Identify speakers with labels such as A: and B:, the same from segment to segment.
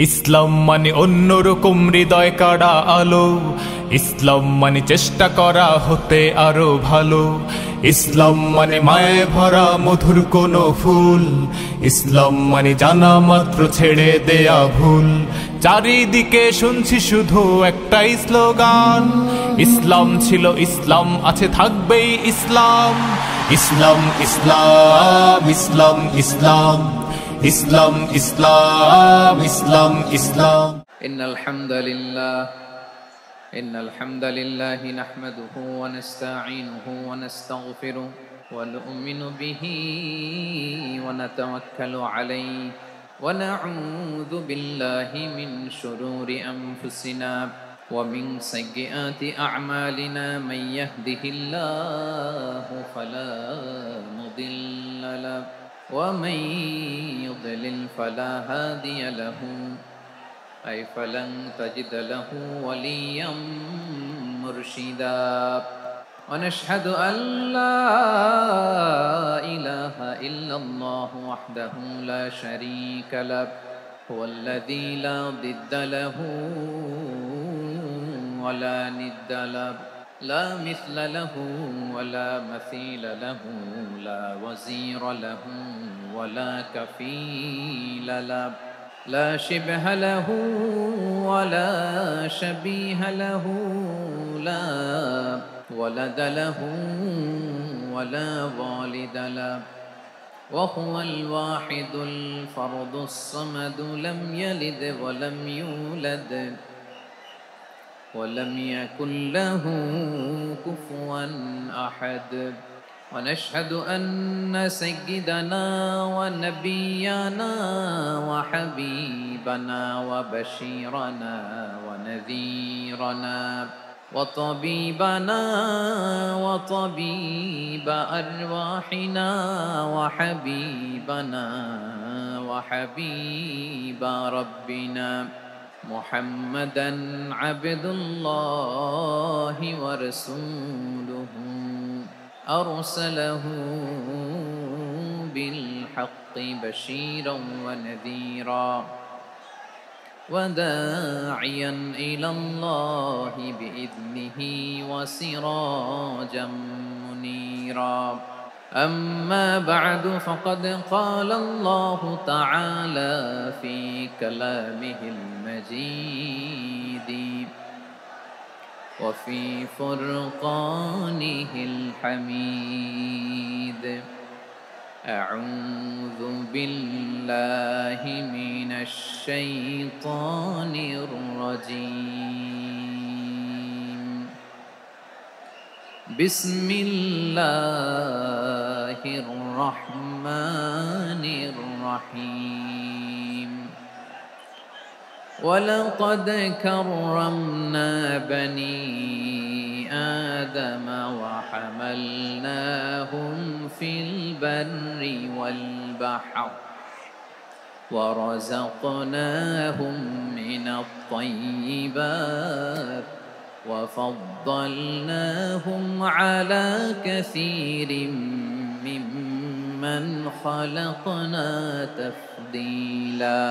A: ইসলাম মানে অন্যরকম হৃদয় কাড়া আলো, ইসলাম মানে চেষ্টা করা হতে আরো ভালো, ইসলাম মানে মায়ে ভরা মধুর কোনো ফুল, ইসলাম মানে জানা মাত্র ছেড়ে দেয়া ভুল। চারিদিকে শুনছি শুধু একটাই স্লোগান, ইসলাম ছিল ইসলাম আছে থাকবেই ইসলাম। ইসলাম ইসলাম ইসলাম ইসলাম ইসলাম ইসলাম ইসলাম ইসলাম।
B: ইন্নাল হামদালিল্লাহি নাহমাদুহু ওয়া নাস্তাঈনুহু ওয়া নাস্তাগফিরুহু ওয়া নু'মিনু বিহি ওয়া নাতাওয়াক্কালু আলাইহি ওয়া না'উযু বিল্লাহি মিন শুরুরি আনফুসিনা ওয়া মিন সাইয়্যাতি আ'মালিনা মান ইয়াহদিহিল্লাহু ফালা মুদিল্লা লাহু ومن يضلل فلا هادي له أي فلن تجد له وليا مرشدا ونشهد أن لا إله إلا الله وحده لا شريك له هو الذي لا ضد له ولا ند له لا مثل له ولا مثيل له لا وزير له ولا كفيل له لا شبه له ولا شبيه له لا ولد له ولا والد له وهو الواحد الفرد الصمد لم يلد ولم يولد ولم يكن له كفوا أحد ونشهد أن سيدنا ونبينا وحبيبنا وبشيرنا ونذيرنا وطبيبنا وطبيب أرواحنا وحبيبنا وحبيب ربنا محمدًا عبد الله ورسوله أرسله بالحق بشيرًا ونذيرًا وداعيًا إلى الله بإذنه وسراجًا منيرًا أما بعد فقد قال الله تعالى في كلامه المجيد وفي فرقانه الحميد أعوذ بالله من الشيطان الرجيم بسم الله الرحمن الرحيم ولقد كرمنا بني آدم وحملناهم في البر والبحر ورزقناهم من الطيبات وفضلناهم على كثير ممن خلقنا تفضيلا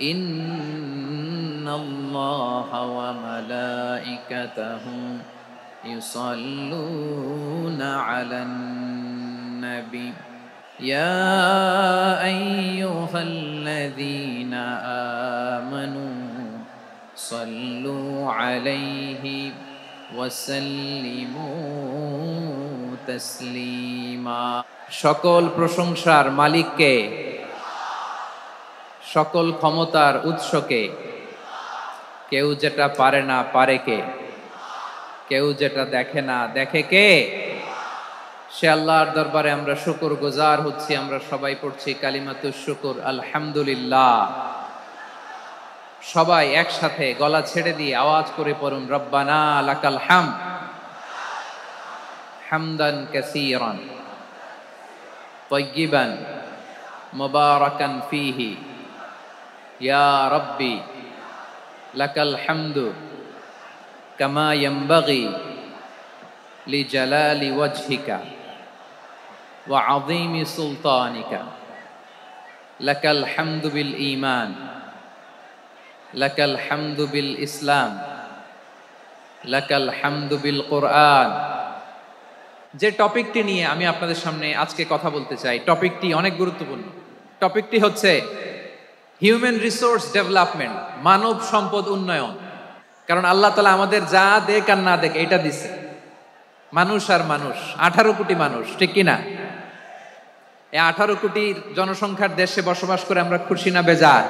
B: إن الله وملائكته يصلون على النبي يا أيها الذين آمنوا صلوا عليه وسلموا تسليما সকল প্রশংসার মালিককে, সকল ক্ষমতার উৎসকে, কেউ যেটা পারে না পারে কে, কেউ যেটা দেখে না দেখে কে, সে আল্লাহর দরবারে আমরা শুকর গুজার হচ্ছি। আমরা সবাই পড়ছি কালিমাতুশ শুকর আলহামদুলিল্লাহ। সবাই একসাথে গলা ছেড়ে দিয়ে আওয়াজ করে পড়ুন রব্বানা লাকাল হামদ হামদান কাসীরান তাইয়িবান মুবারাকান ফীহি ইয়া রাব্বি লাকাল হামদু কামা ইয়ানবাগি লিজালালি ওয়াজহিকা ওয়া আযীমি সুলতানিকা লাকাল হামদু বিল ঈমান লাকাল হামদু বিল ইসলাম, লাকাল হামদু বিল কোরআন। যে টপিকটি নিয়ে আমি আপনাদের সামনে আজকে কথা বলতে চাই, টপিকটি অনেক গুরুত্বপূর্ণ। টপিকটি হচ্ছে হিউম্যান রিসোর্স ডেভেলপমেন্ট, মানব সম্পদ উন্নয়ন। কারণ আল্লাহ তাআলা আমাদের যা দেখ আর না দেখ এটা দিছে। মানুষ আর মানুষ, 18 কোটি মানুষ, ঠিক কিনা? এই 18 কোটি জনসংখ্যার দেশে বসবাস করে আমরা খুশি না বেজার?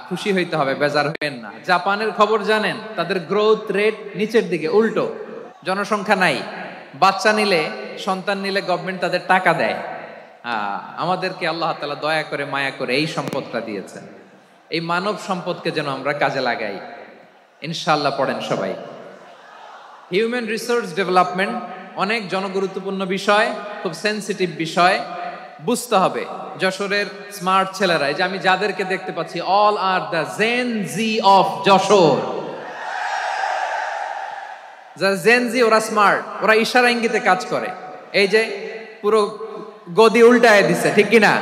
B: খুশি হইতে হবে, বেজার হইবেন না। জাপানের খবর জানেন? তাদের গ্রোথ রেট নিচের দিকে, উল্টো। জনসংখ্যা নাই, বাচ্চা নিলে, সন্তান নিলে গভর্নমেন্ট তাদের টাকা দেয়। আমাদেরকে আল্লাহ তাআলা দয়া করে, মায়া করে এই সম্পদটা দিয়েছেন। এই মানব সম্পদকে যেন আমরা কাজে লাগাই, ইনশাআল্লাহ। পড়েন সবাই। হিউম্যান রিসোর্স ডেভেলপমেন্ট অনেক জনগুরুত্বপূর্ণ বিষয়, খুব সেন্সিটিভ বিষয়, বুঝতে হবে। যশোরের স্মার্ট ছেলেরা, এই যে আমি যাদেরকে দেখতে পাচ্ছি, all are the Gen Z of Jessore. যারা জেন জি, ওরা স্মার্ট, ওরা ইশারা ইঙ্গিতে কাজ করে। এই যে পুরো গদি উল্টায় দিছে, ঠিক কিনা?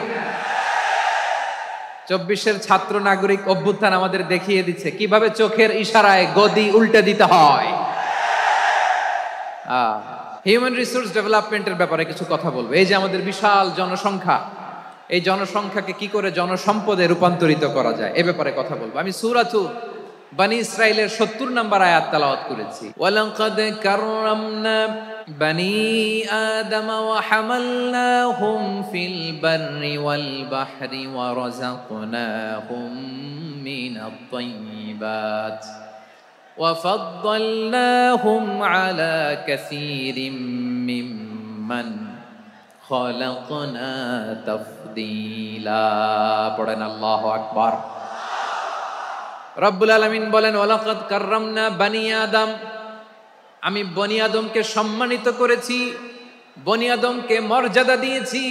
B: 24-এর ছাত্র নাগরিক অভ্যুত্থান আমাদের দেখিয়ে দিচ্ছে কিভাবে চোখের ইশারায় গদি উল্টে দিতে হয়। হিউম্যান রিসোর্স ডেভেলপমেন্টের ব্যাপারে কিছু কথা বলবো। এই যে আমাদের বিশাল জনসংখ্যা, এই জনসংখ্যাকে কি করে জনসম্পদে রূপান্তরিত করা যায় এ ব্যাপারে কথা বলবো। আমি সূরাতু বনি ইসরাইলের 70 নম্বর আয়াত তেলাওয়াত করেছি। ওয়ালাকাদ কাররামনা বনি আদম ওয়া হামালনাহুম ফিল বাররি ওয়াল বাহরি ওয়া রাযাকনাহুম মিনাত তাইয়্যিবাত ওয়া ফাদ্দালনাহুম আলা কাসীরিম মিম্মান খালাকনা তাফদীলা। পড়েন আল্লাহু আকবার। রব্বুল আলামিন বলেন, ওয়ালাকাদ কাররামনা বনি আদম, আমি বনি আদমকে সম্মানিত করেছি, বনি আদমকে মর্যাদা দিয়েছি।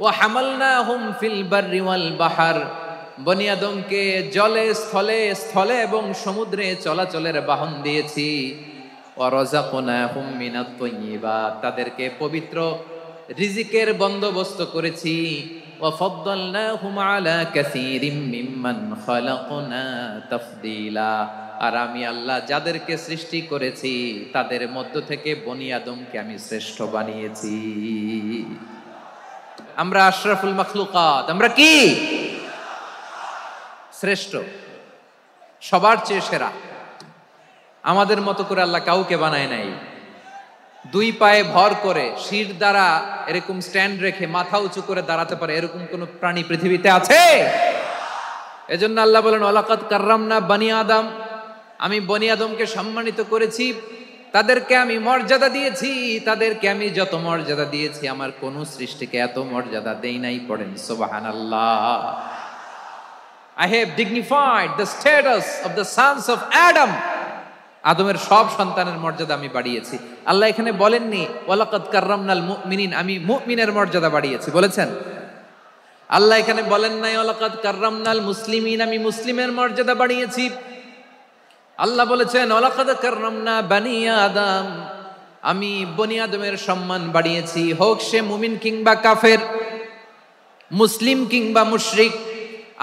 B: ওয়া হামালনাহুম ফিল বাররি ওয়াল বাহর, বনি আদমকে জলে, স্থলে, স্থলে এবং সমুদ্রে চলাচলের বাহন দিয়েছি। ওয়া রাযাকনাহুম মিনাত তাইয়্যিবাত, তাদেরকে পবিত্র রিজিকের বন্দোবস্ত করেছি। ওয়া ফাদ্দালনাহুম আলা কাসীরিম মিম্মান খালাকনা তাফদীলা, আর আমি আল্লাহ যাদেরকে সৃষ্টি করেছি তাদের মধ্য থেকে বনি আদমকে আমি শ্রেষ্ঠ বানিয়েছি। আমরা আশরাফুল মাখলুকাত, আমরা কি? শ্রেষ্ঠ, সবার চেয়ে সেরা। আমাদের মতো করে আল্লাহ কাউকে বানায় নাই। দুই পায়ে ভর করে, শির দ্বারা এরকম স্ট্যান্ড রেখে মাথা উঁচু করে দাঁড়াতে পারে এরকম কোন প্রাণী পৃথিবীতে আছে? এজন্য আল্লাহ বলেন, ওয়ালাকাদ কাররামনা বনি আদম, আমি বনি আদমকে সম্মানিত করেছি, তাদেরকে আমি মর্যাদা দিয়েছি। তাদেরকে আমি যত মর্যাদা দিয়েছি আমার কোন সৃষ্টিকে এত মর্যাদা দেই নাই। পড়েন সুবহানাল্লাহ। I have dignified the status of the sons of Adam. আদমের সব সন্তানের মর্যাদা আমি বাড়িয়েছি। আল্লাহ এখানে বলেননি ওয়ালাকাদ কাররামনাল মুমিনিন, আমি মুমিনের মর্যাদা বাড়িয়েছি, বলেছেন? আল্লাহ এখানে বলেন নাই ওয়ালাকাদ কাররামনাল মুসলিমিন, আমি মুসলিমের মর্যাদা বাড়িয়েছি। আল্লাহ বলেছেন ওয়ালাকাদ কাররামনা বনি আদম, আমি বনি আদমের সম্মান বাড়িয়েছি। হোক সে মুমিন কিংবা কাফের, মুসলিম কিংবা মুশরিক,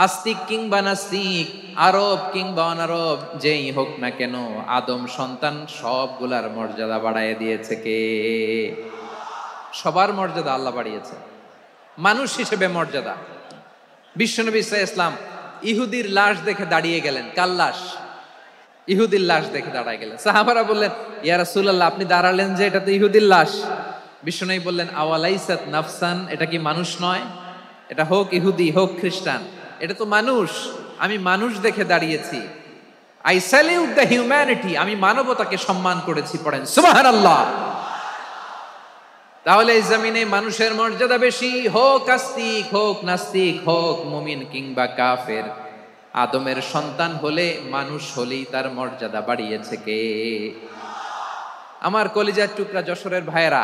B: আস্তিক কিংবা নাস্তিক, আরব কিংবা অনারব, যেই হোক না কেন, আদম সন্তান সবগুলার মর্যাদা বাড়ায় দিয়েছে কে? সবার মর্যাদা আল্লাহ বাড়িয়েছে। মানুষ হিসেবে মর্যাদা। বিশ্বনবী সাল্লাল্লাহু আলাইহি ওয়াসাল্লাম ইহুদির লাশ দেখে দাঁড়িয়ে গেলেন। কার লাশ? ইহুদির লাশ দেখে দাঁড়ায় গেলেন। সাহাবারা বললেন, ইয়া রাসূলুল্লাহ, আপনি দাঁড়ালেন যে, এটা তো ইহুদির লাশ। বিশ্বনবী বললেন, আওয়ালাইসাত নাফসান, এটা কি মানুষ নয়? এটা হোক ইহুদি হোক খ্রিস্টান, এটা তো মানুষ। আমি মানুষ দেখে দাঁড়িয়েছি। আই স্যালিউট দ্য হিউম্যানিটি, আমি মানবতাকে সম্মান করেছি। পড়েন সুবহানাল্লাহ। তাহলে এই জমিনে মানুষের মর্যাদা বেশি, হোক আস্তিক হোক নাস্তিক, হোক মুমিন কিংবা কাফের। আদমের সন্তান হলে, মানুষ হলেই তার মর্যাদা বাড়িয়েছে কে? আমার কলিজার টুকরা যশোরের ভাইয়েরা,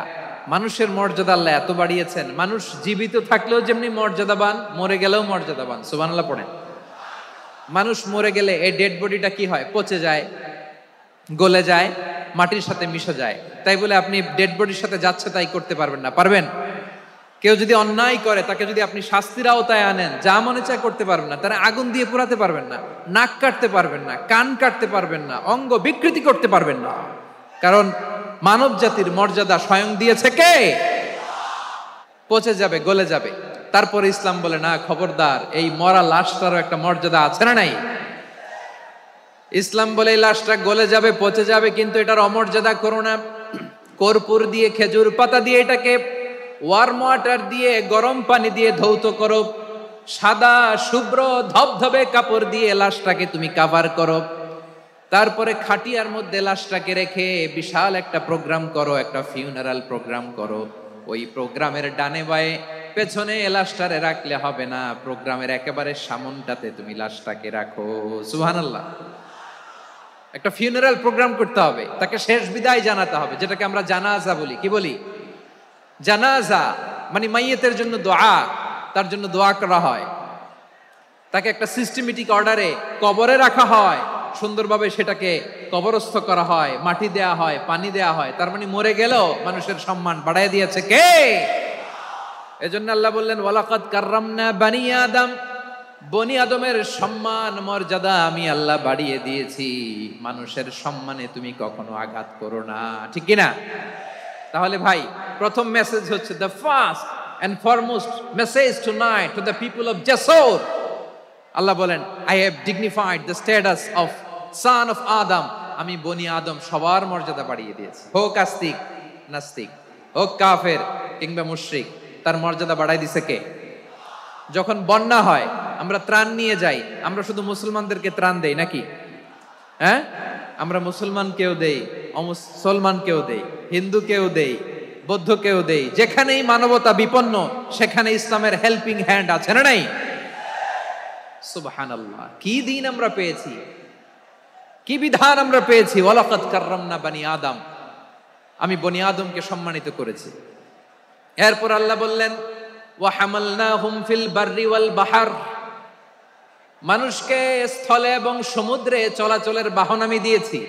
B: মানুষের মর্যাদা আল্লাহ এত বাড়িয়েছেন। মানুষ জীবিত থাকলেও যেমনি মর্যাদাবান, মরে গেলেও মর্যাদাবান। সুবহানাল্লাহ পড়েন। মানুষ মরে গেলে এই ডেড বডিটা কি হয়? পচে যায়, গলে যায়, মাটির সাথে মিশে যায়। তাই বলে আপনি ডেড বডির সাথে যাচ্ছে তাই করতে পারবেন না। পারবেন? কেউ যদি অন্যায় করে তাকে যদি আপনি শাস্তির আওতায় আনেন, যা মনে চায় করতে পারবেন না, তারা আগুন দিয়ে পোড়াতে পারবেন না, নাক কাটতে পারবেন না, কান কাটতে পারবেন না, অঙ্গ বিকৃতি করতে পারবেন না। কারণ মানব জাতির মর্যাদা স্বয়ং দিয়েছে কে? পচে যাবে, গলে যাবে। তারপরে ইসলাম বলে না, খবরদার, এই মরা লাশটারও একটা মর্যাদা আছে না নাই? ইসলাম বলে এই লাশটা গলে যাবে, পচে যাবে, কিন্তু এটার অমর্যাদা করো না। কর্পূর দিয়ে, খেজুর পাতা দিয়ে, এটাকে ওয়ার্ম ওয়াটার দিয়ে, গরম পানি দিয়ে ধৌত করো, সাদা শুভ্র ধবধবে কাপড় দিয়ে লাশটাকে তুমি কাভার করো, তারপরে খাটিয়ার মধ্যে লাশটাকে রেখে বিশাল একটা প্রোগ্রাম করো, একটা ফিউনারাল প্রোগ্রাম করো। ওই প্রোগ্রামের ডানে বায়ে পেছনে লাশটারে রাখলে হবে না, প্রোগ্রামের একেবারে সামনটাতে তুমি লাশটাকে রাখো। সুবহানাল্লাহ। একটা ফিউনারাল প্রোগ্রাম করতে হবে, তাকে শেষ বিদায় জানাতে হবে, যেটাকে আমরা জানাজা বলি। কি বলি? জানাজা মানে মাইয়েতের জন্য দোয়া, তার জন্য দোয়া করা হয়, তাকে একটা সিস্টেমেটিক অর্ডারে কবরে রাখা হয়, সুন্দরভাবে সেটাকে কবরস্থ করা হয়, মাটি দেয়া হয়, পানি দেয়া হয়। তার মানে মরে গেলেও মানুষের সম্মান বাড়ায় দিয়েছে কে? এজন্য আল্লাহ বললেন, ওয়ালাকাদ কাররামনা বানি আদম, বনি আদমের সম্মান মর্যাদা আমি আল্লাহ বাড়িয়ে দিয়েছি। মানুষের সম্মানে তুমি কখনো আঘাত করো না, ঠিক কিনা? তাহলে ভাই, প্রথম মেসেজ হচ্ছে, the first and foremost message tonight to the people of জাসর, আল্লাহ বলেন, I have dignified the status of son of Adam, আমি বনি আদম সবার মর্যাদা বাড়িয়ে দিয়েছি। হোক আস্তিক নাস্তিক, হোক কাফের কিংবা মুশরিক, তার মর্যাদা বাড়াই দিছে কে? যখন বন্যা হয়, আমরা ত্রাণ নিয়ে যাই, আমরা শুধু মুসলমানদেরকে ত্রাণ দেই নাকি? হ্যাঁ, আমরা মুসলমানকেও দেই, অমুসলমানকেও দেই, হিন্দুকেও দেই, বৌদ্ধকেও দেই। যেখানেই মানবতা বিপন্ন, সেখানে ইসলামের হেল্পিং হ্যান্ড আছে না নাই? সুবহানাল্লাহ। কি দিন আমরা পেয়েছি, কি বিধান আমরা পেয়েছি। ওয়ালাকাদ কাররামনা বানি আদম, আমি বনি আদমকে সম্মানিত করেছি। এরপর আল্লাহ বললেন, ওয়া হামালনাহুম ফিল বাররি ওয়াল বাহর, মানুষকে স্থলে এবং সমুদ্রে চলাচলের বাহন আমি দিয়েছি।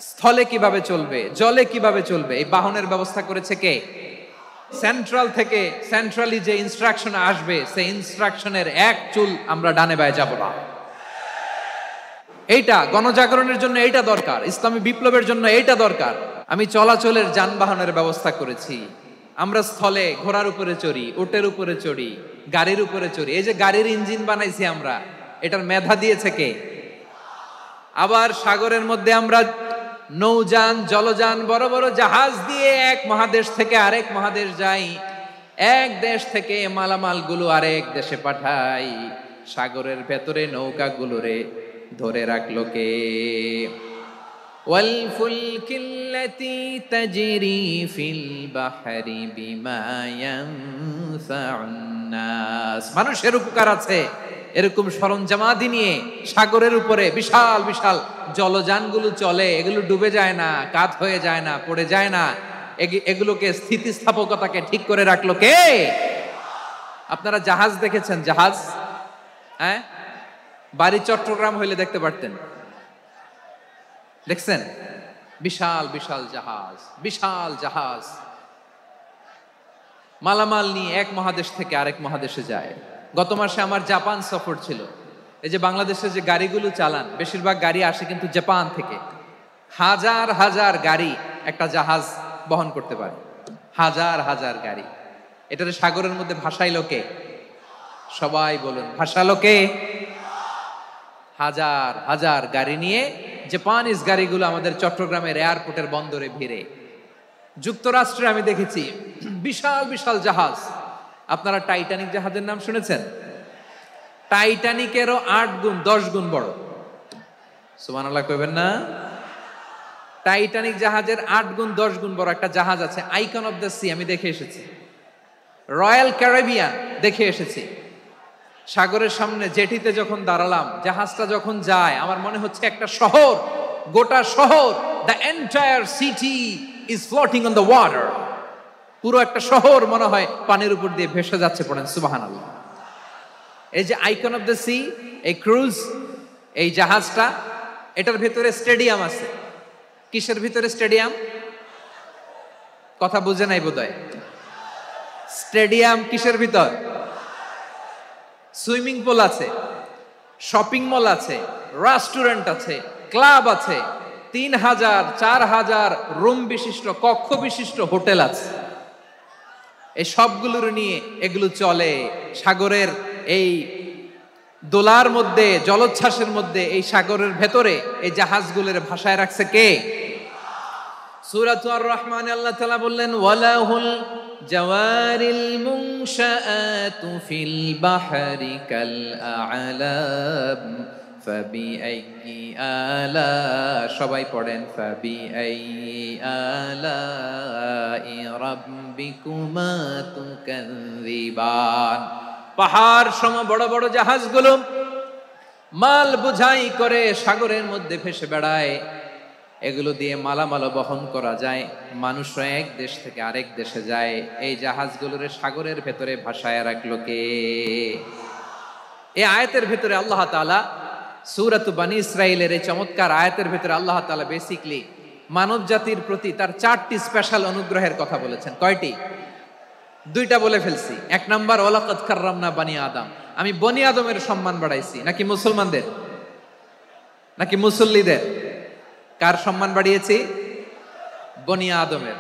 B: স্থলে কিভাবে চলবে, জলে কিভাবে চলবে, এই বাহনের ব্যবস্থা করেছে কে? সেন্ট্রাল থেকে, সেন্ট্রালি যে ইনস্ট্রাকশন আসবে, সেই ইনস্ট্রাকশনের এক চুল আমরা ডানে বায়ে যাব না। এইটা গণজাগরণের জন্য এইটা দরকার, ইসলামী বিপ্লবের জন্য এইটা দরকার। আমি চলাচলের যানবাহনের ব্যবস্থা করেছি। আমরা স্থলে ঘোড়ার উপরে চড়ি, উটের উপরে চড়ি, গাড়ির উপরে চড়ি। এই যে গাড়ির ইঞ্জিন বানাইছি আমরা, এটার মেধা দিয়েছে কে? আবার সাগরের মধ্যে আমরা নৌযান, জলযান, বড় বড় জাহাজ দিয়ে এক মহাদেশ থেকে আরেক মহাদেশ যাই, এক দেশ থেকে মালামাল গুলো আরেক দেশে পাঠাই। সাগরের ভেতরে নৌকাগুলোরে ধরে রাখলো কে? ওয়াল ফুলকিল্লাতি তাজরি ফিল বাহরি বিমা ইয়ানফাউন নাস, মানুষের উপকার আছে এরকম সরঞ্জামাদি নিয়ে সাগরের উপরে বিশাল বিশাল জলযানগুলো চলে। এগুলো ডুবে যায় না, কাত হয়ে যায় না, পড়ে যায় না। এগুলোকে স্থিতিস্থাপকতাকে ঠিক করে রাখলো কে? আপনারা জাহাজ দেখেছেন? জাহাজ, হ্যাঁ, বাড়ি চট্টগ্রাম হইলে দেখতে পারতেন। দেখছেন? বিশাল বিশাল জাহাজ, বিশাল জাহাজ মালামাল নিয়ে এক মহাদেশ থেকে আরেক মহাদেশে যায়। গত মাসে আমার জাপান সফর ছিল। এই যে বাংলাদেশে যে গাড়িগুলো চালান, বেশিরভাগ গাড়ি আসে কিন্তু জাপান থেকে। হাজার হাজার গাড়ি একটা জাহাজ বহন করতে পারে, হাজার হাজার গাড়ি। এটারে সাগরের মধ্যে ভাসাইলো কে? সবাই বলুন, ভাসালো কে? হাজার হাজার গাড়ি নিয়ে জাপানিজ গাড়িগুলো আমাদের চট্টগ্রামের এয়ারপোর্টের বন্দরে ভিড়ে। যুক্তরাষ্ট্রে আমি দেখেছি বিশাল বিশাল জাহাজ। আপনারা টাইটানিক জাহাজের নাম শুনেছেন? টাইটানিকেরও 8 গুণ 10 গুণ বড়। সুবহানাল্লাহ কইবেন না? টাইটানিক জাহাজের 8 গুণ 10 গুণ বড় একটা জাহাজ আছে, আইকন অফ দ্য সি, আমি দেখে এসেছি। রয়্যাল ক্যারিবিয়ান দেখে এসেছি। সাগরের সামনে জেটিতে যখন দাঁড়ালাম, জাহাজটা যখন যায়, আমার মনে হচ্ছে একটা শহর, গোটা শহর, the entire city is floating on the water. পুরো একটা শহর মনে হয় পানির উপর দিয়ে ভেসে যাচ্ছে। পড়েন সুবহানাল্লাহ। এই যে আইকন অফ দ্য সি, এই ক্রুজ, এই জাহাজটা, এটার ভিতরে স্টেডিয়াম আছে। কিসের ভিতরে স্টেডিয়াম? কথা বুঝে নাই বোধহয়। স্টেডিয়াম কিসের ভিতর? সুইমিং পুল আছে, শপিং মল আছে, রেস্টুরেন্ট আছে, ক্লাব আছে, 3000 4000 রুম বিশিষ্ট, কক্ষ বিশিষ্ট হোটেল আছে। এই সবগুলোর নিয়ে এগুলো চলে সাগরের এই দোলার মধ্যে, জলোচ্ছ্বাসের মধ্যে, এই সাগরের ভেতরে এই জাহাজগুলোর ভাষায় রাখছে কে? সূরাতুর আর-রহমানে আল্লাহ তাআলা বললেন, ওয়ালাহুল জাওয়ারিল মুনশাআতু ফিল বাহরি কাল আ'লাম ফাবিআইয়ি আলা, সবাই পড়েন, ফাবিআইয়ি আলাই রাব্বিকুমা তুকাযযিবান। পাহাড় সম বড় বড় জাহাজগুলো মাল বোঝাই করে সাগরের মধ্যে ভেসে বেড়ায়। এগুলো দিয়ে মালামাল বহন করা যায়, মানুষরা এক দেশ থেকে আরেক দেশে যায়। এই জাহাজগুলোর সাগরের ভেতরে ভাসায় রাখলো কে? এই আয়াতের ভেতরে আল্লাহ তাআলা সূরাত বনী ইসরাঈলের এই চমৎকার আয়াতের ভেতরে আল্লাহ তাআলা বেসিক্যালি মানব জাতির প্রতি তার 4টি স্পেশাল অনুগ্রহের কথা বলেছেন। কয়টি? 2টা বলে ফেলছি। 1 নাম্বার, ওয়ালাকাদ কাররামনা বনী আদম, আমি বনী আদমের সম্মান বাড়াইছি। নাকি মুসলমানদের? নাকি মুসল্লিদের? কার সম্মান বাড়িয়েছি? বনী আদমের।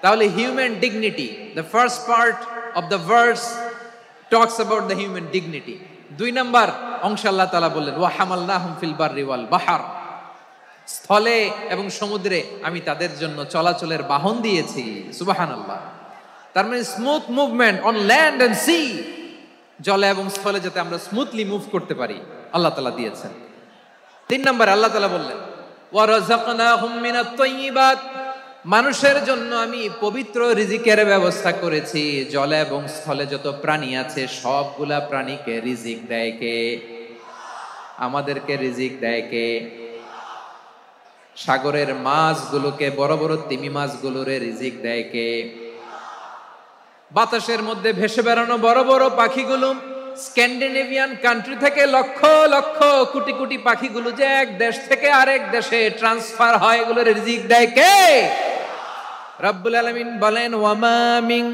B: তাহলে human dignity, the first part of the verse talks about the human dignity. 2 number অংশ আল্লাহ তাআলা বললেন, ওয়া হামালনাহুম ফিল বাররি ওয়াল বাহর, স্থলে এবং সমুদ্রে আমি তাদের জন্য চলাচলের বাহন দিয়েছি। সুবহানাল্লাহ। তার মানে smooth movement on land and sea, জলে এবং স্থলে যাতে আমরা স্মুথলি মুভ করতে পারি আল্লাহ তাআলা দিয়েছেন। 3 নাম্বার আল্লাহ তাআলা বললেন, ওয়া রাযাকনাহুম মিনাত তাইয়্যিবাত, মানুষের জন্য আমি পবিত্র রিজিকের ব্যবস্থা করেছি। জলে এবং স্থলে যত প্রাণী আছে সবগুলা প্রাণীকে রিজিক দেয় কে? আমাদেরকে রিজিক দেয় কে? সাগরের মাছগুলোকে, বড় বড় তিমি মাছগুলোরে রিজিক দেয় কে? বাতাসের মধ্যে ভেসে বেড়ানো বড় বড় পাখিগুলো, স্ক্যান্ডিনেভিয়ান কান্ট্রি থেকে লক্ষ লক্ষ কোটি কোটি পাখিগুলো যে এক দেশ থেকে আরেক দেশে ট্রান্সফার হয়, এগুলোর রিজিক দেয় কে? রব্বুল আলামিন বলেন, ওয়ামা মিন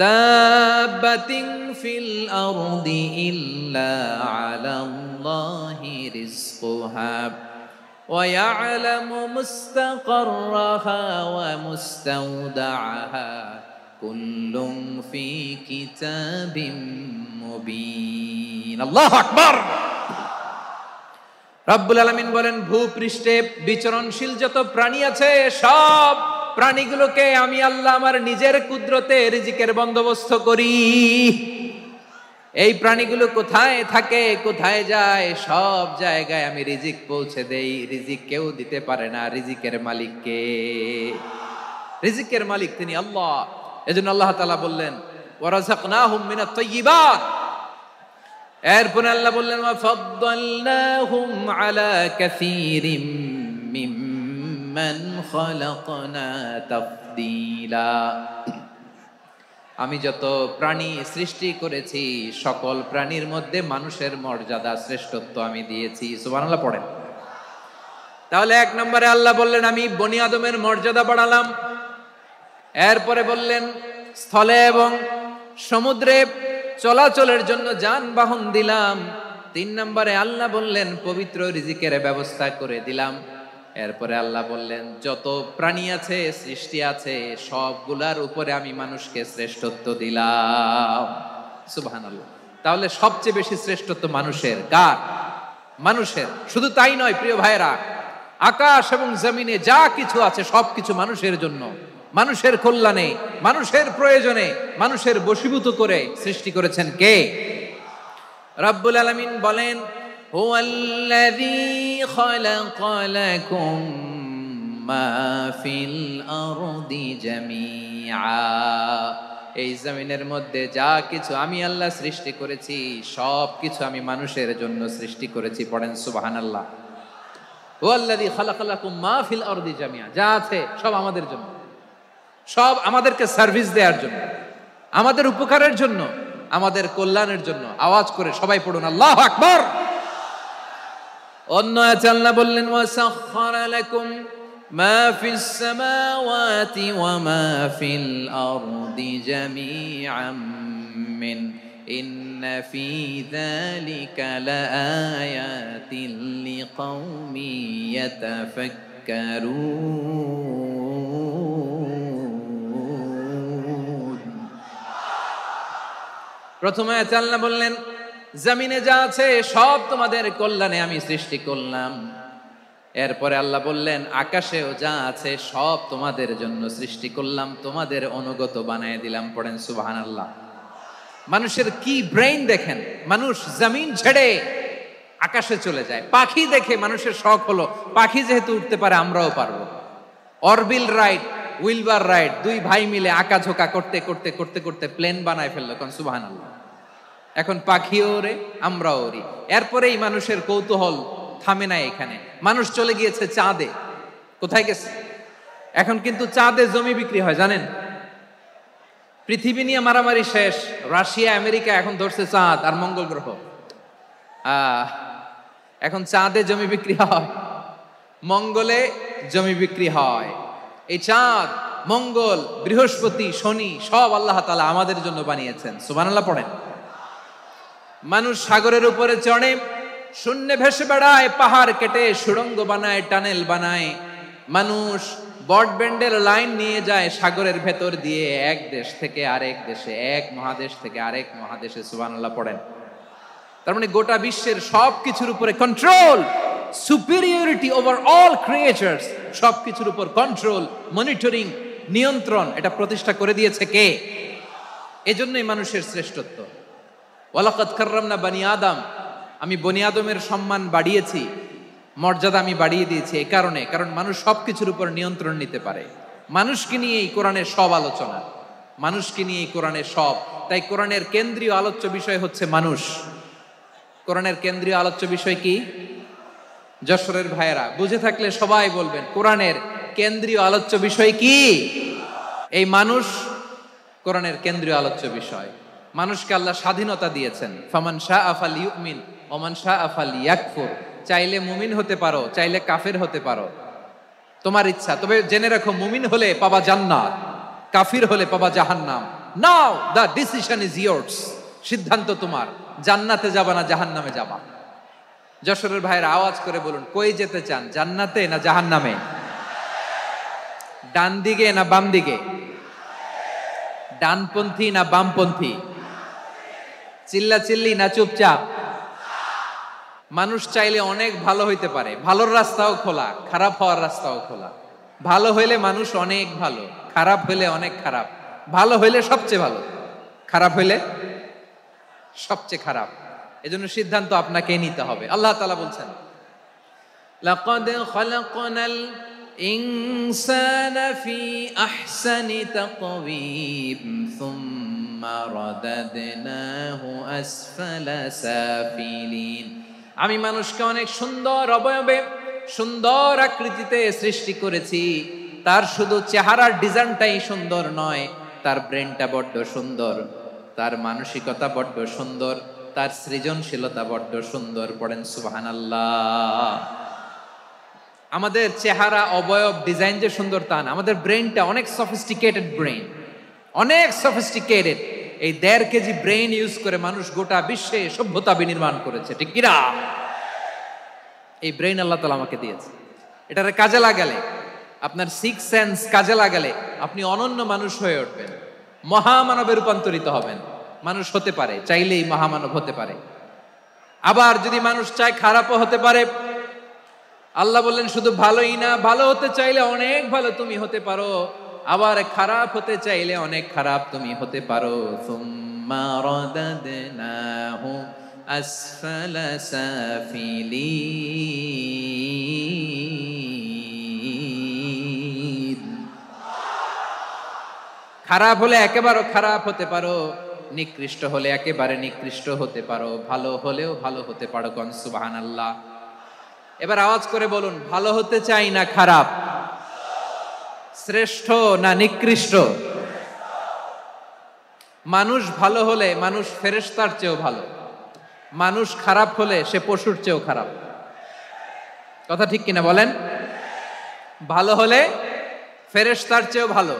B: দাব্বাতিন ফিল আরদি ইল্লা আলাল্লাহি রিজকুহা ওয়া ইয়ালামু মুস্তাকাররাহা ওয়া মুস্তাওদাআহা কুল্লুম ফি কিতাবিম মুবিন। আল্লাহু আকবার। রব্বুল আলামিন বলেন, ভূপৃষ্ঠে বিচরণশীল যত প্রাণী আছে সব প্রাণীগুলোকে আমি আল্লাহ আমার নিজের কুদরতে রিজিকের বন্দোবস্ত করি। এই প্রাণীগুলো কোথায় থাকে, কোথায় যায়, সব জায়গায় আমি রিজিক পৌঁছে দেই। রিজিক কেউ দিতে পারে না, রিজিকের মালিক কে? রিজিকের মালিক তিনি আল্লাহ। এজন্য আল্লাহ তাআলা বললেন, ওয়া রাযাকনাহুম মিনাত তাইয়্যিবাত। এরপর আল্লাহ বললেন, ওয়া ফাদ্দালনাহুম আলা কাসীরিম মিম্মান খালাকনা তাফদীলা। আমি যত প্রাণী সৃষ্টি করেছি সকল প্রাণীর মধ্যে মানুষের মর্যাদা, শ্রেষ্ঠত্ব আমি দিয়েছি। সুবহানাল্লাহ পড়েন। তাহলে 1 নম্বরে আল্লাহ বললেন আমি বনি আদমের মর্যাদা বাড়ালাম। এরপরে বললেন স্থলে এবং সমুদ্রে চলাচলের জন্য যানবাহন দিলাম। 3 নম্বরে আল্লাহ বললেন পবিত্র রিজিকের ব্যবস্থা করে দিলাম। এরপরে আল্লাহ বললেন যত প্রাণী আছে, সৃষ্টি আছে, সবগুলার উপরে আমি মানুষকে শ্রেষ্ঠত্ব দিলাম। সুবহানাল্লাহ। তাহলে সবচেয়ে বেশি শ্রেষ্ঠত্ব মানুষের। কার? মানুষের। শুধু তাই নয় প্রিয় ভাইরা, আকাশ এবং জমিনে যা কিছু আছে সবকিছু মানুষের জন্য, মানুষের কল্যাণে, মানুষের প্রয়োজনে, মানুষের বশীভূত করে সৃষ্টি করেছেন কে? রব্বুল আলামিন বলেন, হুয়াল্লাযী খালাকা লাকুম মা ফিল আরদি জামিআ। এই জমিনের মধ্যে যা কিছু আমি আল্লাহ সৃষ্টি করেছি সব কিছু আমি মানুষের জন্য সৃষ্টি করেছি। পড়েন সুবহানাল্লাহ। হুয়াল্লাযী খালাকা লাকুম মা ফিল আরদি জামিআ। যা আছে সব আমাদের জন্য, সব আমাদেরকে সার্ভিস দেওয়ার জন্য, আমাদের উপকারের জন্য, আমাদের কল্যাণের জন্য। আওয়াজ করে সবাই পড়ুন আল্লাহু আকবার। অন্য আয়াতে আল্লাহ বললেন, ওয়াসাখখারা লাকুম মা ফিস সামাওয়াতি ওয়া মা ফিল আরদি জামিআম মিন ইন্না ফি যালিকা লাআয়াতিন লিকাওমি ইয়াতাফাক্কারুন। প্রথমে আল্লাহ বললেন জমিনে যা আছে সব তোমাদের কল্যাণে আমি সৃষ্টি করলাম। এরপরে আল্লাহ বললেন আকাশেও যা আছে সব তোমাদের জন্য সৃষ্টি করলাম, তোমাদের অনুগত বানায় দিলাম। পড়েন সুবহানাল্লাহ। মানুষের কি ব্রেইন দেখেন, মানুষ জমিন ছেড়ে আকাশে চলে যায়। পাখি দেখে মানুষের শখ হলো পাখি যেহেতু উঠতে পারে আমরাও পারবো। অরবিল রাইট, উইলবার রাইট, দুই ভাই মিলে আঁকাঝোঁকা করতে করতে করতে করতে প্লেন বানায় ফেললো। কোন সুবহানাল্লাহ। এখন পাখিও ওরে, আমরাও ওরি। এরপরেই মানুষের কৌতূহল থামে না এখানে। মানুষ চলে গিয়েছে চাঁদে। কোথায় গেছে? এখন কিন্তু চাঁদে জমি বিক্রি হয় জানেন। পৃথিবী নিয়ে মারামারি শেষ, রাশিয়া আমেরিকা এখন ধরছে চাঁদ আর মঙ্গল গ্রহ। এখন চাঁদে জমি বিক্রি হয়, মঙ্গলে জমি বিক্রি হয়। এই চাঁদ, মঙ্গল, বৃহস্পতি, শনি সব আল্লাহ তাআলা আমাদের জন্য বানিয়েছেন। সুবহানাল্লাহ পড়েন। মানুষ সাগরের উপরে চড়ে, শূন্যে ভেসে বেড়ায়, পাহাড় কেটে সুড়ঙ্গ বানায়, টানেল বানায়। মানুষ ব্রডব্যান্ডের লাইন নিয়ে যায় সাগরের ভেতর দিয়ে, এক দেশ থেকে আরেক দেশে, এক মহাদেশ থেকে আরেক মহাদেশে। সুবহানাল্লাহ পড়েন। তার মানে গোটা বিশ্বের সব কিছুর উপরে control, superiority over all creatures, সব কিছুর উপর কন্ট্রোল, মনিটরিং, নিয়ন্ত্রণ, এটা প্রতিষ্ঠা করে দিয়েছে কে? এজন্যই মানুষের শ্রেষ্ঠত্ব। ওয়ালাকাদ কাররামনা বানি আদম, আমি বনি আদমের সম্মান বাড়িয়েছি, মর্যাদা আমি বাড়িয়ে দিয়েছি এই কারণে, কারণ মানুষ সবকিছুর উপর নিয়ন্ত্রণ নিতে পারে। মানুষকে নিয়ে এই কোরআনের সব আলোচনা, মানুষকে নিয়ে এই কোরআনের সব। তাই কোরআনের কেন্দ্রীয় আলোচ্য বিষয় হচ্ছে মানুষ। কোরআনের কেন্দ্রীয় আলোচ্য বিষয় কি? যশোরের ভাইয়েরা বুঝে থাকলে সবাই বলবেন কোরআনের কেন্দ্রীয় আলোচ্য বিষয় কি? এই মানুষ কোরআনের কেন্দ্রীয় আলোচ্য বিষয়। মানুষকে আল্লাহ স্বাধীনতা দিয়েছেন। ফামান শাআ ফালইউমিন ওয়া মান শাআ ফালইয়াকফুর। চাইলে মুমিন হতে পারো, চাইলে কাফের হতে পারো, তোমার ইচ্ছা। তবে জেনে রাখো মুমিন হলে পাবা জান্নাত, কাফির হলে পাবা জাহান্নাম। নাও দ্য ডিসিশন ইজ ইয়ার্স। সিদ্ধান্ত তোমার, জান্নাতে যাবা না জাহান্নামে যাবা। যশোরের ভাইয়ের আওয়াজ করে বলুন, কই যেতে চান, জান্নাতে না জাহান্নামে? ডান দিকে না বাম দিকে? ডানপন্থী না বামপন্থী? চিল্লাচিল্লি না চুপচাপ? মানুষ চাইলে অনেক ভালো হইতে পারে, ভালোর রাস্তাও খোলা, খারাপ হওয়ার রাস্তাও খোলা। ভালো হইলে মানুষ অনেক ভালো, খারাপ হইলে অনেক খারাপ। ভালো হইলে সবচেয়ে ভালো, খারাপ হইলে সবচেয়ে খারাপ। এজন্য সিদ্ধান্ত আপনাকে নিতে হবে। আল্লাহ তাআলা বলছেন, লাকাদ খালাকনাল ইনসানা ফি আহসানি তাকওয়িম সুম্মা রাদাদনাহু আসফালা সাফিলিন। আমি মানুষকে অনেক সুন্দর অবয়বে, সুন্দর আকৃতিতে সৃষ্টি করেছি। তার শুধু চেহারার ডিজাইনটাই সুন্দর নয়, তার ব্রেনটা বড্ড সুন্দর, তার মানসিকতা বড্ড সুন্দর, তার সৃজনশীলতা বড্ড সুন্দর। পড়েন সুবহানাল্লাহ। আমাদের চেহারা, অবয়ব, ডিজাইন যে সুন্দর তা না, আমাদের ব্রেনটা অনেক সফিস্টিকেটেড ব্রেন, অনেক সফিস্টিকেটেড। এই 1.5 কেজি ব্রেন ইউজ করে মানুষ গোটা বিশ্বে সভ্যতা বিনির্মাণ করেছে, ঠিক কিনা? এই ব্রেন আল্লাহ তাআলা আমাকে দিয়েছে। এটারে কাজে লাগালে, আপনার 6 সেন্স কাজে লাগালে আপনি অনন্য মানুষ হয়ে উঠবেন, মহামানবে রূপান্তরিত হবেন। মানুষ হতে পারে, চাইলেই মহামানব হতে পারে। আবার যদি মানুষ চায় খারাপও হতে পারে। আল্লাহ বললেন শুধু ভালোই না, ভালো হতে চাইলে অনেক ভালো তুমি হতে পারো, আবার খারাপ হতে চাইলে অনেক খারাপ তুমি হতে পারো। সুম্মা রাদাদনাহু আসফালা সাফিলিন। খারাপ হলে একেবারে খারাপ হতে পারো, নিকৃষ্ট হলে একেবারে নিকৃষ্ট হতে পারো, ভালো হলেও ভালো হতে পারো। কোন সুবহানাল্লাহ। এবার আওয়াজ করে বলুন, ভালো হতে চাই না খারাপ? শ্রেষ্ঠ না নিকৃষ্ট? মানুষ ভালো হলে মানুষ ফেরেশতার চেয়েও ভালো, মানুষ খারাপ হলে সে পশুর চেয়েও খারাপ। কথা ঠিক কিনা বলেন? ভালো হলে ফেরেশতার চেয়েও ভালো,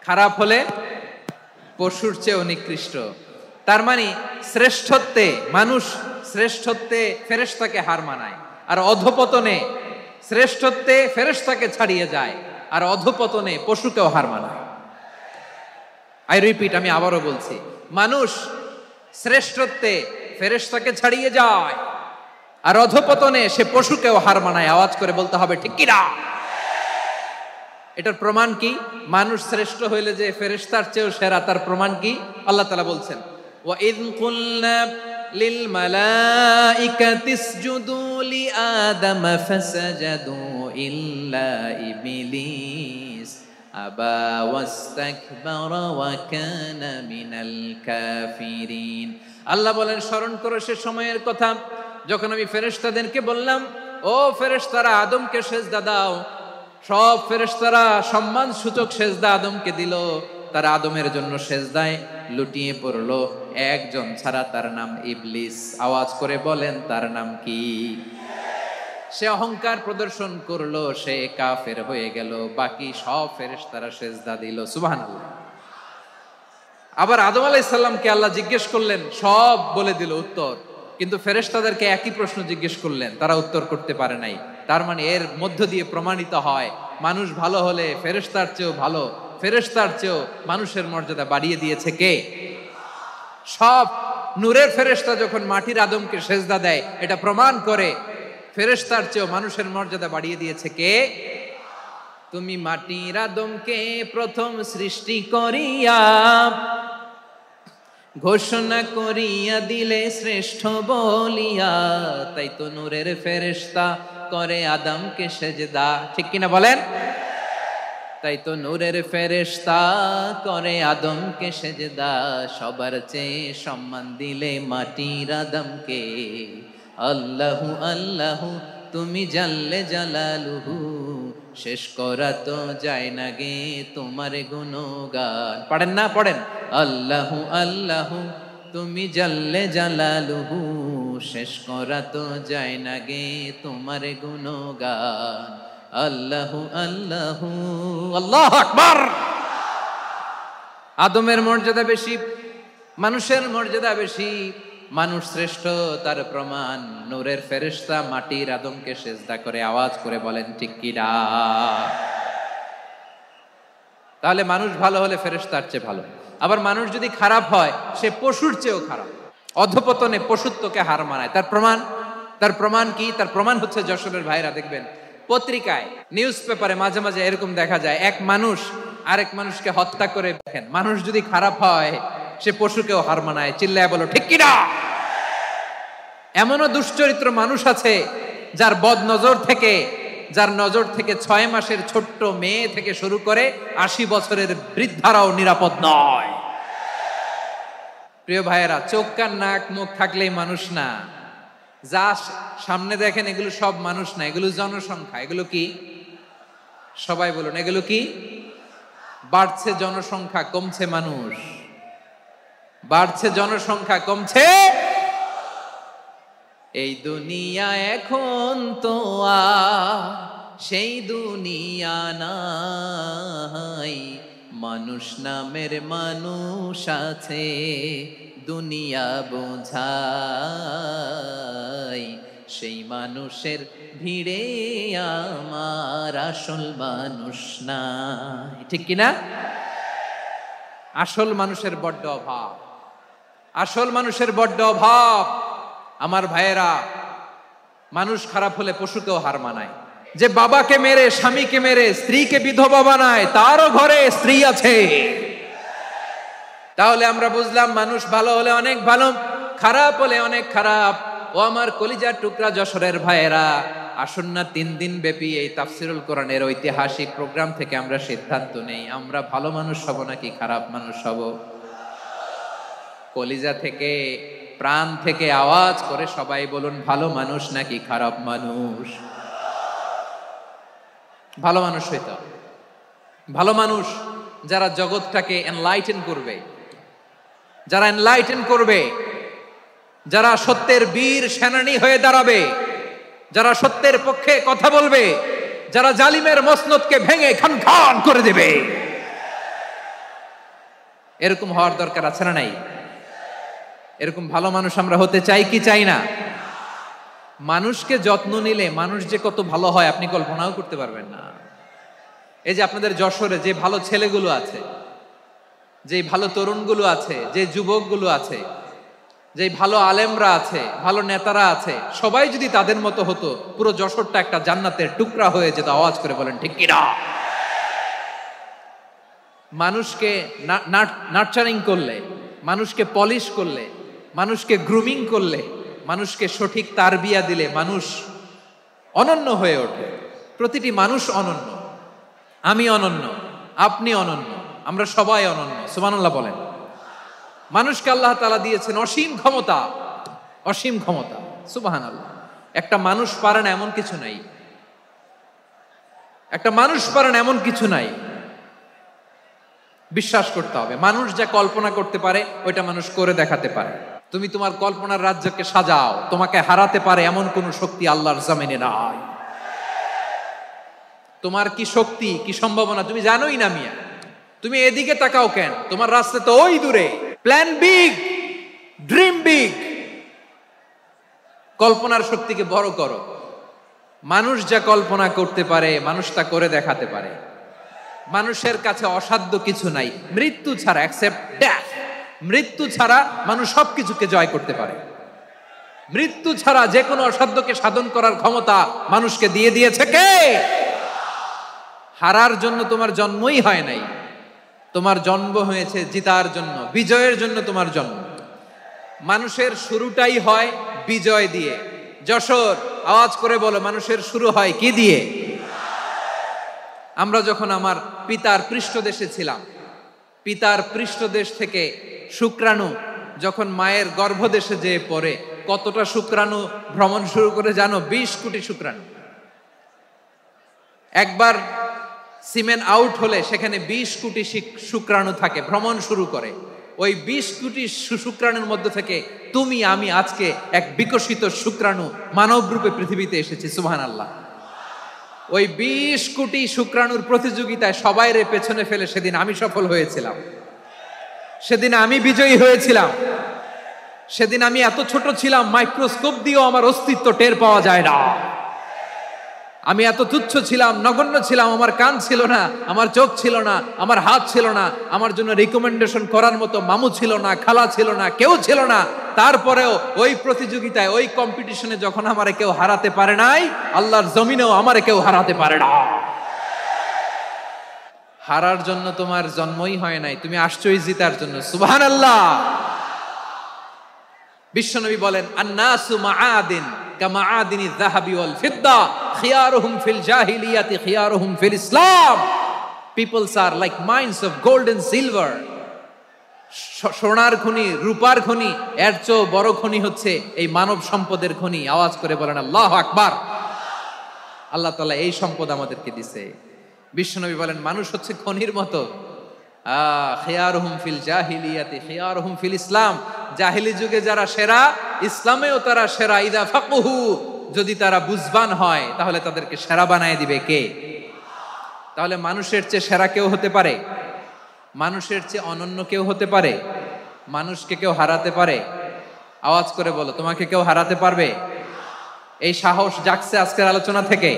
B: খারাপ হলে পশুর চেয়েও নিকৃষ্ট। তার মানে শ্রেষ্ঠত্বে মানুষ, শ্রেষ্ঠত্বে ফেরেশতাকে হার মানায়, আর অধপতনে শ্রেষ্ঠত্বে ফেরেশতাকে ছাড়িয়ে যায়, আর অধপতনে পশুকেও হার মানায়। আই রিপিট, আমি আবারও বলছি, মানুষ শ্রেষ্ঠত্বে ফেরেশতাকে ছাড়িয়ে যায়, আর অধপতনে সে পশুকেও হার মানায়। আওয়াজ করে বলতে হবে ঠিক কি না? এটার প্রমাণ কি? মানুষ শ্রেষ্ঠ হইলে যে ফেরেশতার চেয়েও সেরা, তার প্রমাণ কি? আল্লাহ তাআলা বলছেন, ওয়া ইয কুলনা লিল মালাইকাতি ইসজুদু লি আদম ফাসাজাদু ইল্লা ইবলিস আবা ওয়াস্তাকবারা ওয়া কানা মিনাল কাফিরিন। আল্লাহ বলেন, স্মরণ করো সে সময়ের কথা যখন আমি ফেরেশতাদেরকে বললাম, ও ফেরেশতারা আদমকে সেজদা দাও। সব ফেরেশতারা সম্মান সূচক সেজদা আদমকে দিল, তারা আদমের জন্য সেজদায় লুটিয়ে পড়লো, একজন ছাড়া, তার নাম ইবলিস। আওয়াজ করে বলেন তার নাম কি? সে অহংকার প্রদর্শন করলো, সে কাফের হয়ে গেল, বাকি সব ফেরেশতারা সেজদা দিল। সুবহানাল্লাহ। আবার আদম আলাইহিস সালামকে আল্লাহ জিজ্ঞেস করলেন, সব বলে দিল উত্তর, কিন্তু ফেরেশতাদেরকে একই প্রশ্ন জিজ্ঞেস করলেন, তারা উত্তর করতে পারে নাই। তার মানে এর মধ্য দিয়ে প্রমাণিত হয়, মানুষ ভালো হলে ফেরেশতার চেয়েও ভালো, ফেরেশতার চেয়েও মানুষের মর্যাদা বাড়িয়ে দিয়েছে কে? সব নূরের ফেরেশতা যখন মাটির আদমকে সেজদা দেয়, এটা প্রমাণ করে ফেরেশতার চেয়েও মানুষের মর্যাদা বাড়িয়ে দিয়েছে কে? তুমি মাটির আদমকে প্রথম সৃষ্টি করিয়া ঘোষণা করিয়া দিলে শ্রেষ্ঠ বলিয়া, তাই তো নূরের ফেরেশতা করে আদমকে সেজদা। ঠিক কিনা বলেন? তাই তো নূরের ফেরেশতা করে আদমকে সেজদা, সবার চেয়ে সম্মান দিলে মাটির আদমকে। আল্লাহু আল্লাহু তুমি জাল্লে জালালুহু, শেষ করা তো যায় না গে তোমার গুণগান। পড়েন না? পড়েন। আল্লাহু আল্লাহু তুমি জাল্লে জালালুহু, শেষ করা তো যায় না গে তোমার গুণগান। আল্লাহু আল্লাহু, আল্লাহু আকবার। আদমের মর্যাদা বেশি, মানুষের মর্যাদা বেশি, মানুষ শ্রেষ্ঠ, তার প্রমাণ নূরের ফেরেশতা মাটির আদমকে সেজদা করে। আওয়াজ করে বলেন ঠিক কি না? তাহলে মানুষ ভালো হলে ফেরেশতার চেয়ে ভালো। আবার মানুষ যদি খারাপ হয়, সে পশুর চেয়েও খারাপ, অধপতনে পশুত্বকে হার মানায়। তার প্রমাণ কি? তার প্রমাণ হচ্ছে, যশোরের ভাইরা দেখবেন পত্রিকায়, নিউজ পেপারে মাঝে মাঝে এরকম দেখা যায়, এক মানুষ আরেক মানুষকে হত্যা করে। দেখেন, মানুষ যদি খারাপ হয় সে পশুকেও হার মানায়। চিল্লায় বলো ঠিক কিনা? এমনও দুশ্চরিত্র মানুষ আছে যার যার নজর থেকে 6 মাসের ছোট্ট মেয়ে থেকে শুরু করে 80 বছরের বৃদ্ধারাও নিরাপদ নয়। প্রিয় ভাইয়েরা, চোখ কান নাক মুখ থাকলেই মানুষ না। যা সামনে দেখেন এগুলো সব মানুষ না, এগুলো জনসংখ্যা। এগুলো কি? সবাই বলুন, এগুলো কি? বাড়ছে জনসংখ্যা, কমছে মানুষ। বাড়ছে জনসংখ্যা, কমছে। এই দুনিয়া এখন তো সেই দুনিয়া নাই, মানুষ নামের মানুষ আছে, দুনিয়া বোঝাই, সেই মানুষের ভিড়ে আমার আসল মানুষ নাই। ঠিক কিনা? আসল মানুষের বড্ড অভাব, আসল মানুষের বড্ড অভাব। আমার ভাইয়েরা, মানুষ খারাপ হলে পশুকেও হার মানায়। যে বাবাকে মেরে, স্বামীকে মেরে স্ত্রীকে বিধবা বানায়, তারও ঘরে স্ত্রী আছে। তাহলে আমরা বুঝলাম, মানুষ ভালো হলে অনেক ভালো, খারাপ হলে অনেক খারাপ। ও আমার কলিজার টুকরা যশোরের ভাইয়েরা, আসুন না 3 দিন ব্যাপী এই তাফসিরুল কোরআনের ঐতিহাসিক প্রোগ্রাম থেকে আমরা সিদ্ধান্ত নেই, আমরা ভালো মানুষ হব নাকি খারাপ মানুষ হব। কলিজা থেকে, প্রাণ থেকে আওয়াজ করে সবাই বলুন, ভালো মানুষ নাকি খারাপ মানুষ? ভালো মানুষ হইতে হবে। ভালো মানুষ যারা জগৎটাকে এনলাইটেন করবে, যারা এনলাইটেন করবে, যারা সত্যের বীর সেনানী হয়ে দাঁড়াবে, যারা সত্যের পক্ষে কথা বলবে, যারা জালিমের মসনদকে ভেঙে খান খান করে দেবে। এরকম হওয়ার দরকার আছে না নাই? এরকম ভালো মানুষ আমরা হতে চাই কি চাই না? মানুষকে যত্ন নিলে মানুষ যে কত ভালো হয় আপনি কল্পনাও করতে পারবেন না। এই যে আপনাদের যশোরে যে ভালো ছেলেগুলো আছে, যে ভালো তরুণগুলো আছে, যে যুবকগুলো আছে, যে ভালো আলেমরা আছে, ভালো নেতারা আছে, সবাই যদি তাদের মতো হতো পুরো যশোরটা একটা জান্নাতের টুকরা হয়ে যেত। আওয়াজ করে বলেন ঠিক কিনা? মানুষকে নার্চারিং করলে, মানুষকে পলিশ করলে, মানুষকে গ্রুমিং করলে, মানুষকে সঠিক তারবিয়া দিলে মানুষ অনন্য হয়ে ওঠে। প্রতিটি মানুষ অনন্য। আমি অনন্য, আপনি অনন্য, আমরা সবাই অনন্য। সুবহানাল্লাহ বলেন। মানুষকে আল্লাহ তাআলা দিয়েছেন অসীম ক্ষমতা, অসীম ক্ষমতা। সুবহানাল্লাহ। একটা মানুষ পারে না এমন কিছু নাই, একটা মানুষ পারে না এমন কিছু নাই। বিশ্বাস করতে হবে মানুষ যা কল্পনা করতে পারে ওইটা মানুষ করে দেখাতে পারে। তুমি তোমার কল্পনার রাজ্যকে সাজাও, তোমাকে হারাতে পারে এমন কোন শক্তি আল্লাহর জমিনে নাই। তোমার কি শক্তি, কি সম্ভাবনা তুমি জানোই না মিয়া। তুমি এদিকে তাকাও কেন? তোমার রাস্তা তো ওই দূরে। Plan big, dream big. কল্পনার শক্তিকে বড় করো। মানুষ যা কল্পনা করতে পারে মানুষ তা করে দেখাতে পারে। মানুষের কাছে অসাধ্য কিছু নাই মৃত্যু ছাড়া, এক্সেপ্ট ডেথ। মৃত্যু ছাড়া মানুষ সবকিছুকে জয় করতে পারে। মৃত্যু ছাড়া যে কোনো অসাধ্যকে সাধন করার ক্ষমতা মানুষকে দিয়ে দিয়েছে কে? হারার জন্য তোমার জন্মই হয় নাই, তোমার জন্ম হয়েছে জিতার জন্য, বিজয়ের জন্য তোমার জন্ম। মানুষের শুরুটাই হয় বিজয় দিয়ে। যশোর আওয়াজ করে বলো, মানুষের শুরু হয় কি দিয়ে? আমরা যখন আমার পিতার পৃষ্ঠদেশে ছিলাম, পিতার পৃষ্ঠদেশ থেকে শুক্রাণু যখন মায়ের গর্ভদেশে যেয়ে পড়ে, কতটা শুক্রাণু ভ্রমণ শুরু করে জানো? 20 কোটি শুক্রাণু। একবার সিমেন আউট হলে সেখানে 20 কোটি শুক্রাণু থাকে, ভ্রমণ শুরু করে। ওই 20 কোটি শুক্রাণুর মধ্যে থেকে তুমি আমি আজকে এক বিকশিত শুক্রাণু মানব রূপে পৃথিবীতে এসেছি। সুবহানাল্লাহ। ওই 20 কোটি শুক্রাণুর প্রতিযোগিতায় সবাই রে পেছনে ফেলে সেদিন আমি সফল হয়েছিলাম, সেদিন আমি বিজয়ী হয়েছিলাম। সেদিন আমি এত ছোট ছিলাম মাইক্রোস্কোপ দিয়েও আমার অস্তিত্ব টের পাওয়া যায় না। আমি এত তুচ্ছ ছিলাম, নগণ্য ছিলাম। আমার কান ছিল না, আমার চোখ ছিল না, আমার হাত ছিল না, আমার জন্য রিকমেন্ডেশন করার মতো মামু ছিল না, খালা ছিল না, কেউ ছিল না। তারপরেও ওই প্রতিযোগিতায়, ওই কম্পিটিশনে যখন আমারে কেউ হারাতে পারে নাই, আল্লাহর জমিনেও আমারে কেউ হারাতে পারে না। হারার জন্য তোমার জন্মই হয় নাই, তুমি আসছোই জিতার জন্য। সুবহানাল্লাহ। বিশ্বনবী বলেন, আন্নাসু মাআদিন কামাআদিনি যাহাবি ওয়াল ফিদ্দা খিয়ারুহুম ফিল জাহিলিয়াতি খিয়ারুহুম ফিল ইসলাম। Peoples are like mines of gold and silver. সোনার খনি, রূপার খনি, এর চেয়েও বড় খনি হচ্ছে এই মানব সম্পদের খনি। আওয়াজ করে বলেন আল্লাহু আকবার। আল্লাহ তাআলা এই সম্পদ আমাদেরকে দিয়েছে। বিশ্বনবী বলেন, মানুষ হচ্ছে খনির মতো। খিয়ারুহুম ফিল জাহিলিয়াতি খিয়ারুহুম ফিল ইসলাম। জাহিলি যুগে যারা সেরা, ইসলামেও তারা সেরা। ইদা ফাকুহু, যদি তারা বুঝবান হয় তাহলে তাদেরকে সেরা বানায় দিবে কে? তাহলে মানুষের চেয়ে সেরা কেউ হতে পারে? মানুষের চেয়ে অনন্য কেউ হতে পারে? মানুষকে কেউ হারাতে পারে? আওয়াজ করে বলো, তোমাকে কেউ হারাতে পারবে? এই সাহস জাগছে আজকের আলোচনা থেকে।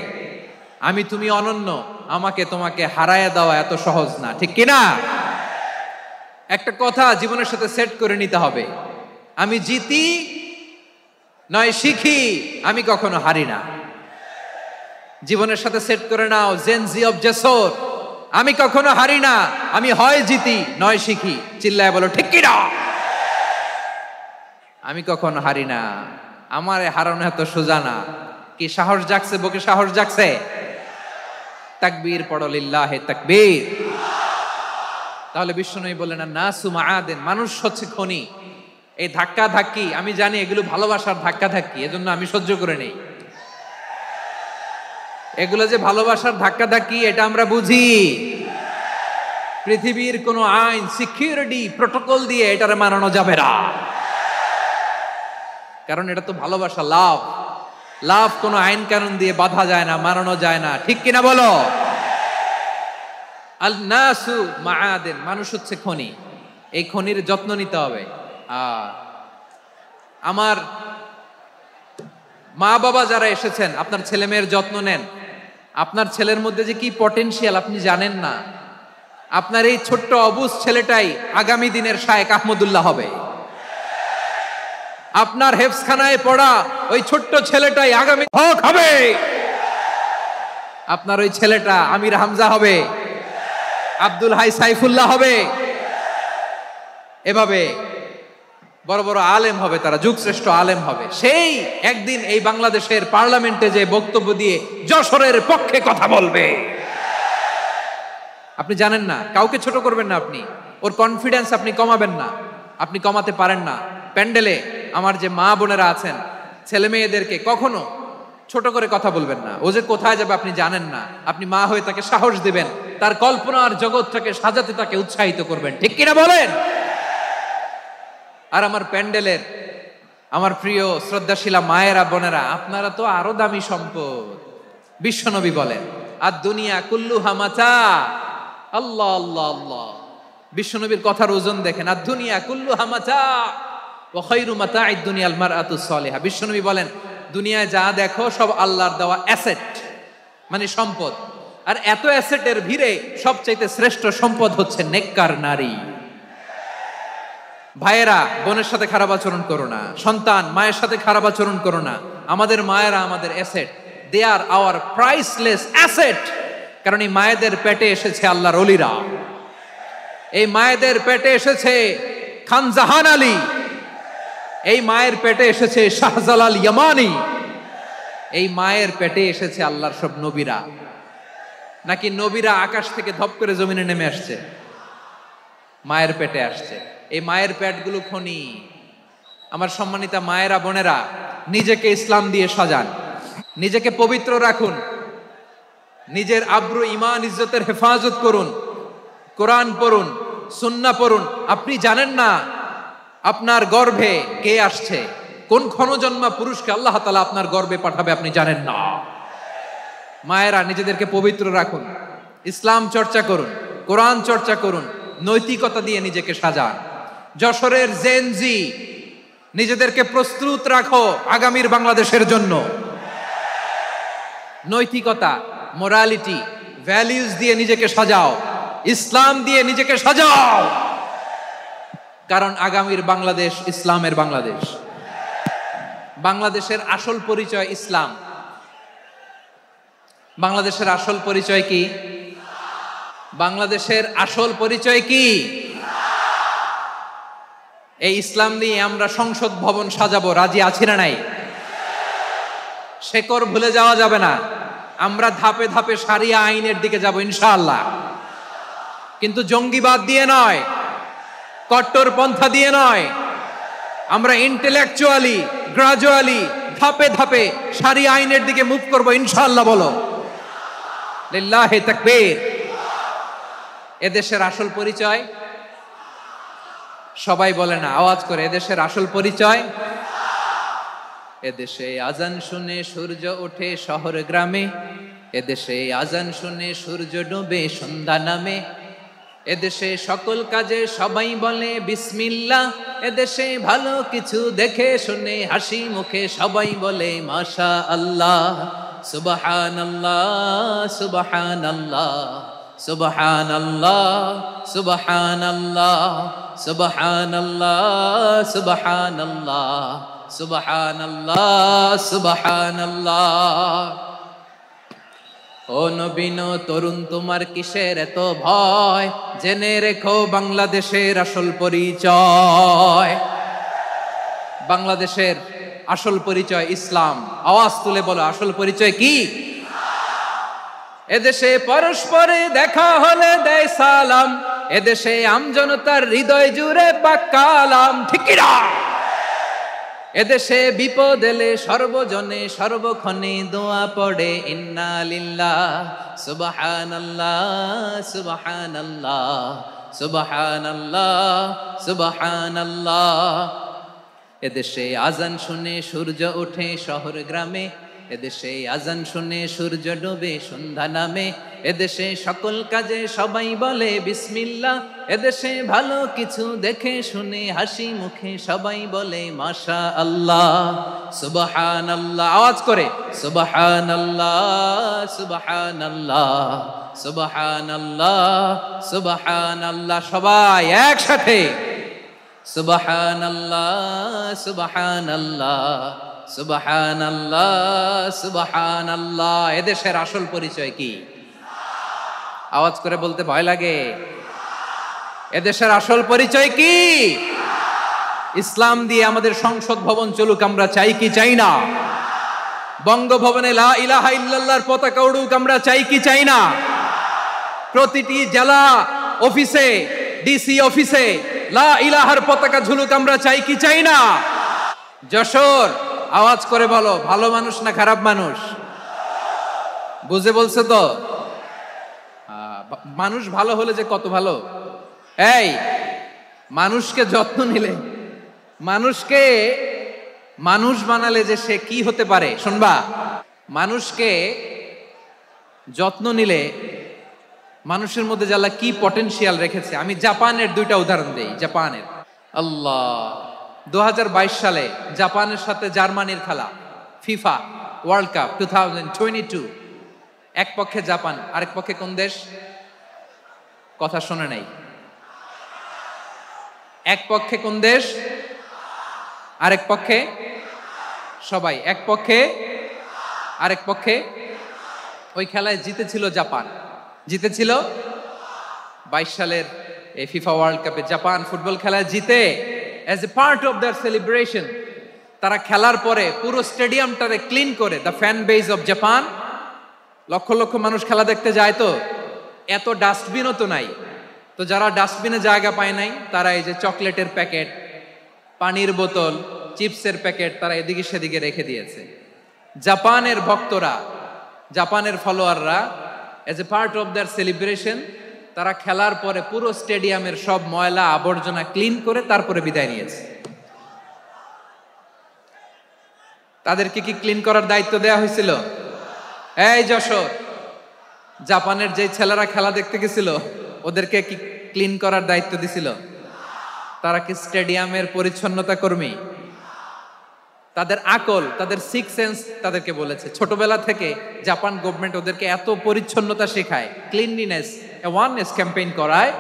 B: আমি তুমি অনন্য, আমাকে তোমাকে হারায় দেওয়া এত সহজ না, ঠিক কিনা? একটা কথা জীবনের সাথে সেট করে নিতে হবে, আমি জিতি নয় শিখি, আমি কখনো হারি না। জীবনের সাথে সেট করে নাও, জেনজি অফ যশোর, আমি কখনো হারি না, আমি হয় জিতি নয় শিখি। চিল্লায় বলো ঠিক কিনা? আমি কখনো হারি না, আমার হারানো এত সোজা না। কি সাহস জাগছে? বুকে সাহস জাগছে? তাকবীর পড়ো, লিল্লাহে তাকবীর। তাহলে বিশ্বনবী বললেন, নাসু মাআদিন, মানুষ হচ্ছে খনি। এই ধাক্কা ধাক্কি আমি জানি এগুলো ভালোবাসার ধাক্কা ধাক্কি, এজন্য আমি সহ্য করে নেই। এগুলো যে ভালোবাসার ধাক্কা ধাক্কি এটা আমরা বুঝি। পৃথিবীর কোন আইন, সিকিউরিটি প্রটোকল দিয়ে এটারে মানানো যাবে না, কারণ এটা তো ভালোবাসা, লাভ। লাভ কোনো আইন কানুন দিয়ে বাধা যায় না, মানানো যায় না, ঠিক কিনা বলো? আল নাসু মাআদিন, মানুষ হচ্ছে খনি, এই খনির যত্ন নিতে হবে। আমার মা বাবা যারা এসেছেন, আপনার ছেলে মেয়ের যত্ন নেন। আপনার ছেলের মধ্যে যে কি পটেনশিয়াল আপনি জানেন না। আপনার এই ছোট্ট অবুজ ছেলেটাই আগামী দিনের শায়েখ আহমদুল্লাহ হবে। আপনার হেফজখানায় পড়া ওই ছোট্ট ছেলেটাই আগামী হক হবে। আপনার ওই ছেলেটা আমির হামজা হবে, আব্দুল হাই সাইফুল্লাহ হবে। এভাবে বড় বড় আলেম হবে, তারা যুগশ্রেষ্ঠ আলেম হবে। সেই একদিন এই বাংলাদেশের পার্লামেন্টে যে বক্তব্য দিয়ে যশোরের পক্ষে কথা বলবে। আপনি জানেন না, কাউকে ছোট করবেন না, আপনি ওর কনফিডেন্স আপনি কমাবেন না, আপনি কমাতে পারেন না। প্যান্ডেলে আমার যে মা বোনেরা আছেন, ছেলে মেয়েদেরকে কখনো ছোট করে কথা বলবেন না। ও যে কোথায় যাবে আপনি জানেন না, আপনি মা হয়ে তাকে সাহস দিবেন, তার কল্পনার জগৎটাকে সাজাতে তাকে উৎসাহিত করবেন, ঠিক কিনা বলেন? আর আমার প্যান্ডেলের আমার প্রিয় শ্রদ্ধাশীলা মায়েরা বোনেরা, আপনারা তো আরো দামি সম্পদ। বিশ্বনবী বলেন, আর দুনিয়া কুল্লুহা মাতা। আল্লাহ আল্লাহ আল্লাহ, বিশ্বনবীর কথার ওজন দেখেন। আর দুনিয়া কুল্লুহা মাতা ওয়া খায়রু মাতা'আদ দুনিয়াল মারআতুস সালিহা। বিশ্বনবী বলেন, দুনিয়ায় যা দেখো সব আল্লাহর দেওয়া অ্যাসেট, মানে সম্পদ। আর এত অ্যাসেটের ভিড়ে সবচাইতে শ্রেষ্ঠ সম্পদ হচ্ছে নেককার নারী। ভাইয়েরা বোনের সাথে খারাপ আচরণ করো না, সন্তান মায়ের সাথে খারাপ আচরণ করো না। আমাদের মায়েরা আমাদের asset, they are our priceless asset. কারণ এই মায়েদের পেটে এসেছে আল্লাহর ওলিরা, এই মায়েদের পেটে এসেছে খান জাহান আলী, এই মায়ের পেটে এসেছে শাহজালাল ইয়ামানি, এই মায়ের পেটে এসেছে আল্লাহর সব নবীরা। নাকি নবীরা আকাশ থেকে ধপ করে জমিনে নেমে আসছে? মায়ের পেটে আসছে। এই মায়ের পেটগুলো খনি। আমার সম্মানিতা মায়েরা বোনেরা, নিজেকে ইসলাম দিয়ে সাজান, নিজেকে পবিত্র রাখুন, নিজের আব্রু ইমান ইজ্জতের হেফাজত করুন, কোরআন পড়ুন, সুন্নাহ পড়ুন। আপনি জানেন না আপনার গর্ভে কে আসছে, কোন ক্ষণজন্মা পুরুষকে আল্লাহ তাআলা আপনার গর্ভে পাঠাবে, আপনি জানেন না। মায়েরা নিজেদেরকে পবিত্র রাখুন, ইসলাম চর্চা করুন, কোরআন চর্চা করুন, নৈতিকতা দিয়ে নিজেকে সাজান। যশোরের জেনজি, নিজেদেরকে প্রস্তুত রাখো আগামীর বাংলাদেশের জন্য। নৈতিকতা, মোরালিটি, ভ্যালিউজ দিয়ে নিজেকে সাজাও, ইসলাম দিয়ে নিজেকে সাজাও। কারণ আগামীর বাংলাদেশ ইসলামের বাংলাদেশ। বাংলাদেশের আসল পরিচয় ইসলাম। বাংলাদেশের আসল পরিচয় কি? বাংলাদেশের আসল পরিচয় কি? এই ইসলাম নিয়ে আমরা সংসদ ভবন সাজাবো, রাজি আছি না নাই? শেকড় ভুলে যাওয়া যাবে না। আমরা ধাপে ধাপে শারিয়া আইনের দিকে যাব ইনশাআল্লাহ, কিন্তু জঙ্গিবাদ দিয়ে নয়, কট্টরপন্থা দিয়ে নয়। আমরা ইন্টেলেকচুয়ালি, গ্রাজুয়ালি, ধাপে ধাপে শারিয়া আইনের দিকে মুভ করব ইনশাআল্লাহ। বলো লিল্লাহি তাকবীর। এদেশের আসল পরিচয় সবাই বলে না, আওয়াজ করে, এদেশের আসল পরিচয়। এদেশে আজান শুনে সূর্য ওঠে শহর গ্রামে, এদেশে আজান শুনে সূর্য ডুবে সন্ধ্যা নামে, এদেশে সকল কাজে সবাই বলে বিসমিল্লাহ, এদেশে ভালো কিছু দেখে শুনে হাসি মুখে সবাই বলে মাশা আল্লাহ, সুবহানাল্লাহ সুবহানাল্লাহ সুবহানাল্লাহ সুবহানাল্লাহ সুবহানাল্লাহ সুবহানাল্লাহ সুবহানাল্লাহ সুবহানাল্লাহ। ও নবীন তরুণ, তোমার কিসের এত ভয়? জেনে রেখো বাংলাদেশের আসল পরিচয়। বাংলাদেশের আসল পরিচয় ইসলাম। আওয়াজ তুলে বলো, আসল পরিচয় কি? এদেশে পরস্পরে দেখা হলে দেয় সালাম, এদেশে আমজনতার হৃদয় জুড়ে পাক কালাম, ঠিক কি না? এদেশে বিপদ এলে সর্বজনে সর্বক্ষণে দোয়া পড়ে ইন্না লিল্লাহ সুবহানাল্লাহ সুবহানাল্লাহ সুবহানাল্লাহ সুবহানাল্লাহ। এদেশে আজান শুনে সূর্য ওঠে শহর গ্রামে, এদেশে আজান শুনে সূর্য ডোবে সন্ধ্যা নামে, এদেশে সকল কাজে সবাই বলে বিসমিল্লাহ, এদেশে ভালো কিছু দেখে শুনে হাসি মুখে সবাই বলে মাশা আল্লাহ, সুবহানাল্লাহ। আওয়াজ করে সুবহানাল্লাহ, সুবহানাল্লাহ, সুবহানাল্লাহ, সুবহানাল্লাহ। সবাই একসাথে সুবহানাল্লাহ, সুবহানাল্লাহ, সুবহানাল্লাহ, সুবহানাল্লাহ। এদেশের আসল পরিচয় কি? আওয়াজ করে বলতে ভয় লাগে। এদেশের আসল পরিচয় কি? ইসলাম দিয়ে আমাদের সংসদ ভবন চলুক, আমরা চাই কি চাই না? বঙ্গভবনে লা ইলাহা ইল্লাল্লাহর পতাকা উড়ুক, আমরা চাই কি চাই না? প্রতিটি জেলা অফিসে, ডিসি অফিসে লা ইলাহার পতাকা ঝুলুক, আমরা চাই কি চাই না? যশোর, আওয়াজ করে বলো, ভালো মানুষ না খারাপ মানুষ? বুঝে বলছে তো? মানুষ ভালো হলে যে কত ভালো। এই মানুষকে যত্ন নিলে, মানুষকে মানুষ বানালে যে সে কি হতে পারে শুনবা। মানুষকে যত্ন নিলে মানুষের মধ্যে যে আল্লাহ কি পটেনশিয়াল রেখেছে। আমি জাপানের দুইটা উদাহরণ দেই। জাপানের, আল্লাহ, 2022 সালে জাপানের সাথে জার্মানির খেলা, ফিফা ওয়ার্ল্ড কাপ 2022। এক পক্ষে জাপান, আরেক পক্ষে কোন দেশ? কথা শোনে নাই। এক পক্ষে কোন দেশ? আরেক পক্ষে সবাই। এক পক্ষে আরেক পক্ষে। ওই খেলায় জিতেছিল জাপান, জিতেছিল 22 সালের এই ফিফা ওয়ার্ল্ড কাপে জাপান ফুটবল খেলায় জিতে as a part of their celebration তারা খেলার পরে পুরো স্টেডিয়ামটারে ক্লিন করে, the fan base of Japan, lakh lakh মানুষ খেলা দেখতে যায়, তো এত ডাস্টবিনও তো নাই, তো যারা ডাস্টবিনে জায়গা পায় নাই তারা এই যে চকলেটের প্যাকেট, পানির বোতল, চিপসের প্যাকেট তারা এদিকে সেদিকে রেখে দিয়েছে। জাপানের ভক্তরা, জাপানের ফলোয়াররা as a part of their celebration তারা খেলার পরে পুরো স্টেডিয়ামের সব ময়লা আবর্জনা ক্লিন করে তারপরে বিদায় নিয়েছে। তাদেরকে কি ক্লিন করার দায়িত্ব দেওয়া হয়েছিল? এই যশোর, জাপানের যে ছেলেরা খেলা দেখতে গেছিল ওদেরকে কি ক্লিন করার দায়িত্ব দিছিল? তারা কি স্টেডিয়ামের পরিচ্ছন্নতা কর্মী? তাদের আকল, তাদের সিক্স সেন্স তাদেরকে বলেছে। ছোটবেলা থেকে জাপান গভর্নমেন্ট ওদেরকে এত পরিচ্ছন্নতা শেখায়, ক্লিনলিনেস অ্যাওয়ারনেস ক্যাম্পেইন করায়।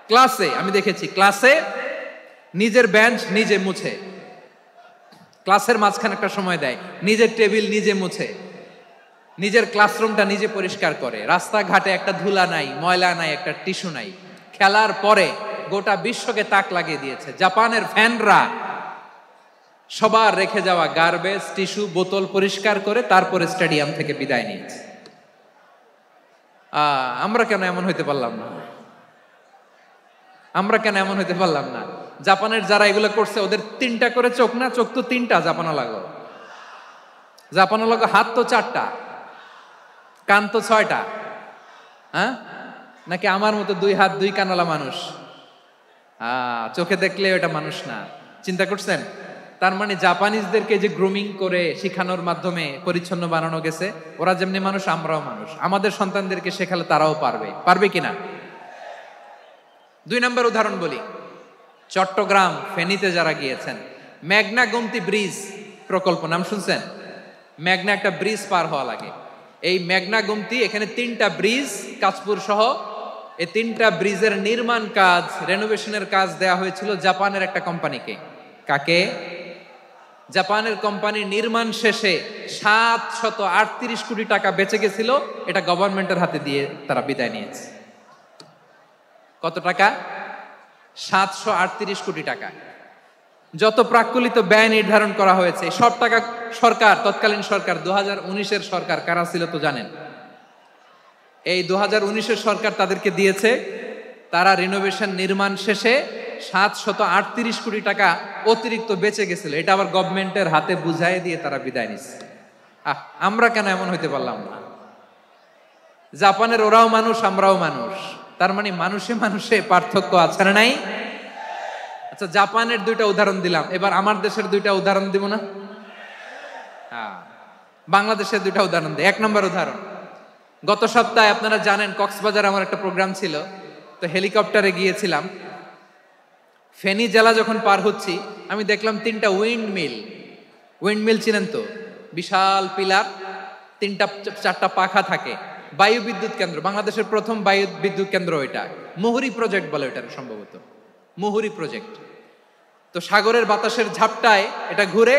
B: ক্লাসে আমি দেখেছি, ক্লাসে নিজের বেঞ্চ নিজে মুছে, ক্লাসের মাঝখানে একটা সময় দেয়, নিজের টেবিল নিজে মুছে, নিজের ক্লাসরুমটা নিজে পরিষ্কার করে। রাস্তাঘাটে একটা ধুলা নাই, ময়লা নাই, একটা টিস্যু নাই। খেলার পরে গোটা বিশ্বকে তাক লাগিয়ে দিয়েছে। জাপানের ফ্যানরা সবার রেখে যাওয়া গার্বেজ, টিস্যু, বোতল পরিষ্কার করে তারপরে স্টেডিয়াম থেকে বিদায় নিয়েছে। আমরা কেন এমন হইতে পারলাম না? আমরা কেন এমন হইতে পারলাম না? জাপানের যারা এগুলো করছে ওদের 3টা করে চোখ না? চোখ তো 3টা জাপানা লাগো, জাপানা লাগো। হাত তো 4টা, কান তো 6টা। হ্যাঁ, নাকি আমার মতো 2 হাত 2 কানালা মানুষ? চোখে দেখলে ওটা মানুষ না। চিন্তা করছেন? তার মানে জাপানিজদেরকে যে গ্রুমিং করে শিখানোর মাধ্যমে পরিচ্ছন্ন বানানো গেছে, ওরা যেমনি মানুষ আমরাও মানুষ। আমাদের সন্তানদেরকে শেখালে তারাও পারবে, পারবে কিনা? 2 নম্বর উদাহরণ বলি। চট্টগ্রাম ফেনীতে যারা গিয়েছেন, মেঘনা গোমতী ব্রিজ প্রকল্প নাম শুনছেন? মেঘনা একটা ব্রিজ পার হওয়া লাগে। এই মেঘনা গোমতী, এখানে 3টা ব্রিজ কাঁচপুর সহ, এই 3টা ব্রিজের নির্মাণ কাজ, রেনোভেশনের কাজ দেয়া হয়েছিল জাপানের একটা কোম্পানিকে। কাকে? জাপানের কোম্পানি। নির্মাণ শেষে 738 কোটি টাকা বেঁচে গেছিল, এটা গভর্নমেন্টের হাতে দিয়ে তারা বিদায় নিয়েছে। কত টাকা? 738 কোটি টাকা। যত প্রাক্কলিত ব্যয় নির্ধারণ করা হয়েছে সব টাকা সরকার, তৎকালীন সরকার 2019-এর সরকার, কারা ছিল তো জানেন? এই 2019-এর সরকার তাদেরকে দিয়েছে। তারা রিনোভেশন নির্মাণ শেষে 738 কোটি টাকা অতিরিক্ত বেঁচে গেছিল, এটা আবার গভর্নমেন্টের হাতে বুঝাই দিয়ে তারা বিদায় নিচ্ছে। আমরা কেন এমন হইতে পারলাম না? জাপানের ওরাও মানুষ, আমরাও মানুষ, তার মানে মানুষে মানুষে পার্থক্য আছে না নাই? আচ্ছা, জাপানের 2টা উদাহরণ দিলাম, এবার আমার দেশের 2টা উদাহরণ দিব না? বাংলাদেশের দুটা উদাহরণ দেয়। 1 নম্বর উদাহরণ, গত সপ্তাহে আপনারা জানেন কক্সবাজার আমার একটা প্রোগ্রাম ছিল, তো হেলিকপ্টারে গিয়েছিলাম। ফেনী জেলা যখন পার হচ্ছি আমি দেখলাম 3টা উইন্ডমিল চিনেন তো, বিশাল পিলার, 3টা-4টা পাখা থাকে, বায়ু বিদ্যুৎ কেন্দ্র, বাংলাদেশের প্রথম বায়ু বিদ্যুৎ কেন্দ্র এটা, মুহুরী প্রজেক্ট বলে এটা সম্ভবত, মুহুরী প্রজেক্ট। তো সাগরের বাতাসের ঝাপটায় এটা ঘুরে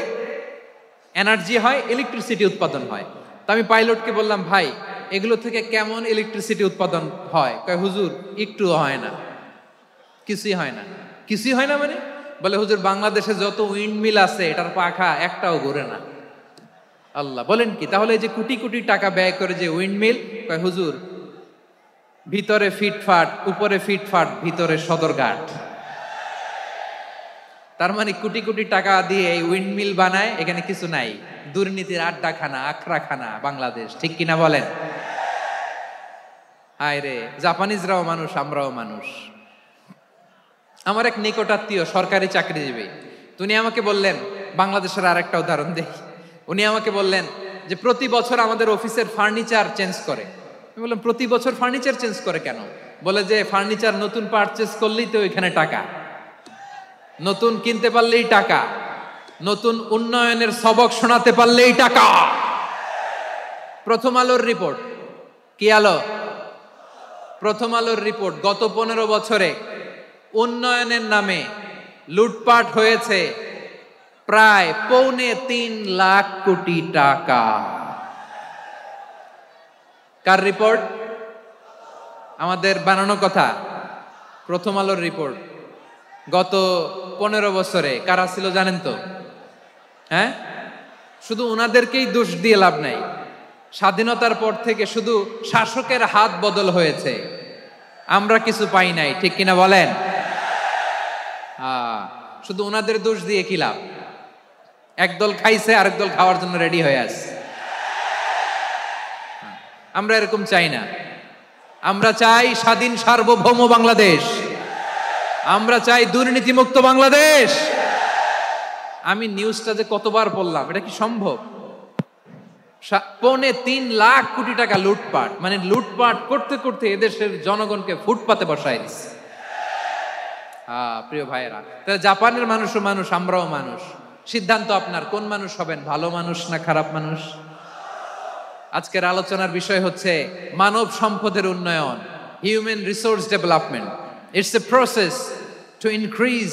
B: এনার্জি হয়, ইলেকট্রিসিটি উৎপাদন হয়। তো আমি পাইলটকে বললাম, ভাই এগুলো থেকে কেমন ইলেকট্রিসিটি উৎপাদন হয়? কয় হুজুর একটুও হয় না, কিছুই হয় না। কিছুই হয় না মানে? বলে হুজুর বাংলাদেশে যত উইন্ডমিল আছে এটার পাখা একটাও ঘুরে না। আল্লাহ, বলেন কি? তাহলে এই যে কোটি কোটি টাকা ব্যয় করে যে উইন্ডমিল, কয় হুজুর ভিতরে ফিটফাট, উপরে ফিটফাট, ভিতরে সদরঘাট। তার মানে কোটি কোটি টাকা দিয়ে এই উইন্ডমিল বানায়, এখানে কিছু নাই। দুর্নীতির আড্ডাখানা, আখড়াখানা বাংলাদেশ, ঠিক কিনা বলেন? হায় রে, জাপানিজরাও মানুষ, আমরাও মানুষ। আমার এক নিকটাত্মীয় সরকারি চাকরিজীবী, উনি আমাকে বললেন, বাংলাদেশের আর একটা উদাহরণ দেখি। উনি আমাকে বললেন যে প্রতি বছর আমাদের অফিসের ফার্নিচার চেঞ্জ করে। আমি বললাম প্রতি বছর ফার্নিচার চেঞ্জ করে কেন? বলে যে ফার্নিচার নতুন পারচেজ করলেই তো এখানে টাকা, নতুন কিনতে পারলেই টাকা, নতুন উন্নয়নের সবক শোনাতে পারলেই টাকা। প্রথম আলোর রিপোর্ট, কি আলো? প্রথম আলোর রিপোর্ট, গত 15 বছরে উন্নয়নের নামে লুটপাট হয়েছে প্রায় 3.25 লাখ কোটি টাকা। কার রিপোর্ট? আমাদের বানানো কথা, প্রথম আলোর রিপোর্ট। গত 15 বছরে কারা ছিল জানেন তো? হ্যাঁ, শুধু ওনাদেরকেই দোষ দিয়ে লাভ নাই। স্বাধীনতার পর থেকে শুধু শাসকের হাত বদল হয়েছে, আমরা কিছু পাই নাই, ঠিক কিনা বলেন? শুধু ওনাদের দোষ দিয়ে কি লাভ? একদল খাইছে, আরেক দল খাওয়ার জন্য রেডি হয়ে আছে। আমরা এরকম চাই না। আমরা চাই স্বাধীন সার্বভৌম বাংলাদেশ, আমরা চাই দুর্নীতিমুক্ত বাংলাদেশ। আমি নিউজটা যে কতবার বললাম, এটা কি সম্ভব? 3.25 লাখ কোটি টাকা লুটপাট, মানে লুটপাট করতে করতে এদেশের জনগণকে ফুটপাতে বসায় দিচ্ছে। প্রিয় ভাইয়েরা, তাহলে জাপানের মানুষও মানুষ, আমরাও মানুষ। সিদ্ধান্ত আপনার, কোন মানুষ হবেন, ভালো মানুষ না খারাপ মানুষ? আজকের আলোচনার বিষয় হচ্ছে মানব সম্পদের উন্নয়ন, human resource development. It's a process to increase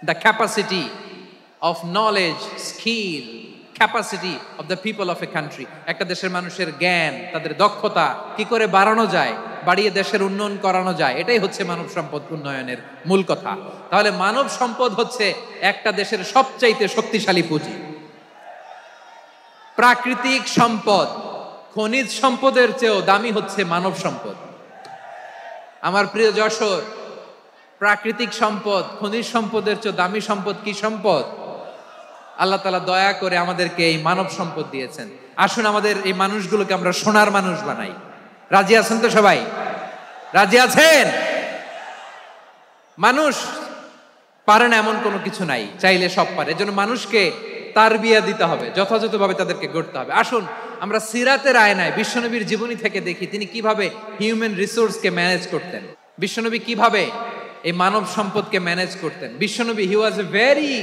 B: the capacity of knowledge, skill, capacity of the people of a country. একটা দেশের মানুষের জ্ঞান, তাদের দক্ষতা কি করে বাড়ানো যায়, বাড়িয়ে দেশের উন্নয়ন করানো যায়, এটাই হচ্ছে মানব সম্পদ উন্নয়নের মূল কথা। তাহলে মানব সম্পদ হচ্ছে একটা দেশের সবচাইতে শক্তিশালী পুঁজি। প্রাকৃতিক সম্পদ, খনিজ সম্পদের চেয়েও দামি হচ্ছে মানব সম্পদ। আমার প্রিয় যশোর, প্রাকৃতিক সম্পদ, খনিজ সম্পদের চেয়ে দামি সম্পদ কি সম্পদ? আল্লাহ তাআলা দয়া করে আমাদেরকে এই মানব সম্পদ দিয়েছেন। আসুন আমাদের এই মানুষগুলোকে আমরা সোনার মানুষ বানাই। রাজি আছেন তো সবাই? রাজি আছেন? মানুষ পারে না এমন কোনো কিছু নাই, চাইলে সব পারে। এজন্য মানুষকে তারবিয়া দিতে হবে, যথাযথভাবে তাদেরকে গড়তে হবে। আসুন আমরা সিরাতের আয়নায় বিশ্বনবীর জীবনী থেকে দেখি তিনি কিভাবে হিউম্যান রিসোর্সকে ম্যানেজ করতেন, বিশ্বনবী কিভাবে এই মানব সম্পদকে ম্যানেজ করতেন। বিশ্বনবী he was a very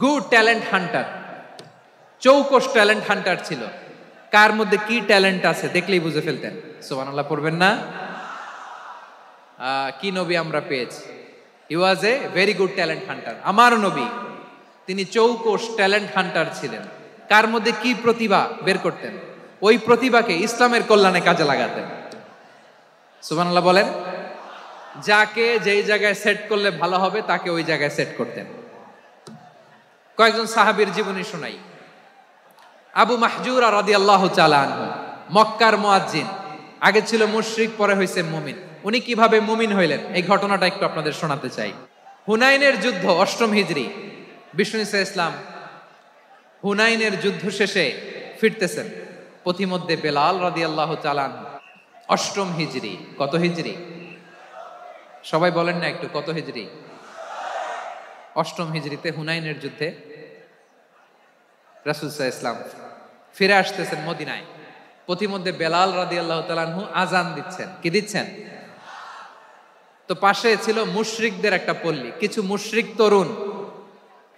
B: good talent hunter, চৌকস ট্যালেন্ট হান্টার ছিল। কার মধ্যে কি ট্যালেন্ট আছে দেখলেই বুঝে ফেলতেন। সুবহানাল্লাহ পড়বেন না? কি নবী আমরা পেয়েছি! He was a very good talent hunter. আমার নবী তিনি চৌকস ট্যালেন্ট হান্টার ছিলেন। কার মধ্যে কি প্রতিভা বের করতেন, ওই প্রতিভাকে ইসলামের কল্যাণে কাজে লাগাতেন। সুবহানাল্লাহ বলেন। যাকে যেই জায়গায় সেট করলে ভালো হবে তাকে ওই জায়গায় সেট করতেন। কয়েকজন সাহাবীর জীবনী শোনাই। আবু মাহজুরা রাদিয়াল্লাহু তাআলা আনহু, মক্কার মুয়াজ্জিন, আগে ছিল মুশরিক, পরে হইছেন মুমিন। উনি কিভাবে মুমিন হইলেন এই ঘটনাটা একটু আপনাদের শোনাতে চাই। হুনাইনের যুদ্ধ, 8ম হিজরি, বিষ্ণু ইসলাম হুনাইনের যুদ্ধ শেষে ফিরতেছেন। পথিমধ্যে বেলাল রাদিয়াল্লাহু তাআলা আনহু, 8ম হিজরি। কত হিজরি? সবাই বলেন না একটু, কত হিজরি? 8ম হিজরিতে হুনাইনের যুদ্ধে রাসূল সাল্লাল্লাহু আলাইহি ওয়াসাল্লাম ফিরে আসতেছেন মদিনায়। পথিমধ্যে বেলাল রাদিয়াল্লাহু তাআলা আনহু আজান দিচ্ছেন। কি দিচ্ছেন? তো পাশে ছিল মুশরিকদের একটা পল্লী, কিছু মুশরিক তরুণ,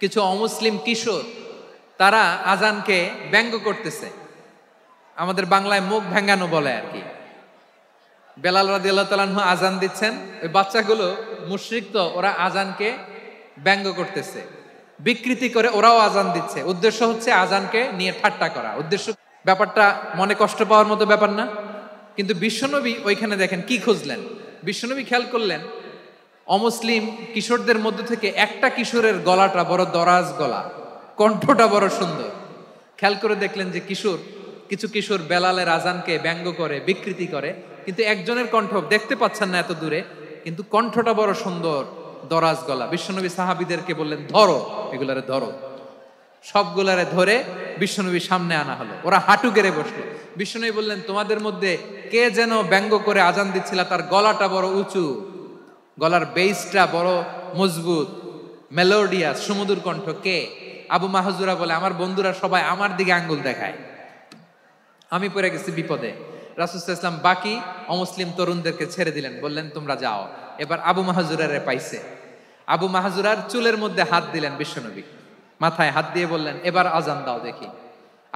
B: কিছু অমুসলিম কিশোর, তারা আজানকে ব্যঙ্গ করতেছে। আমাদের বাংলায় মুখ ভেঙ্গানো বলে আর কি। বেলাল রাদিয়াল্লাহু তাআলা আনহু আজান দিচ্ছেন, ওই বাচ্চাগুলো মুশরিক, তো ওরা আজানকে ব্যঙ্গ করতেছে, বিকৃতি করে ওরাও আজান দিচ্ছে। উদ্দেশ্য হচ্ছে আজানকে নিয়ে ঠাট্টা করা। উদ্দেশ্য, ব্যাপারটা মনে কষ্ট পাওয়ার মতো ব্যাপার না? কিন্তু বিশ্বনবী ওইখানে দেখেন কি খুঁজলেন। বিশ্বনবী খেয়াল করলেন অমুসলিম কিশোরদের মধ্য থেকে একটা কিশোরের গলাটা বড় দরাজ গলা, কণ্ঠটা বড় সুন্দর। খেয়াল করে দেখলেন যে কিছু কিশোর বেলালের আজানকে ব্যঙ্গ করে, বিকৃতি করে, কিন্তু একজনের কণ্ঠ দেখতে পাচ্ছেন না এত দূরে, কিন্তু কণ্ঠটা বড় সুন্দর, দরাজ গলা। বিশ্বনবী সাহাবীদেরকে বললেন, ধরো এগুলারে, ধরো। সবগুলারে ধরে বিশ্বনবী সামনে আনা হলো। ওরা হাঁটু গেড়ে বসলো। বিশ্বনবী বললেন, তোমাদের মধ্যে কে যেন ব্যঙ্গ করে আজান দিচ্ছিল, তার গলাটা বড় উঁচু, গলার বেসটা বড় মজবুত, মেলোডিয়াস, সুমধুর কণ্ঠ। কে? আবু মাহজুরা বলে, আমার বন্ধুরা সবাই আমার দিকে আঙ্গুল দেখায়, আমি পড়ে গেছি বিপদে। রাসূল সাল্লাল্লাহু আলাইহি ওয়াসাল্লাম বাকি অমুসলিম তরুণদেরকে ছেড়ে দিলেন, বললেন তোমরা যাও। এবার আবু মাহজুরারে পাইছে। আবু মাহজুরার চুলের মধ্যে হাত দিলেন বিশ্বনবী, মাথায় হাত দিয়ে বললেন, এবার আজান দাও দেখি।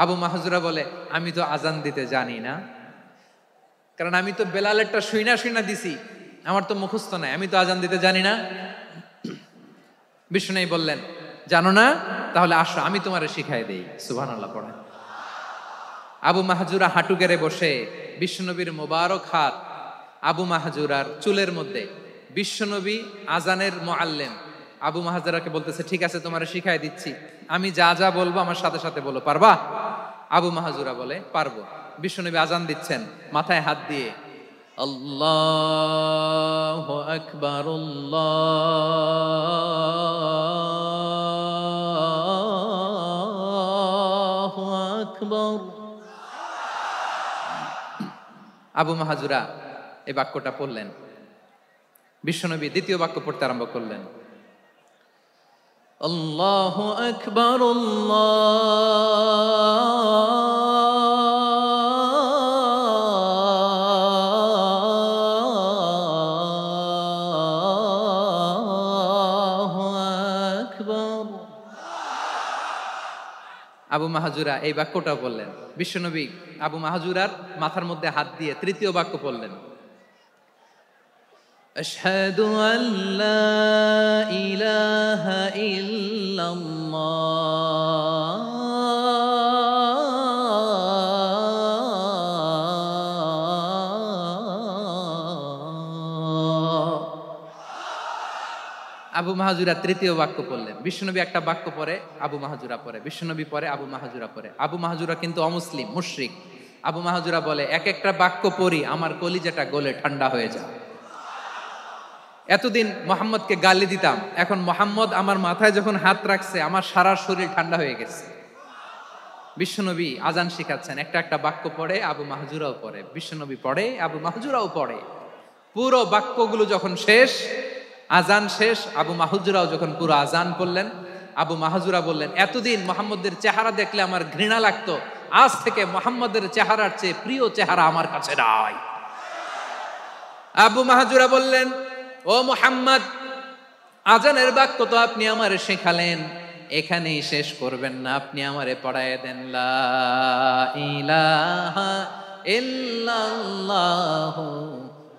B: আবু মাহজুরা বলে, আমি তো আজান দিতে জানি না, কারণ আমি তো বেলালেরটা শুইনা দিছি, আমার তো মুখস্থ নাই, আমি তো আজান দিতে জানি না। বিশ্বনবী বললেন, জানো না? তাহলে আসো, আমি তোমারে শিখাই দেই। সুবহানাল্লাহ পড়েন। আবু মাহজুরা হাঁটু গেড়ে বসে, বিশ্বনবীর মোবারক হাত আবু মাহজুরার চুলের মধ্যে। বিশ্বনবী আজানের মুআল্লিম আবু মাহজুরাকে বলতেছে, ঠিক আছে তোমারে শিখাই দিচ্ছি, আমি যা যা বলবো আমার সাথে সাথে বলো, পারবা? আবু মাহজুরা বলে, পারবো। বিশ্বনবী আজান দিচ্ছেন মাথায় হাত দিয়ে, আল্লাহু আকবার, আল্লাহু আকবার। আবু মাহজুরা এই বাক্যটা পড়লেন। বিশ্বনবী দ্বিতীয় বাক্য পড়তে আরম্ভ করলেন, আল্লাহু আকবার, আল্লাহু আকবার। আবু মাহজুরা এই বাক্যটা বললেন। বিশ্বনবী আবু মাহজুরার মাথার মধ্যে হাত দিয়ে তৃতীয় বাক্য বললেন, আশহাদু আল্লা ইলাহা ইল্লাল্লাহ, আবু মাহজুরা তৃতীয় বাক্য পড়লেন। বিশ্বনবী একটা বাক্য পরে আবু মাহজুরা পরে, বিশ্বনবী পরে আবু মাহজুরা পরে। আবু মাহজুরা কিন্তু অমুসলিম, মুশরিক। আবু মাহজুরা বলে, এক একটা বাক্য পড়ি আমার কলিজাটা গলে ঠান্ডা হয়ে যায়। এতদিন মোহাম্মদকে গালি দিতাম, এখন মোহাম্মদ আমার মাথায় যখন হাত রাখছে আমার সারা শরীর ঠান্ডা হয়ে গেছে। বিশ্বনবী আজান শিখাচ্ছেন, একটা একটা বাক্য পড়ে আবু মাহজুরাও পড়ে, বিশ্বনবী পড়ে, আবু মাহজুরাও পড়ে। পুরো বাক্যগুলো যখন শেষ, আজান শেষ, আবু মাহজুরাও যখন পুরো আজান পড়লেন, আবু মাহজুরা বললেন, এতদিন মোহাম্মদের চেহারা দেখলে আমার ঘৃণা লাগতো, আজ থেকে মোহাম্মদের চেহারার চেয়ে প্রিয় চেহারা আমার কাছে নাই। আবু মাহজুরা বললেন, ও মুহাম্মদ, আজানের বাক্য তো আপনি আমারে শেখালেন, এখানেই শেষ করবেন না, আপনি আমারে পড়ায় দেন, লা ইলাহা ইল্লাল্লাহু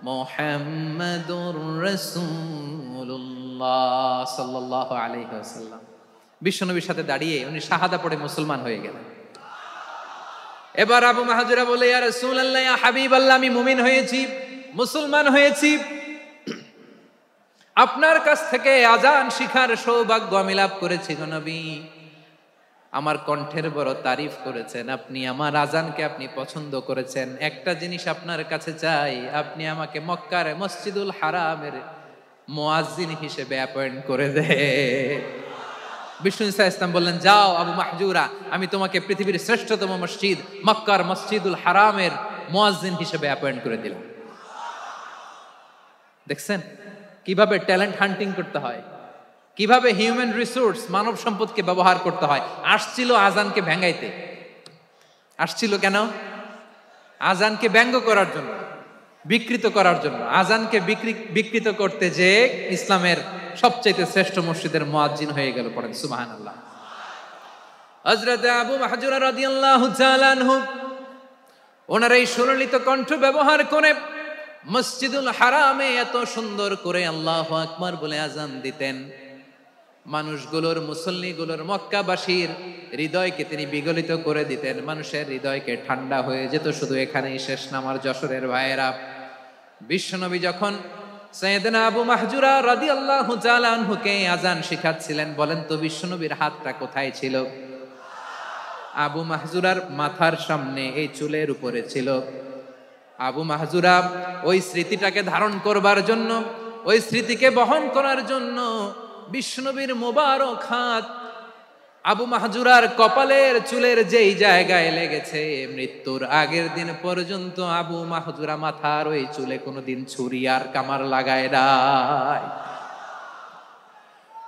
B: মুহাম্মাদুর রাসূলুল্লাহ সাল্লাল্লাহু আলাইহি ওয়াসাল্লাম। বিশ্বনবীর সাথে দাঁড়িয়ে উনি শাহাদা পড়ে মুসলমান হয়ে গেলেন। এবার আবু মাহজুরা বলে, ইয়া রাসূলুল্লাহ, ইয়া হাবিবাল্লাহ, আমি মুমিন হয়েছি, মুসলমান হয়েছি, আপনার কাছ থেকে আজান শিখার সৌভাগ্য আমি লাভ করেছি গো নবী। আমার কণ্ঠের বড় তারিফ করেছেন আপনি, আমার আজানকে আপনি পছন্দ করেছেন। একটা জিনিস আপনার কাছে চাই, আপনি আমাকে মক্কার মসজিদুল হারামের মুয়াজ্জিন হিসেবে অ্যাপয়েন্ট করে দে। বিষ্ণু ইসা ইসলাম বললেন, যাও আবু মাহজুরা, আমি তোমাকে পৃথিবীর শ্রেষ্ঠতম মসজিদ মক্কার মসজিদুল হারামের মুয়াজ্জিন হিসেবে অ্যাপয়েন্ট করে দিলাম। দেখছেন কিভাবে ট্যালেন্ট হান্টিং করতে হয়, কিভাবে হিউম্যান রিসোর্স মানব সম্পদকে ব্যবহার করতে হয়। আসছিল আজানকে ভেঙাইতে, আসছিল কেন? আজানকে ব্যঙ্গ করার জন্য, বিকৃত করার জন্য। আজানকে বিকৃত করতে যে ইসলামের সবচেয়ে শ্রেষ্ঠ মসজিদের মুয়াজ্জিন হয়ে গেল। পড়েন সুবহানাল্লাহ। হযরত আবু মাহজুরা রাদিয়াল্লাহু তাআলা আনহু ওনার এই সুললিত কণ্ঠ ব্যবহার করে মসজিদুল হারামে এত সুন্দর করে আল্লাহু আকবার বলে আজান দিতেন, মানুষগুলোর, মুসল্লিগুলোর, মক্কাবাসীর হৃদয়কে তিনি বিগলিত করে দিতেন। মানুষের হৃদয়কে ঠান্ডা হয়ে যেত। শুধু এখানেই শেষ না আমার যশোরের ভাইয়েরা। বিশ্বনবী যখন সাইয়েদনা আবু মাহজুরা রাদিয়াল্লাহু তাআলা আনহুকে আজান শিখাচ্ছিলেন, বলেন তো বিশ্বনবীর হাতটা কোথায় ছিল? আবু মাহজুরার মাথার সামনে, এই চুলের উপরে ছিল। আবু মাহজুরা ওই স্মৃতিটাকে ধারণ করবার জন্য, ওই স্মৃতিকে বহন করার জন্য বিশ্বনবীর মোবারক হাত আবু মাহজুরার কপালের চুলের যেই জায়গায় লেগেছে, মৃত্যুর আগের দিন পর্যন্ত আবু মাহজুরা মাথার ওই চুলে কোনোদিন ছুরি আর কামার লাগায় নাই,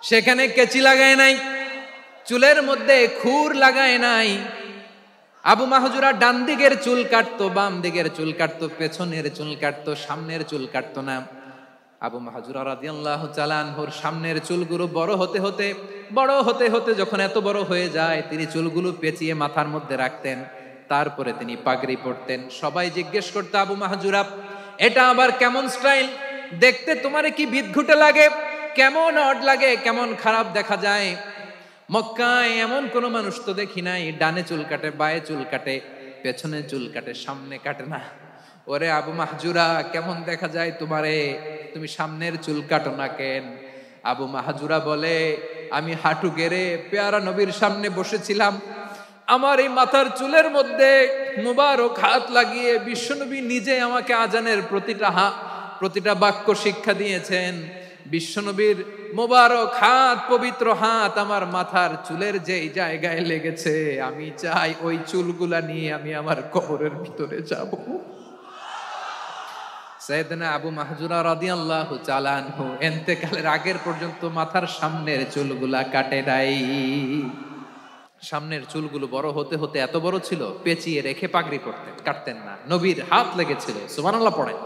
B: সেখানে কেচি লাগায় নাই, চুলের মধ্যে খুর লাগায় নাই। আবু মাহজুরা ডান দিকের চুল কাটতো, বাম দিকের চুল কাটতো, পেছনের চুল কাটতো, সামনের চুল কাটতো না। আবু মাহজুরা রাদিয়াল্লাহু তাআলা আনহুর সামনের চুলগুলো বড় হতে হতে যখন এত বড় হয়ে যায়, তিনি চুলগুলো পেঁচিয়ে মাথার মধ্যে রাখতেন। তারপরে তিনি পাগড়ি পরতেন। সবাই জিজ্ঞেস করতো, আবু মাহজুরা এটা আবার কেমন স্টাইল? দেখতে তোমারে কি বিদঘুটে লাগে, কেমন অড লাগে, কেমন খারাপ দেখা যায়। মক্কায় এমন কোন মানুষ তো দেখি নাই, ডানে চুল কাটে, বায়ে চুল কাটে, পেছনে চুল কাটে, সামনে কাটে না। ওরে আবু মাহজুরা, কেমন দেখা যায় তোমারে, তুমি সামনের চুল কাটো না কেন? আবু মাহজুরা বলে, আমি হাঁটু গেড়ে পেয়ারা নবীর সামনে বসেছিলাম, আমার এই মাথার চুলের মধ্যে মুবারক হাত লাগিয়ে বিশ্বনবী নিজে আমাকে আজানের প্রতিটা বাক্য শিক্ষা দিয়েছেন। বিশ্বনবীর মোবারক হাত, পবিত্র হাত আমার মাথার চুলের যেই জায়গায় লেগেছে, আমি চাই ওই চুলগুলা নিয়ে আমি আমার কবরের ভিতরে যাব। সাইয়েদনা আবু মাহজুরা রাদিয়াল্লাহু তাআলা আনহু ইন্তেকালের আগের পর্যন্ত মাথার সামনের চুলগুলা কাটে নাই। সামনের চুলগুলো বড় হতে হতে এত বড় ছিল, পেঁচিয়ে রেখে পাগড়ি পরতেন, কাটতেন না। নবীর হাত লেগেছিল। সুবহানাল্লাহ পড়েন।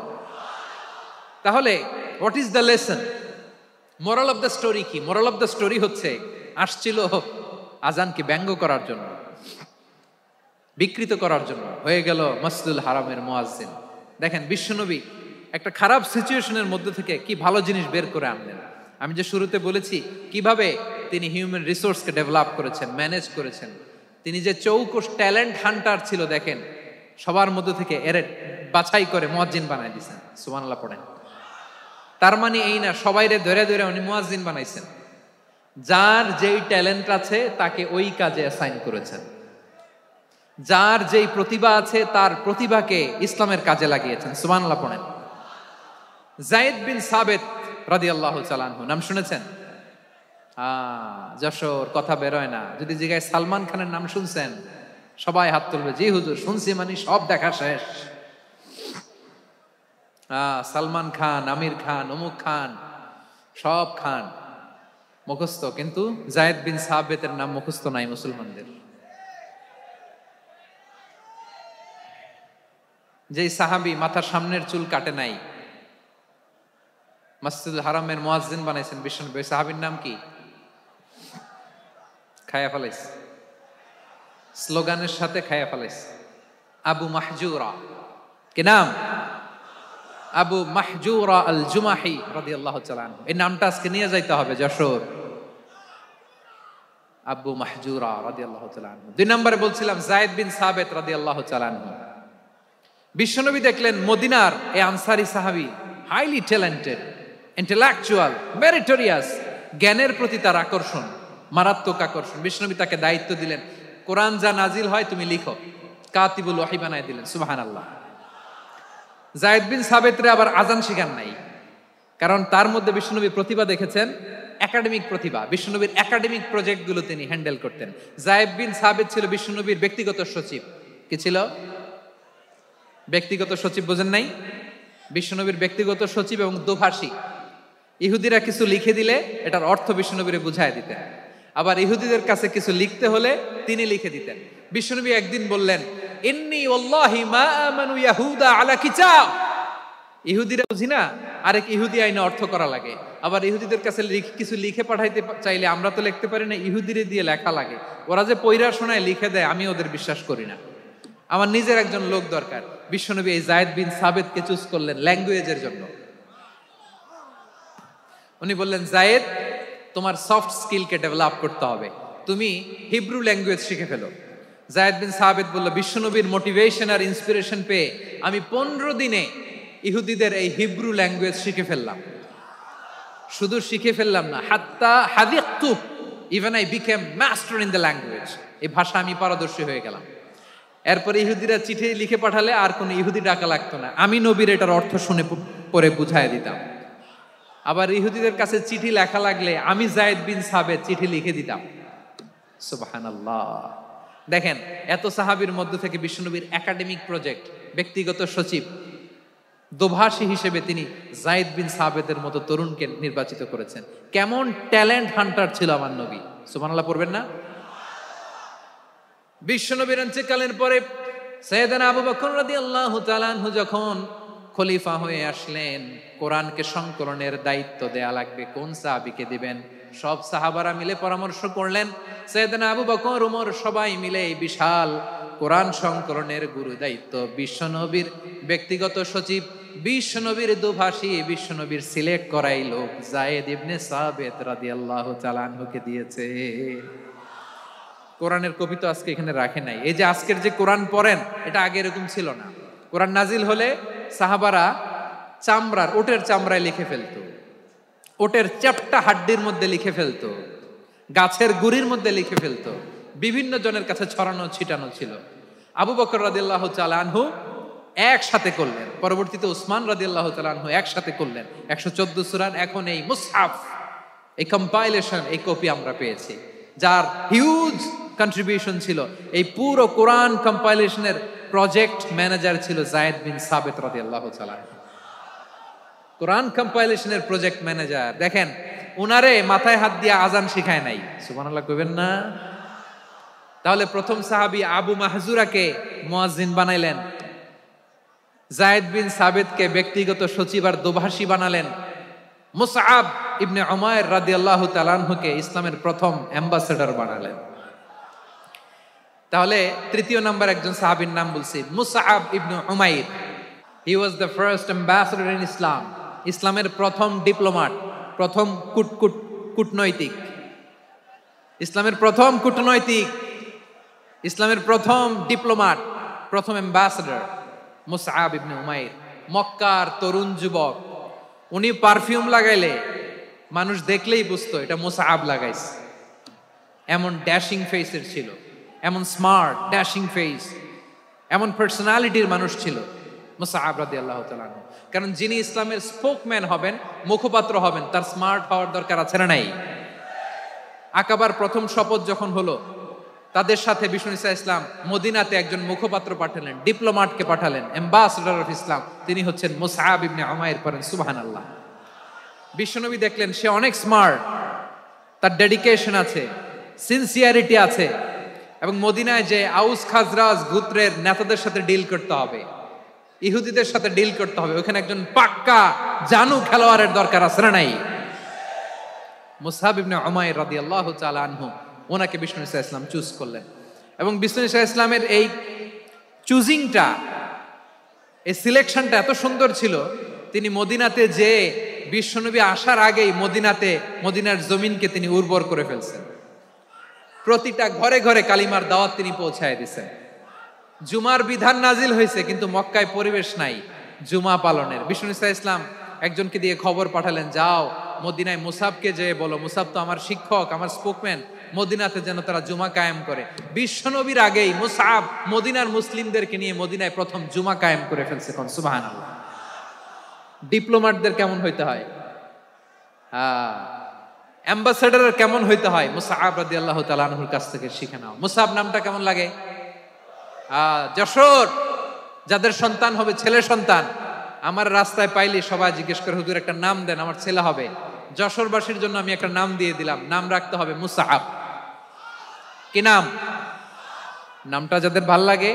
B: তাহলে what is the lesson? Moral of the story কি? মোরাল অফ দ্য স্টোরি হচ্ছে, আসছিল আজানকে ব্যঙ্গ করার জন্য, বিকৃত করার জন্য, হয়ে গেল মসজিদুল হারামের মুয়াজ্জিন। দেখেন বিশ্বনবী একটা খারাপ সিচুয়েশনের মধ্যে থেকে কি ভালো জিনিস বের করে আনলেন। আমি যে শুরুতে বলেছি কিভাবে তিনি হিউম্যান রিসোর্সকে ডেভেলপ করেছেন, ম্যানেজ করেছেন। তিনি যে চৌকস ট্যালেন্ট হান্টার ছিল, দেখেন সবার মধ্যে থেকে এর বাছাই করে মুয়াজ্জিন বানাই দিয়েছেন। সুবহানাল্লাহ পড়েন। তার মানে এই না সবাইরে ধরে ধরে উনি মুয়াজ্জিন বানাইছেন। যার যেই ট্যালেন্ট আছে তাকে ওই কাজে অ্যাসাইন করেছেন। যার যেই প্রতিভা আছে তার প্রতিভাকে ইসলামের কাজে লাগিয়েছেন। সুবহানাল্লাহ পড়েন। যায়েদ বিন সাবিত রাদিয়াল্লাহু তাআলা আনহু নাম শুনেছেন? যশোর কথা বেরোয় না। যদি জিজ্ঞাসা সালমান খানের নাম শুনছেন, সবাই হাত তুলবে, জি হুজুর শুনছি, মানে সব দেখা শেষ। সালমান খান, আমির খান, অমুক খান, সব খান মুখস্থ, কিন্তু যায়েদ বিন সাবিতের নাম মুখস্থ নাই মুসলমানদের। যেই সাহাবী মাথার সামনের চুল কাটে নাই, মসজিদুল হারামের মুয়াজ্জিন বানাইছেন বিশ্বনবী, সাহাবীর নাম কি? খায়া ফেলাইছে, স্লোগানের সাথে খায়া ফেলাইছে। আবু মাহজুরা। কি নাম? আবু মাহজুরা আল জুমাহি রাদিয়াল্লাহু তাআলা আনহু। এই নামটা আজকে নিয়ে যাইতে হবে যশোর। আবু মাহজুরা রাদিয়াল্লাহু তাআলা আনহু। 2 নম্বরে বলছিলাম যায়েদ বিন সাবিত রাদিয়াল্লাহু তাআলা আনহু। বিশ্বনবী দেখলেন মদিনার এই আনসারী সাহাবী হাইলি ট্যালেন্টেড, ইন্টেলেকচুয়াল, মেরিটোরিয়াস, জ্ঞানের প্রতি তার আকর্ষণ, মারাত্মক আকর্ষণ। বিশ্বনবী তাকে দায়িত্ব দিলেন, কোরআন যা নাজিল হয় তুমি লিখো, কাতিবুল ওয়াহি বানায় দিলেন। সুবহানাল্লাহ। যায়েদ বিন সাবিতরে আবার আজান শিখান নাই, কারণ তার মধ্যে বিশ্বনবী প্রতিভা দেখেছেন, একাডেমিক প্রতিভা। বিশ্বনবীর একাডেমিক প্রজেক্টগুলো তিনি হ্যান্ডেল করতেন। যায়েদ বিন সাবিত ছিল বিশ্বনবীর ব্যক্তিগত সচিব। কি ছিল? ব্যক্তিগত সচিব। বোঝেন নাই? বিশ্বনবীর ব্যক্তিগত সচিব এবং দোভাষী। ইহুদিরা কিছু লিখে দিলে এটার অর্থ বিশ্বনবীরে বুঝায় দিতেন, আবার ইহুদিদের কাছে কিছু লিখতে হলে তিনি লিখে দিতেন। বিশ্বনবী একদিন বললেন, ইন্নী ওয়াল্লাহি মা আমানু ইয়াহুদা আলা কিতাব। ইহুদিরা বুঝি না, আরেক ইহুদি আইনে অর্থ করা লাগে। আবার ইহুদিদের কাছে কিছু লিখে পাঠাইতে চাইলে আমরা তো লিখতে পারি না, ইহুদিরে দিয়ে লেখা লাগে। ওরা যে পয়রা শোনায় লিখে দেয়, আমি ওদের বিশ্বাস করি না। আমার নিজের একজন লোক দরকার। বিশ্বনবী এই যায়েদ বিন সাবেতকে চুজ করলেন ল্যাঙ্গুয়েজের জন্য। উনি বললেন, যায়েদ, তোমার সফট স্কিলকে ডেভেলপ করতে হবে, তুমি হিব্রু ল্যাঙ্গুয়েজ শিখে ফেলো। যায়েদ বিন সাবেত বলল, বিশ্বনবীর মোটিভেশন আর ইন্সপিরেশন পেয়ে আমি 15 দিনে ইহুদিদের এই হিব্রু ল্যাঙ্গুয়েজ শিখে ফেললাম। শুধু শিখে ফেললাম না, হাত্তা হাদিকতু, even I became master in the language. এই ভাষা আমি পারদর্শী হয়ে গেলাম। এরপরে ইহুদিরা চিঠি লিখে পাঠালে আর কোনো ইহুদি ডাকা লাগতো না, আমি নবীর এটার অর্থ শুনে পরে বুঝাই দিতাম। আবার ইহুদিদের কাছে চিঠি লেখা লাগলে আমি যায়েদ বিন সাবেত চিঠি লিখে দিতাম। সুবহানাল্লাহ। দেখেন, এত সাহাবীর মধ্য থেকে বিশ্বনবীর একাডেমিক প্রজেক্ট, ব্যক্তিগত সচিব, দোভাষী হিসেবে তিনি যায়েদ বিন সাবেতের মতো তরুণকে নির্বাচিত করেছেন। কেমন ট্যালেন্ট হান্টার ছিল আমার নবী! সুবহানাল্লাহ পড়বেন না? বিশ্বনবীর ইন্তেকালের পরে সাইয়েদনা আবু বকর রাদিয়াল্লাহু তাআলা আনহু যখন খলিফা হয়ে আসলেন, কোরআনকে সংকলনের দায়িত্ব দেয়া লাগবে, কোন সাহাবীকে দিবেন? সব সাহাবারা মিলে পরামর্শ করলেন। সাইয়েদনা আবু বকর, ওমর সবাই মিলে এই বিশাল কোরআন সংকলনের গুরু দায়িত্ব বিশ্বনবীর ব্যক্তিগত সচিব, বিশ্বনবীর দুভাষী, বিশ্বনবীর সিলেক্ট করাই লোক যায়েদ ইবনে সাবেত রাদিয়াল্লাহু তাআলা আনহুকে দিয়েছে। কোরআনের কপি তো আজকে এখানে রাখে নাই। এই যে আজকের যে কোরআন পড়েন, এটা আগে এরকম ছিল না। কোরআন নাজিল হলে সাহাবারা চামড়ার, ওটের চামড়ায় লিখে ফেলতো, ওটের চ্যাপ্টা হাড্ডির মধ্যে লিখে ফেলতো, গাছের গুড়ির মধ্যে লিখে ফেলতো, বিভিন্ন জনের কাছে ছড়ানো ছিটানো ছিল। আবু বকর রাদিয়াল্লাহু তাআলা আনহু একসাথে করলেন, পরবর্তীতে উসমান রাদিয়াল্লাহু তাআলা আনহু একসাথে করলেন 114 সূরার। এখন এই মুসহাফ, এই কম্পাইলেশন, এই কপি আমরা পেয়েছি, যার হিউজ কন্ট্রিবিউশন ছিল। এই পুরো কোরআন কম্পাইলেশনের প্রজেক্ট ম্যানেজার ছিল যায়েদ বিন সাবেত রাদিয়াল্লাহু তাআলা। কোরআন কম্পাইলেশনের প্রজেক্ট ম্যানেজার। দেখেন, উনারে মাথায় হাত দিয়ে আজান শিখায় নাই। সুবহানাল্লাহ কইবেন না? তাহলে প্রথম সাহাবী আবু মাহজুরাকে মুয়াজ্জিন বানাইলেন, যায়েদ বিন সাবেতকে ব্যক্তিগত সচিব আর দোভাষী বানালেন, মুসআব ইবনে উমাইর রাদিয়াল্লাহু তাআলা আনহুকে ইসলামের প্রথম অ্যাম্বাসেডর বানালেন। তাহলে তৃতীয় নাম্বার একজন সাহাবীর নাম বলছি, Musab ibn Umair. He was the first ambassador in Islam. ইসলামের প্রথম ডিপ্লোম্যাট, প্রথম কূটনৈতিক, ইসলামের প্রথম কূটনৈতিক, ইসলামের প্রথম ডিপ্লোম্যাট, প্রথম অ্যাম্বাসেডর মুসআব ইবনে উমাইর। মক্কার তরুণ যুবক, উনি পারফিউম লাগাইলে মানুষ দেখলেই বুঝতো এটা মুসআব লাগাইছে। এমন ড্যাশিং ফেসের ছিল, এমন স্মার্ট ড্যাশিং ফেস, এমন পার্সোনালিটির মানুষ ছিল মুসআব রাদিয়াল্লাহু তাআলা আনহু। কারণ যিনি ইসলামের স্পোকম্যান হবেন, মুখপাত্র হবেন, তার স্মার্ট হওয়ার দরকার আছে না নাই? আকাবার প্রথম শপথ যখন হলো, তাদের সাথে বিষ্ণু ঈসা ইসলাম মদিনাতে একজন মুখপাত্র পাঠালেন, ডিপ্লোম্যাটকে পাঠালেন, অ্যাম্বাসেডর অফ ইসলাম। তিনি হচ্ছেন মুসআব ইবনে উমাইর। পড়েন সুবহানাল্লাহ। বিশ্বনবী দেখলেন সে অনেক স্মার্ট, তার ডেডিকেশন আছে, সিনসিয়ারিটি আছে, এবং মদিনায় যে আউস খাজরাজ গোত্রের নেতাদের সাথে ডিল করতে হবে, ইহুদিদের সাথে ডিল করতে হবে, ওখানে একজন পাক্কা জানু খেলোয়াড়ের দরকার আছে না নাই? মুসআব ইবনে উমাইর রাদিয়াল্লাহু তাআলা আনহু, ওনাকে বিষ্ণু ঈসা ইসলাম চুজ করলেন। এবং বিষ্ণু ঈসা ইসলামের এই চুজিংটা, এই সিলেকশনটা এত সুন্দর ছিল, তিনি মদিনাতে যে বিশ্বনবী আসার আগেই মদিনার জমিনকে তিনি উর্বর করে ফেলছেন। প্রতিটা ঘরে ঘরে কালিমার দাওয়াত তিনি পৌঁছায় দিয়েছেন। জুমার বিধান নাজিল হয়েছে, কিন্তু মক্কায় পরিবেশ নাই জুমা পালনের। বিষ্ণু ঈসা ইসলাম একজনকে দিয়ে খবর পাঠালেন, যাও মদিনায় মুসাবকে যে বলো, মুসাব তো আমার শিক্ষক, আমার স্পোকম্যান, মদিনাতে যেন তারা জুমা কায়েম করে। বিশ্বনবীর আগেই মুসআব মদিনার মুসলিমদেরকে নিয়ে মদিনায় প্রথম জুমা কায়েম করে ফেলছে। কোন সুবহানাল্লাহ। ডিপ্লোম্যাটদের কেমন হইতে হয়, অ্যাম্বাসেডারের কেমন হইতে হয়, মুসআব রাদিয়াল্লাহু তাআলা আনহুর কাছ থেকে শিখে নাও। মুসআব নামটা কেমন লাগে? যশোর যাদের সন্তান হবে, ছেলে সন্তান, আমার রাস্তায় পাইলে সবাই জিজ্ঞেস করে, হুজুর একটা নাম দেন, আমার ছেলে হবে। যশোরবাসীর জন্য আমি একটা নাম দিয়ে দিলাম, নাম রাখতে হবে মুসআব। কি নাম? নামটা যাদের ভাল লাগে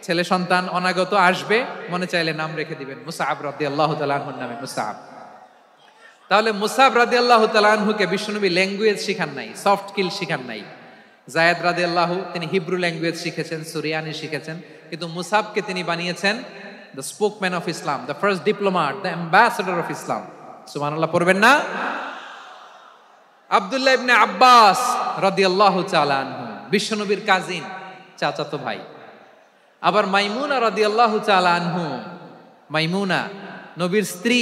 B: ছেলে সন্তান অনাগত আসবে, মনে চাইলে নাম রেখে দিবেন মুসআব রাদিয়াল্লাহু তাআলা আনহুর নামে মুসআব। তাহলে মুসআব রাদিয়াল্লাহু তাআলা আনহুকে বিশ্বনবী ল্যাঙ্গুয়েজ শিখান নাই, সফট স্কিল শিখান নাই। যায়েদ রাদিয়াল্লাহু তিনি হিব্রু ল্যাঙ্গুয়েজ শিখেছেন, সুরিয়ানি শিখেছেন, কিন্তু মুসআবকে তিনি বানিয়েছেন the spokesman of Islam, the first diplomat, the ambassador of Islam. সুবহানাল্লাহ পড়বেন না? আব্দুল্লাহ ইবনে আব্বাস রাদিয়াল্লাহু তাআলা আনহু বিশ্বনবীর কাজিন, চাচাতো ভাই। আবার মাইমুনা রাদিয়াল্লাহু তাআলা আনহু, মাইমুনা নবীর স্ত্রী,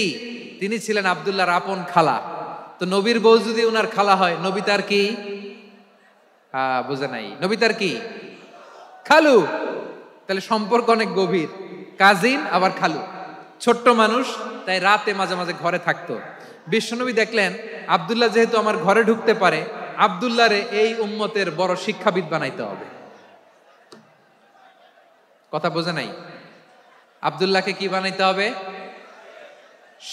B: তিনি ছিলেন আব্দুল্লাহর আপন খালা। তো নবীর বউ যদি উনার খালা হয়, নবী তার কি? বুঝে নাই, নবী তার কি? খালু। তাহলে সম্পর্ক অনেক গভীর, কাজিন আবার খালু, ছোট্ট মানুষ, তাই রাতে মাঝে মাঝে ঘরে থাকতো। বিশ্বনবী দেখলেন আব্দুল্লাহ যেহেতু আমার ঘরে ঢুকতে পারে, আব্দুল্লাহরে এই উম্মতের বড় শিক্ষাবিদ বানাইতে হবে। কথা বোঝে নাই? আব্দুল্লাহকে কি বানাইতে হবে?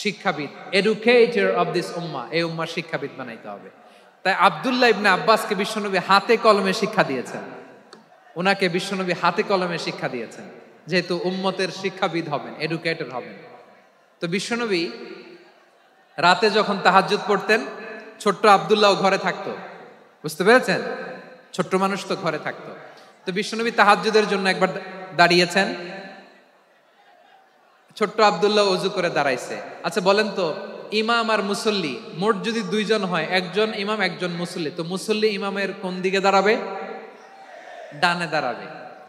B: শিক্ষাবিদ, এডুকেটর অফ দিস উম্মাহ, এই উম্মার শিক্ষাবিদ বানাইতে হবে। তাই আব্দুল্লাহ ইবনে আব্বাসকে বিশ্বনবী হাতে কলমে শিক্ষা দিয়েছেন। ওনাকে বিশ্বনবী হাতে কলমে শিক্ষা দিয়েছেন, যেহেতু উম্মতের শিক্ষাবিদ হবেন, এডুকেটর হবেন। তো বিশ্বনবী রাতে যখন তাহাজ্জুদ পড়তেন, ছোট্ট আব্দুল্লাহ ঘরে থাকতো। বুঝতে পেরেছেন? ছোট্ট মানুষ তো ঘরে থাকতো। তো বিশ্বনবী তাহাজ্জুদের জন্য একবার দাঁড়িয়েছেন, ছোট্ট আব্দুল্লাহ ওযু করে দাঁড়াইছে। আচ্ছা বলেন তো, ইমাম আর মুসল্লি মোট যদি দুইজন হয়, একজন ইমাম একজন মুসল্লি, তো মুসল্লি ইমামের কোন দিকে দাঁড়াবে? ডানে দাঁড়াবে।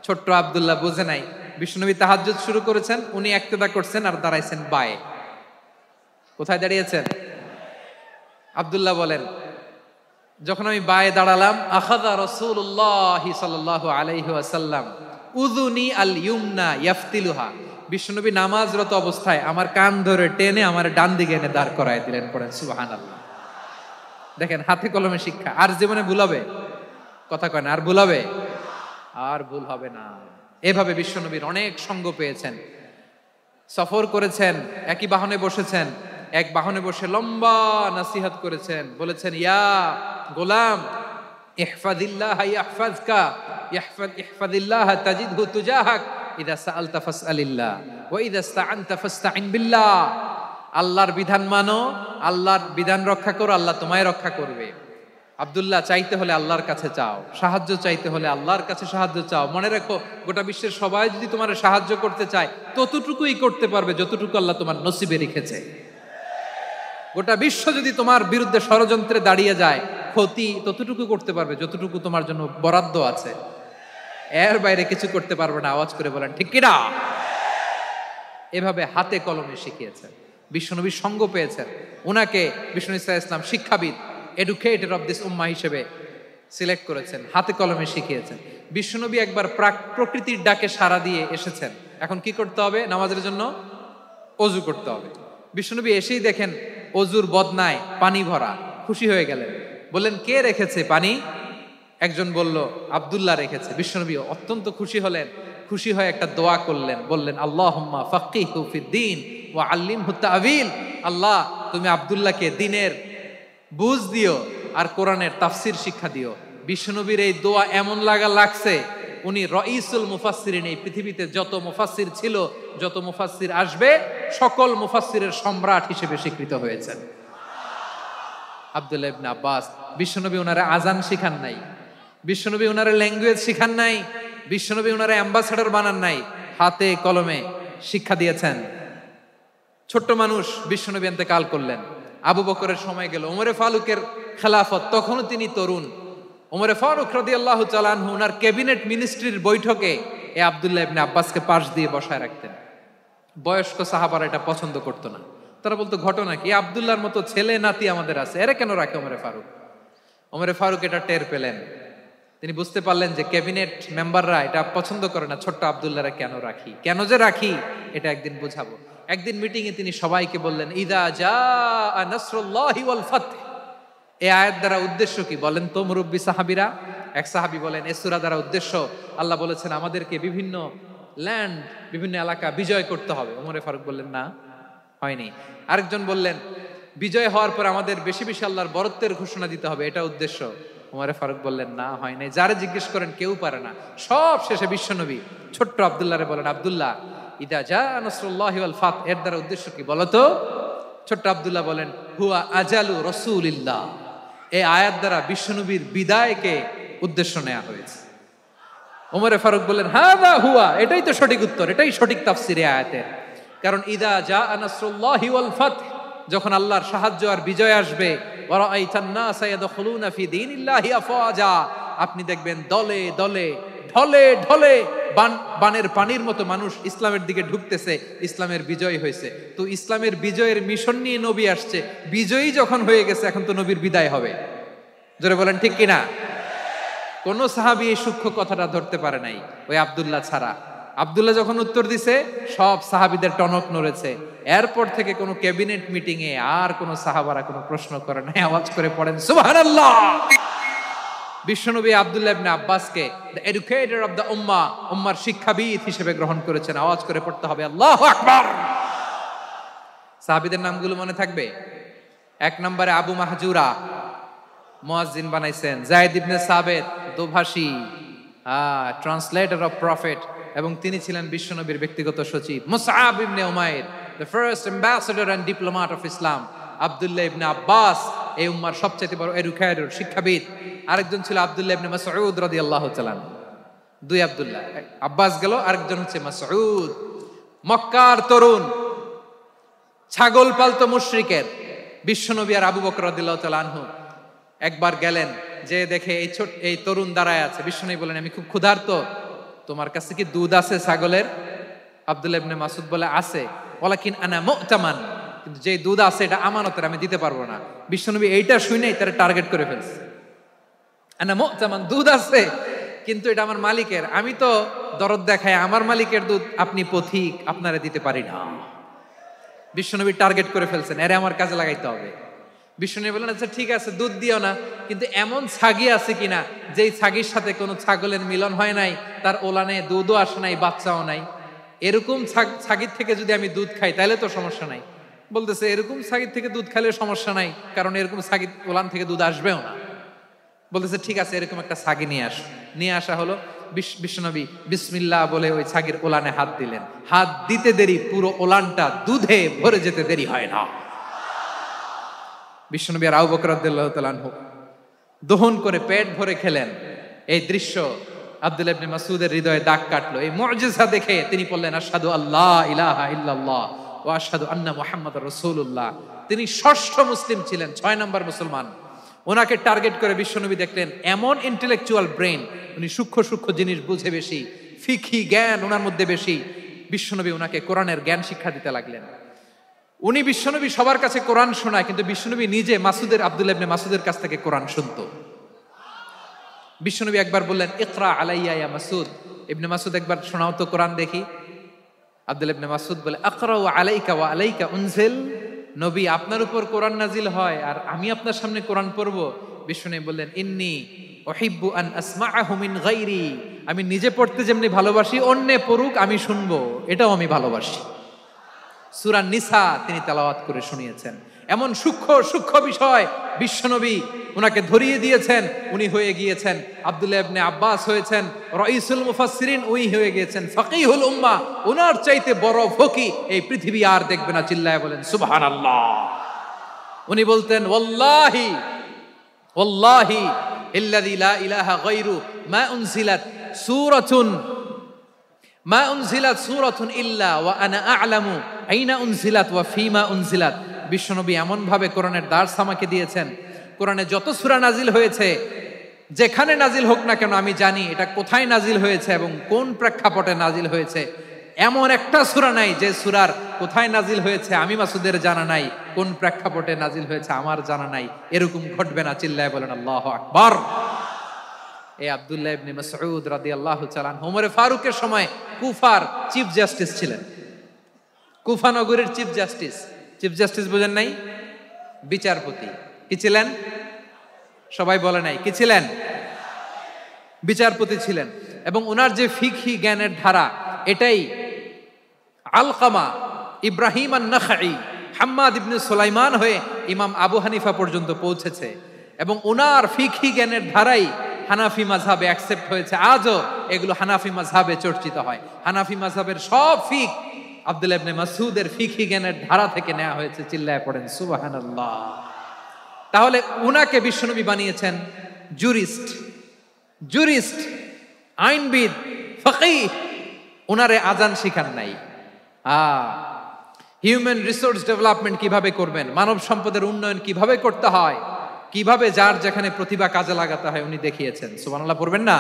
B: ছোট্ট আব্দুল্লাহ বুঝে নাই, বিশ্বনবী তাহাজ্জুদ শুরু করেছেন, উনি ইক্তেদা করছেন আর দাঁড়াইছেন বায়ে। কোথায় দাঁড়িয়েছেন? আব্দুল্লাহ বলেন, যখন আমি বায়ে দাঁড়ালাম, আখাযা রাসূলুল্লাহ সাল্লাল্লাহু আলাইহি ওয়াসাল্লাম উযুনি আল ইউমনা ইয়াফতিলুহা, বিশ্বনবী নামাজরত অবস্থায় আমার কান ধরে টেনে আমার ডান দিকে এনে দাঁড় করায় দিলেন। পড়েন সুবহানাল্লাহ। দেখেন হাতে কলমে শিক্ষা। আর জীবনে ভুল হবে? কথা কয় না, আর ভুল হবে? আর ভুল হবে না। এভাবে বিশ্বনবীর অনেক সঙ্গ পেয়েছেন, সফর করেছেন, একই বাহনে বসেছেন, এক বাহনে বসে লম্বা নসিহত করেছেন, বলেছেন ইয়া গোলাম ইহফাজিল্লাহ ইয়াহফাজকা, ইহফাজিল্লাহ তাজিদহু তুজাহাক, ইযা সাআলতা ফাসআলিল্লাহ ওয়া ইযা ইসতাআনতা ফাসতাইন বিল্লাহ। আল্লাহর বিধান মানো, আল্লাহর বিধান রক্ষা করো, আল্লাহ তোমায় রক্ষা করবে। আব্দুল্লাহ, চাইতে হলে আল্লাহর কাছে চাও, সাহায্য চাইতে হলে আল্লাহর কাছে সাহায্য চাও। মনে রাখো, গোটা বিশ্বের সবাই যদি তোমার সাহায্য করতে চায়, ততটুকুই করতে পারবে যতটুকু আল্লাহ তোমার নসিবে রেখেছে। গোটা বিশ্ব যদি তোমার বিরুদ্ধে ষড়যন্ত্রে দাঁড়িয়ে যায়, ক্ষতি ততটুকু করতে পারবে যতটুকু তোমার জন্য বরাদ্দ আছে, এর বাইরে কিছু করতে পারবে না। আওয়াজ করে বলেন ঠিক কিনা? এভাবে হাতে কলমে শিখিয়েছেন, বিশ্বনবীর সঙ্গ পেয়েছেন। ওনাকে বিষ্ণু ইসা ইসলাম শিক্ষাবিদ, এডুকেটর অফ দিস উম্মাহ হিসেবে সিলেক্ট করেছেন, হাতে কলমে শিখিয়েছেন। বিশ্বনবী একবার প্রকৃতির ডাকে সাড়া দিয়ে এসেছেন। এখন কি করতে হবে? নামাজের জন্য অজু করতে হবে। বিশ্বনবী এসেই দেখেন অজুর বদনায় পানি ভরা, খুশি হয়ে গেলেন, বললেন কে রেখেছে পানি? একজন বলল আব্দুল্লাহ রেখেছে। বিশ্বনবী অত্যন্ত খুশি হলেন, খুশি হয়ে একটা দোয়া করলেন, বললেন আল্লাহুম্মা ফাক্কিহু ফিদ্দীন ওয়া আল্লিমহু তা'ওয়ীল। আল্লাহ, তুমি আব্দুল্লাহকে দ্বীনের বুঝ দিও আর কোরআনের তাফসীর শিক্ষা দিও। বিশ্বনবীর এই দোয়া এমন লাগছে, উনি রাইসুল মুফাসসিরিন, এই পৃথিবীতে যত মুফাসসির ছিল, যত মুফাসসির আসবে, সকল মুফাসসিরের সম্রাট হিসেবে স্বীকৃত হয়েছেন আব্দুল্লাহ ইবনে আব্বাস। বিশ্বনবী ওনারা আজান শিখান নাই, বিশ্বনবী ওনারা ল্যাঙ্গুয়েজ শিখান নাই, বিশ্বনবী ওনারা অ্যাম্বাসেডর বানান নাই, হাতে কলমে শিক্ষা দিয়েছেন। ছোট্ট মানুষ, বিশ্বনবী ইন্তেকাল করলেন, আবু বকরের সময় গেল, ওমরে ফারুকের খেলাফত, তখনও তিনি তরুণ। ওমরে ফারুক রাদিয়াল্লাহু তাআলা আনহু ওনার ক্যাবিনেট মিনিস্ট্রির বৈঠকে এই আব্দুল্লাহ ইবনে আব্বাসকে পাশ দিয়ে বসায় রাখতেন। বয়স্ক সাহাবারা এটা পছন্দ করতো না, তারা বলতো ঘটনা কি, আব্দুল্লাহর মতো ছেলে নাতি আমাদের আছে, এরা কেন রাখে ওমরে ফারুক? ওমরে ফারুক এটা টের পেলেন, তিনি বুঝতে পারলেন যে ক্যাবিনেট মেম্বাররা এটা পছন্দ করে না, ছোট্ট আব্দুল্লাহরা কেন রাখি, কেন যে রাখি এটা একদিন বুঝাবো। একদিন মিটিং এ তিনি সবাইকে বললেন ইদা জাআ নাসরুল্লাহি ওয়াল ফাতহ। এই আয়াত দ্বারা উদ্দেশ্য কি বলেন তো মুরব্বী সাহাবীরা? এক সাহাবী বলেন এই সূরা দ্বারা উদ্দেশ্য, আল্লাহ বলেছেন আমাদেরকে বিভিন্ন ল্যান্ড, বিভিন্ন এলাকা বিজয় করতে হবে। ওমরে ফারুক বললেন না, হয়নি। আরেকজন বললেন বিজয় হওয়ার পর আমাদের বেশি বেশি আল্লাহর বরত্বের ঘোষণা দিতে হবে, এটা উদ্দেশ্য। ওমরে ফারুক বললেন, না হয় নাই। যারে জিজ্ঞেস করেন কেউ পারে না। সব শেষে বিশ্বনবী ছোট্ট আব্দুল্লাহরে বলেন, আব্দুল্লাহ, ইদা জা নাসরুল্লাহি ওয়াল ফাত, এর দ্বারা উদ্দেশ্য কি বলো তো? ছোট্ট আব্দুল্লাহ বলেন, হুয়া আজালু রাসূলিল্লাহ। এই আয়াত দ্বারা বিশ্বনবীর বিদায়কে উদ্দেশ্য নেওয়া হয়েছে। ওমরে ফারুক বললেন, হাযা হুয়া, এটাই তো সঠিক উত্তর, এটাই সঠিক তাফসীর এই আয়াতের। কারণ ইদা জা নাসরুল্লাহি ওয়াল ফাত, যখন আল্লাহর সাহায্য আর বিজয় আসবে, ওয়া রাআইতান নাসা ইয়াদখুলুনা ফি দীনিল্লাহি আফওয়াজা, আপনি দেখবেন দলে দলে ঢলে ঢলে বানের পানির মতো মানুষ ইসলামের দিকে ঢুকতেছে, ইসলামের বিজয় হয়েছে। তো ইসলামের বিজয়ের মিশন নিয়ে নবী আসছে, বিজয়ী যখন হয়ে গেছে এখন তো নবীর বিদায় হবে। জোরে বলেন ঠিক কিনা? কোন সাহাবী এই সূক্ষ্ম কথাটা ধরতে পারে নাই, ওই আব্দুল্লাহ ছাড়া। আব্দুল্লাহ যখন উত্তর দিছে, সব সাহাবীদের টনক নড়েছে। এরপর থেকে কোনো ক্যাবিনেট মিটিং এ আর কোনো সাহাবারা কোনো প্রশ্ন করে নাই, আওয়াজ করে পড়েন সুবহানাল্লাহ। বিশ্বনবী আব্দুল্লাহ ইবনে আব্বাসকে দ্য এডুকেটর অফ দ্য উম্মাহ, উম্মার শিক্ষাবিদ হিসেবে গ্রহণ করেছেন। আওয়াজ করে পড়তে হবে আল্লাহু আকবার। সাহাবীদের নামগুলো মনে থাকবে? 1 নম্বরে আবু মাহজুরা, মুয়াজ্জিন বানাইছেন। যায়েদ ইবনে সাবিত, দোভাষী, ট্রান্সলেটর অফ প্রফেট, এবং তিনি ছিলেন বিশ্বনবীর ব্যক্তিগত সচিব। Musab ibn Umair, the first ambassador and diplomat of Islam. Abdullah ibn Abbas, এই উম্মার সবচেয়ে বড় এডুকেটর, শিক্ষাবিদ। আরেকজন ছিল আব্দুল্লাহ ইবনে মাসউদ রাদিয়াল্লাহু তাআলা। 2 আব্দুল্লাহ, আব্বাস গেল, আরেকজন হচ্ছে মাসউদ। মক্কার তরুণ, ছাগল পালতো মুশরিকের বিশ্বনবী আর আবু বকর রাদিয়াল্লাহু তাআলা আনহু একবার গেলেন, যে দেখে এই তরুণ দাঁড়ায় আছে। বিশ্বনবী বলেন, আমি খুব ক্ষুধার্ত, তোমার কাছে কি দুধ আছে ছাগলের? আব্দুল্লাহ ইবনে মাসউদ বলে, আছে। ওয়ালাকিন আনা মুতামান, কিন্তু যে দুধ আছে এটা আমানতের, আমি দিতে পারবো না। বিশ্বনবী এইটা শুনেই তারা টার্গেট করে ফেলছে। আনা মুতামান, দুধ আছে কিন্তু এটা আমার মালিকের, আমি তো দরদ দেখাই, আমার মালিকের দুধ আপনি পথিক, আপনারা দিতে পারি না। বিশ্বনবী টার্গেট করে ফেলছেন, এরে আমার কাজে লাগাইতে হবে। বিশ্বনবী বললেন, আচ্ছা ঠিক আছে, দুধ দিও না, কিন্তু এমন ছাগি আছে কিনা যেই ছাগির সাথে কোনো ছাগলের মিলন হয় নাই, তার ওলানে দুধও আসে নাই, বাচ্চাও নাই, এরকম ছাগির থেকে যদি আমি দুধ খাই তাহলে তো সমস্যা নাই। বলতেছে, এরকম ছাগির থেকে দুধ খাইলে সমস্যা নাই, কারণ এরকম ছাগির ওলান থেকে দুধ আসবেও না। বলতেছে, ঠিক আছে, এরকম একটা ছাগি নিয়ে আস। নিয়ে আসা হলো। বিশ্বনবী বিসমিল্লাহ বলে ওই ছাগির ওলানে হাত দিলেন। হাত দিতে দেরি, পুরো ওলানটা দুধে ভরে যেতে দেরি হয় না। বিশ্বনবী আর আবু বকর রাদিয়াল্লাহু তাআলা আনহু দহন করে পেট ভরে খেলেন। এই দৃশ্য আব্দুল্লাহ ইবনে মাসউদের হৃদয়ে দাগ কাটলো। এই মুজিজা দেখে তিনি বললেন, আশহাদু আল্লা ইলাহা ইল্লাল্লাহ ওয়া আশহাদু আন্না মুহাম্মাদুর রাসূলুল্লাহ। তিনি ষষ্ঠ মুসলিম ছিলেন, 6 নম্বর মুসলমান। ওনাকে টার্গেট করে বিশ্বনবী দেখলেন এমন ইন্টেলেকচুয়াল ব্রেন, উনি সূক্ষ্ম সূক্ষ্ম জিনিস বুঝে বেশি, ফিকহি জ্ঞান ওনার মধ্যে বেশি। বিশ্বনবী ওনাকে কোরআনের জ্ঞান শিক্ষা দিতে লাগলেন। উনি বিশ্বনবী সবার কাছে কোরআন শোনায়, কিন্তু বিশ্বনবী নিজে আব্দুল্লাহ ইবনে মাসউদের কাছ থেকে কোরআন শুনতো। বিশ্বনবী একবার বললেন, ইকরা আলাইয়া ইয়া মাসউদ। ইবনে মাসউদ, একবার শোনাও তো কোরআন দেখি। আব্দুল্লাহ ইবনে মাসউদ বলে, আকরাউ আলাইকা ওয়া আলাইকা উনজিল। নবী, আপনার উপর কোরআন নাজিল হয় আর আমি আপনার সামনে কোরআন পড়বো? বিশ্বনবী বললেন, ইন্নী উহিব্বু আন আসমাআহু মিন গায়রি। আমি নিজে পড়তে যেমনি ভালোবাসি, অন্যে পড়ুক আমি শুনবো, এটাও আমি ভালোবাসি। সূরা নিসা তিনি তেলাওয়াত করে শুনিয়েছেন। এমন সূক্ষ্ম সূক্ষ্ম বিষয় বিশ্বনবী ওনাকে ধরিয়ে দিয়েছেন। উনি হয়ে গিয়েছেন, আব্দুল্লাহ ইবনে আব্বাস হয়েছেন রাইসুল মুফাসসিরিন, উনি হয়ে গিয়েছেন ফাকিহুল উম্মাহ। ওনার চাইতে বড় ফকি এই পৃথিবী আর দেখবে না। চিল্লায় বলেন সুবহানাল্লাহ। উনি বলতেন, ওয়াল্লাহি ওয়াল্লাহি ইল্লাযী লা ইলাহা গায়রু মা উনজিলাত সূরাতুন ইল্লা ওয়া আনা আ'লামু আইনা উনজিলাত ওয়া ফীমা উনজিলাত। বিশ্বনবী এমন ভাবে কোরআনের দার্স আমাকে দিয়েছেন, কোরআনে যত সূরা নাজিল হয়েছে, যেখানে নাজিল হোক না কেন আমি জানি এটা কোথায় নাজিল হয়েছে এবং কোন প্রেক্ষাপটে নাজিল হয়েছে। এমন একটা সূরা নাই যে সূরার কোথায় নাজিল হয়েছে আমি মাসুদের জানা নাই, কোন প্রেক্ষাপটে নাজিল হয়েছে আমার জানা নাই। এরকম ঘটবে না। চিল্লায় বলেন আল্লাহু আকবার। এই আব্দুল্লাহ ইবনে মাসউদ রাদিয়াল্লাহু তাআলা আনহু ওমর ফারুকের সময় কুফার চিফ জাস্টিস ছিলেন। কুফা নগরীর চিফ জাস্টিস। চিফ জাস্টিস বুঝেন নাই? বিচারপতি। কি ছিলেন? সবাই বলে নাই, কি ছিলেন? বিচারপতি ছিলেন। এবং ওনার যে ফিকহি জ্ঞানের ধারা, এটাই আলকামা, ইব্রাহিম আন-নাখাই, হাম্মাদ ইবনে সুলাইমান হয়ে ইমাম আবু হানিফা পর্যন্ত পৌঁছেছে। এবং ওনার ফিকহি জ্ঞানের ধারাই হানাফি মাযহাবে অ্যাকসেপ্ট হয়েছে। আজও এগুলো হানাফি মাযহাবে চর্চিত হয়। হানাফি মাযহাবের সব ফিক আব্দুল্লাহ ইবনে মাসউদের ফিকহি জ্ঞানের ধারা থেকে নেওয়া হয়েছে। চিল্লায় পড়েন সুবহানাল্লাহ। তাহলে উনাকে বিশ্বনবী বানিয়েছেন জুরিস্ট, আইনবিদ, ফকিহ। উনারে আজান শিখান নাই। হিউম্যান রিসোর্স ডেভেলপমেন্ট কিভাবে করবেন, মানব সম্পদের উন্নয়ন কিভাবে করতে হয়, কিভাবে যার যেখানে প্রতিভা কাজে লাগাতে হয় উনি দেখিয়েছেন। সুবহানাল্লাহ পড়বেন না?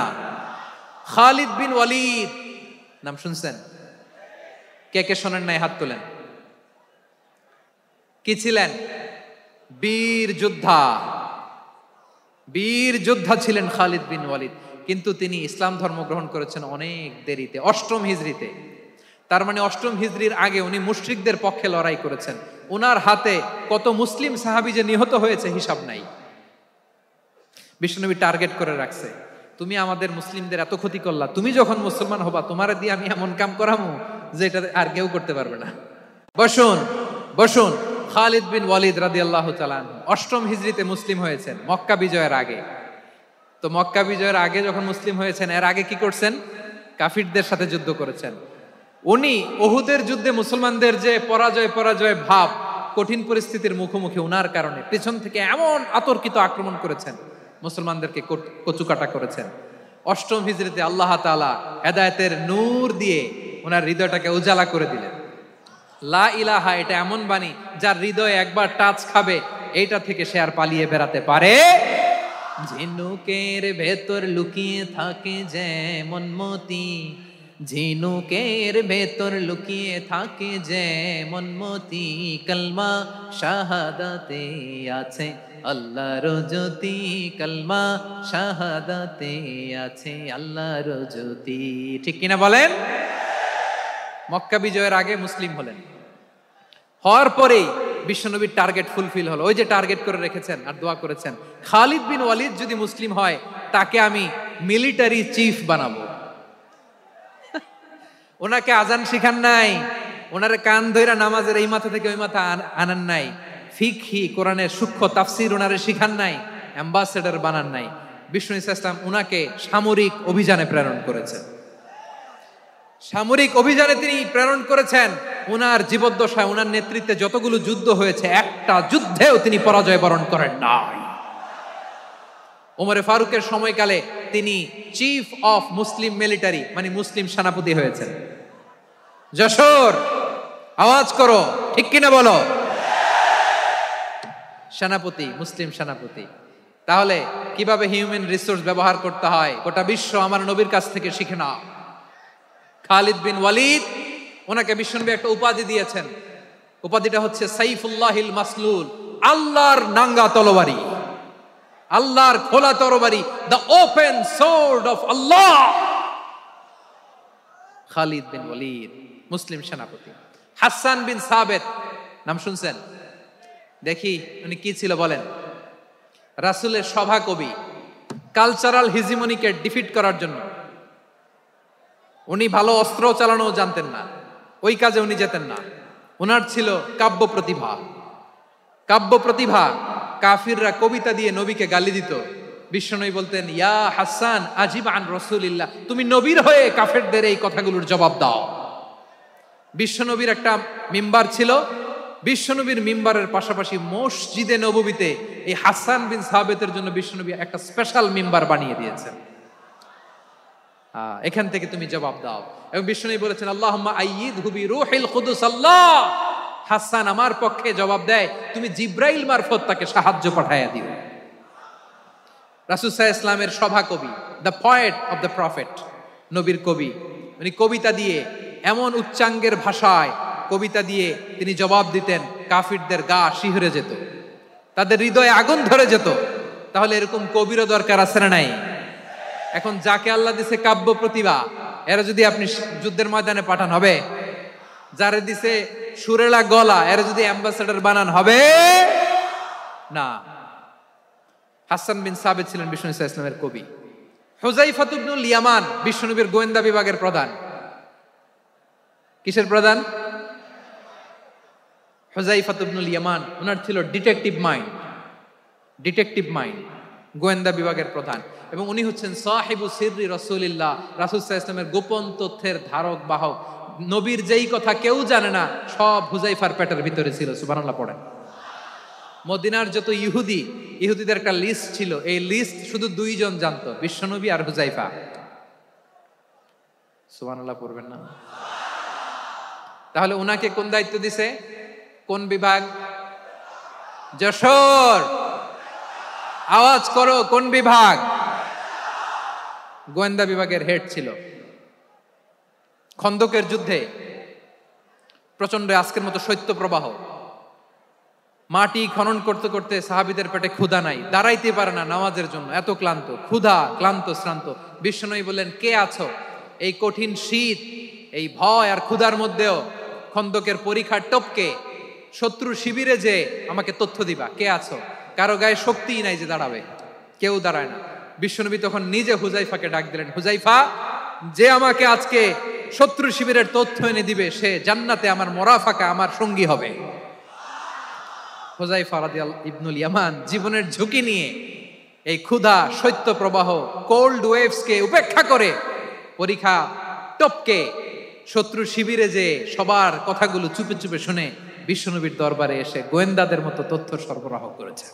B: খালিদ বিন ওয়ালিদ নাম শুনছেন? কে কে শোনেন নাই হাত তোলেন। কি ছিলেন? বীর যোদ্ধা ছিলেন খালিদ বিন ওয়ালিদ। কিন্তু তিনি ইসলাম ধর্ম গ্রহণ করেছেন অনেক দেরিতে, 8ম হিজরিতে। তার মানে 8ম হিজরির আগে উনি মুশরিকদের পক্ষে লড়াই করেছেন। ওনার হাতে কত মুসলিম সাহাবী যে নিহত হয়েছে হিসাব নাই। বিশ্বনবী টার্গেট করে রাখছে, তুমি আমাদের মুসলিমদের এত ক্ষতি করলা, তুমি যখন মুসলমান হবা তোমার দিয়ে আমি এমন কাম করামু যে এটা আর কেউ করতে পারবে না। বসুন। খালিদ বিন ওয়ালিদ রাদিয়াল্লাহু তাআলা আনহু 8ম হিজরিতে মুসলিম হয়েছেন, মক্কা বিজয়ের আগে। তো মক্কা বিজয়ের আগে যখন মুসলিম হয়েছেন, এর আগে কি করছেন? কাফিরদের সাথে যুদ্ধ করেছেন। উনি উহুদের যুদ্ধে মুসলমানদের যে পরাজয় ভাব, কঠিন পরিস্থিতির মুখোমুখি উনার কারণে পেছন থেকে এমন আতর্কিত আক্রমণ করেছেন, মুসলমানদেরকে কচুকাটা করেছেন। 8ম হিজরিতে আল্লাহ তাআলা হেদায়েতের নূর দিয়ে ওনার হৃদয়টাকে উজালা করে দিলেন। লা ইলাহা এটা এমন বাণী যার হৃদয়ে একবার টাচ খাবে, এইটা থেকে সে আর পালিয়ে বেড়াতে পারে। ঝিনুকের ভেতর লুকিয়ে থাকে যেমন মতি, ঝিনুকের ভেতর লুকিয়ে থাকে যেমন মতি, কলমা শাহাদাতে আছে আল্লাহর জ্যোতি, কলমা শাহাদাতে আছে আল্লাহর জ্যোতি। ঠিক কিনা বলেন? মক্কা বিজয়ের আগে মুসলিম হলেন, হওয়ার পরেই বিশ্বনবীর টার্গেট ফুলফিল হলো। ওই যে টার্গেট করে রেখেছেন আর দোয়া করেছেন, খালিদ বিন ওয়ালিদ যদি মুসলিম হয় তাকে আমি মিলিটারি চিফ বানাবো। ওনাকে আজান শিখান নাই, ওনারে কান ধইরা নামাজের এই মাথা থেকে ওই মাথা আনান নাই, ফিকহি কোরআনের সূক্ষ্ম তাফসীর ওনারে শিখান নাই, অ্যাম্বাসেডর বানান নাই। বিষ্ণু ইসলাম উনাকে সামরিক অভিযানে প্রেরণ করেছেন। সামরিক অভিযানে তিনি প্রেরণ করেছেন। উনার জীবদ্দশায় উনার নেতৃত্বে যতগুলো যুদ্ধ হয়েছে, একটা যুদ্ধেও তিনি পরাজয় বরণ করেন নাই। ওমরে ফারুকের সময়কালে তিনি চিফ অফ মুসলিম মিলিটারি মানে মুসলিম সেনাপতি হয়েছেন। যশোর আওয়াজ করো, ঠিক কিনা বলো? সেনাপতি, মুসলিম সেনাপতি। তাহলে কিভাবে হিউম্যান রিসোর্স ব্যবহার করতে হয় গোটা বিশ্ব আমার নবীর কাছ থেকে শিখে না। খালিদ বিন ওয়ালিদ, ওনাকে বিশ্বনবী একটা উপাধি দিয়েছেন। উপাধিটা হচ্ছে সাইফুল্লাহিল মাসলুল, আল্লাহর নাঙ্গা তরবারি, আল্লাহর খোলা তরবারি, দ্য ওপেন সোর্ড অফ আল্লাহ। খালিদ বিন ওয়ালিদ মুসলিম সেনাপতি। হাসান বিন সাবেত নাম শুনছেন? দেখি উনি কি ছিল বলেন। রাসূলের সভা কবি, কালচারাল হিজিমনিকে ডিফিট করার জন্য উনি ভালো অস্ত্র চালানো জানতেন না, ওই কাজে উনি যেতেন না। ওনার ছিল কাব্য প্রতিভা। কাফিররা কবিতা দিয়ে নবীকে গালি দিত। বিশ্বনবী বলতেন, ইয়া হাসান আজিব আন রাসূলিল্লাহ, তুমি নবীর হয়ে কাফেরদের এই কথাগুলোর জবাব দাও। বিশ্বনবীর একটা মিম্বার ছিল। বিশ্বনবীর মিম্বারের পাশাপাশি মসজিদে নববীতে এই হাসান বিন সাবেতের জন্য বিশ্বনবী একটা স্পেশাল মিম্বার বানিয়ে দিয়েছেন। এখান থেকে তুমি জবাব দাও। এবং বিশ্বনবী বলেছেন, আল্লাহুম্মা আইয়িদহু বিরূহিল কুদুস। আল্লাহ, হাসান আমার পক্ষে জবাব দেয়, তুমি জিব্রাইল মারফত তাকে সাহায্য পাঠাইয়া দিও। রাসূল সাল্লাল্লাহু আলাইহি ওয়াসাল্লামের সভা কবি, the poet of the prophet, নবীর কবি। উনি কবিতা দিয়ে এমন উচ্চাঙ্গের ভাষায় কবিতা দিয়ে তিনি জবাব দিতেন, কাফিরদের গা শিহরে যেত, তাদের হৃদয়ে আগুন ধরে যেত। তাহলে এরকম কবিরও দরকার আছে না নাই? এখন যাকে আল্লাহ দিছে কাব্য প্রতিভা, এরা যদি আপনি যুদ্ধের ময়দানে পাঠান হবে? যারে দিছে সুরেলা গলা, এরা যদি অ্যাম্বাসেডর বানান হবে না। হাসান বিন সাবেত ছিলেন বিষ্ণু ইসলামের কবি। হুযায়ফা ইবনুল ইয়ামান বিশ্বনবীর গোয়েন্দা বিভাগের প্রধান। কিসের প্রধান? হুযায়ফা ইবনুল ইয়ামান। ওনার ছিল ডিটেকটিভ মাইন্ড। ডিটেকটিভ মাইন্ড, গোয়েন্দা বিভাগের প্রধান, এবং উনি হচ্ছেন সাহিবু সিররি রাসূলিল্লাহ, রাসূল সাল্লাল্লাহু আলাইহি ওয়াসাল্লামের গোপন তথ্যের ধারক বাহক। নবীর যেই কথা কেউ জানে না সব হুযাইফার পেটের ভিতরে ছিল। সুবহানাল্লাহ পড়েন। মদিনার যত ইহুদিদের একটা লিস্ট ছিল, এই লিস্ট শুধু দুইজন জানতো, বিশ্বনবী আর হুযাইফা। সুবহানাল্লাহ পড়বেন না? তাহলে উনাকে কোন দায়িত্ব দিছে? কোন বিভাগ? যশোর, আওয়াজ করো, কোন বিভাগ? গোয়েন্দা বিভাগের হেড ছিল। খন্দকের যুদ্ধে প্রচন্ড আজকের মতো শৈত্য প্রবাহ, মাটি খনন করতে করতে সাহাবীদের পেটে ক্ষুধা নাই, দাঁড়াইতে পারে না নামাজের জন্য, এত ক্লান্ত, ক্ষুধা, ক্লান্ত, শ্রান্ত। বিশ্বনবী বললেন, কে আছো? এই কঠিন শীত, এই ভয় আর ক্ষুধার মধ্যেও খন্দকের পরীক্ষার টপকে শত্রু শিবিরে যে আমাকে তথ্য দিবা, কে আছো? কারো গায়ে শক্তিই নাই যে দাঁড়াবে, কেউ দাঁড়ায় না। বিশ্বনবী তখন নিজে হুযাইফাকে ডাক দিলেন, হুযাইফা, যে আমাকে আজকে শত্রু শিবিরের তথ্য এনে দিবে সে জান্নাতে আমার মোরাফাকা, আমার সঙ্গী হবে। হুযাইফা রাদিয়াল্লাহু ইবনুল ইয়ামান জীবনের ঝুঁকি নিয়ে এই ক্ষুধা, শৈত্য প্রবাহ, কোল্ড ওয়েভসকে উপেক্ষা করে পরীক্ষা টপকে শত্রু শিবিরে যে সবার কথাগুলো চুপে চুপে শুনে বিশ্বনবীর দরবারে এসে গোয়েন্দাদের মতো তথ্য সরবরাহ করেছে।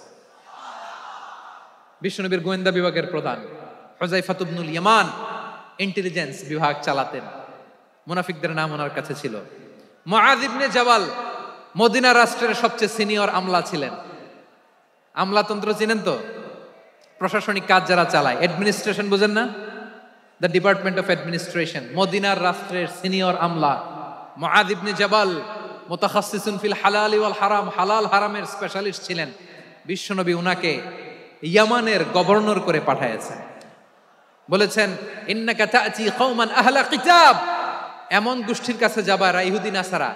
B: বিশ্বনবীর গোয়েন্দা বিভাগের প্রধান হুযাইফা ইবনুল ইয়ামান ইন্টেলিজেন্স বিভাগ চালাতেন। মুনাফিকদের নাম ওনার কাছে ছিল। মুআয ইবনে জাবাল মদিনা রাষ্ট্রের সবচেয়ে সিনিয়র আমলা ছিলেন। আমলাতন্ত্র চিনেন তো? প্রশাসনিক কাজ যারা চালায়, অ্যাডমিনিস্ট্রেশন বুঝেন না? The department of administration. মদিনার রাষ্ট্রের সিনিয়র আমলা মুআয ইবনে জাবাল মুতাখাসসিসুন ফিল হালালি ওয়াল হারাম, হালাল হারামের স্পেশালিস্ট ছিলেন। বিশ্বনবী উনাকে ইয়ামানের গভর্নর করে পাঠায়েছেন। বলেছেন, ইন্নাকা তা'তি কওমান আহলা কিতাব, এমন গোষ্ঠীর কাছে যাবা যারা ইহুদি নাসারা,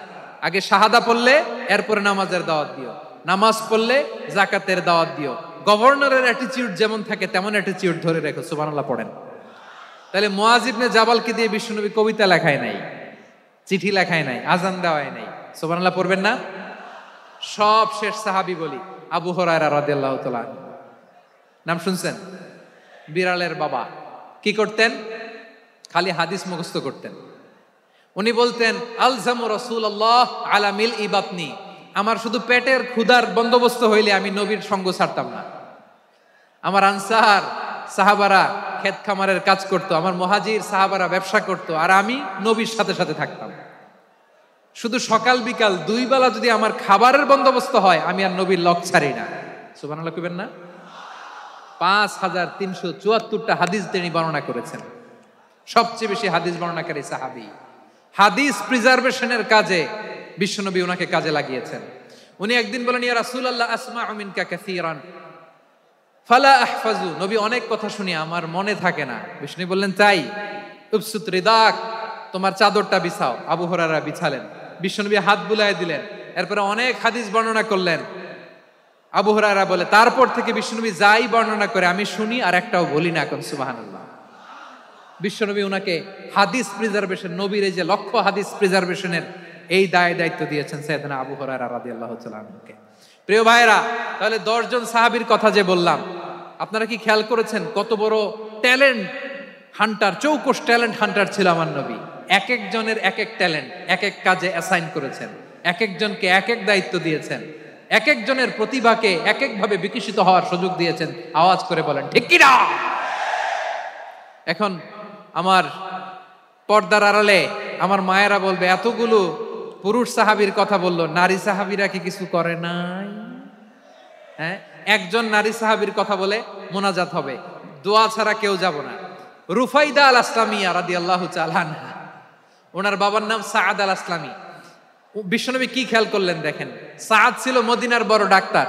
B: আগে শাহাদা পড়লে এরপরে নামাজের দাওয়াত দিও, নামাজ পড়লে যাকাতের দাওয়াত দিও। গভর্নরের অ্যাটিটিউড যেমন থাকে তেমন অ্যাটিটিউড ধরে রেখো। সুবহানাল্লাহ পড়েন। তাহলে মুআয ইবনে জাবালকে দিয়ে বিশ্বনবী কবিতা লেখায় নাই, চিঠি লেখায় নাই, আজান দেওয়ায় নাই। সুবহানাল্লাহ পড়বেন না? সব শেষ সাহাবী বলি আবু হুরায়রা রাদিয়াল্লাহু তাআলা, নাম শুনছেন? বিড়ালের বাবা। কি করতেন? খালি হাদিস মুখস্থ করতেন। উনি বলতেন, আলজামু রাসূলুল্লাহ আলা মিল ইবাতনি, আমার শুধু পেটের ক্ষুধার বন্দোবস্ত হইলে আমি নবীর সঙ্গ ছাড়তাম না। আমার আনসার সাহাবারা ক্ষেত খামারের কাজ করতো, আমার মুহাজির সাহাবারা ব্যবসা করতো, আর আমি নবীর সাথে সাথে থাকতাম। শুধু সকাল বিকাল দুই বেলা যদি আমার খাবারের বন্দোবস্ত হয় আমি আর নবীর লক ছাড়ি না। সুবহানাল্লাহ কইবেন না? 5374টা হাদিস তিনি বর্ণনা করেছেন। সবচেয়ে বেশি হাদিস বর্ণনাকারী সাহাবী। হাদিস প্রিজার্ভেশনের কাজে বিশ্বনবী ওনাকে কাজে লাগিয়েছেন। উনি একদিন বলেন, ইয়া রাসূলুল্লাহ আসমাউ মিনকা কাসীরান ফালা আহফাজু, নবী অনেক কথা শুনি আমার মনে থাকে না। বিষ্ণু বললেন, তাই? উবসুত রিদাক, তোমার চাদরটা বিছাও। আবু হুরায়রা বিছালেন, বিশ্বনবী হাত বুলায় দিলেন, এরপরে অনেক হাদিস বর্ণনা করলেন। আবু হুরায়রা বলে, তারপর থেকে বিশ্বনবী যাই বর্ণনা করে আমি শুনি আর একটাও বলি না। এখন সুবহানাল্লাহ। বিশ্বনবী ওনাকে হাদিস প্রিজার্ভেশন, নবীর এই যে লক্ষ্য হাদিস প্রিজার্ভেশনের এই দায়িত্ব দিয়েছেন সাইয়েদনা আবু হুরায়রা রাদিয়াল্লাহু তাআলা আনহুকে। প্রিয় ভাইরা, তাহলে 10 জন সাহাবীর কথা যে বললাম, আপনারা কি খেয়াল করেছেন কত বড় ট্যালেন্ট হান্টার, চৌকস ট্যালেন্ট হান্টার ছিল আমার নবী। এক একজনের এক এক ট্যালেন্ট, এক এক কাজে অ্যাসাইন করেছেন, এক একজনকে এক এক দায়িত্ব দিয়েছেন, এক একজনের প্রতিভাকে এক একভাবে বিকশিত হওয়ার সুযোগ দিয়েছেন। আওয়াজ করে বলেন ঠিক কি না? এখন আমার পর্দার আড়ালে আমার মায়েরা বলবে, এতগুলো পুরুষ সাহাবীর কথা বললো, নারী সাহাবীরা কি কিছু করে নাই? হ্যাঁ, একজন নারী সাহাবীর কথা বলে মোনাজাত হবে, দোয়া ছাড়া কেউ যাব না। রুফাইদা আল আসলামিয়া রাদিয়াল্লাহু তাআলা আনহা, ওনার বাবার নাম সাআদ আল আসলামি। বিশ্বনবী কি খেয়াল করলেন দেখেন, সাআদ ছিল মদিনার বড় ডাক্তার।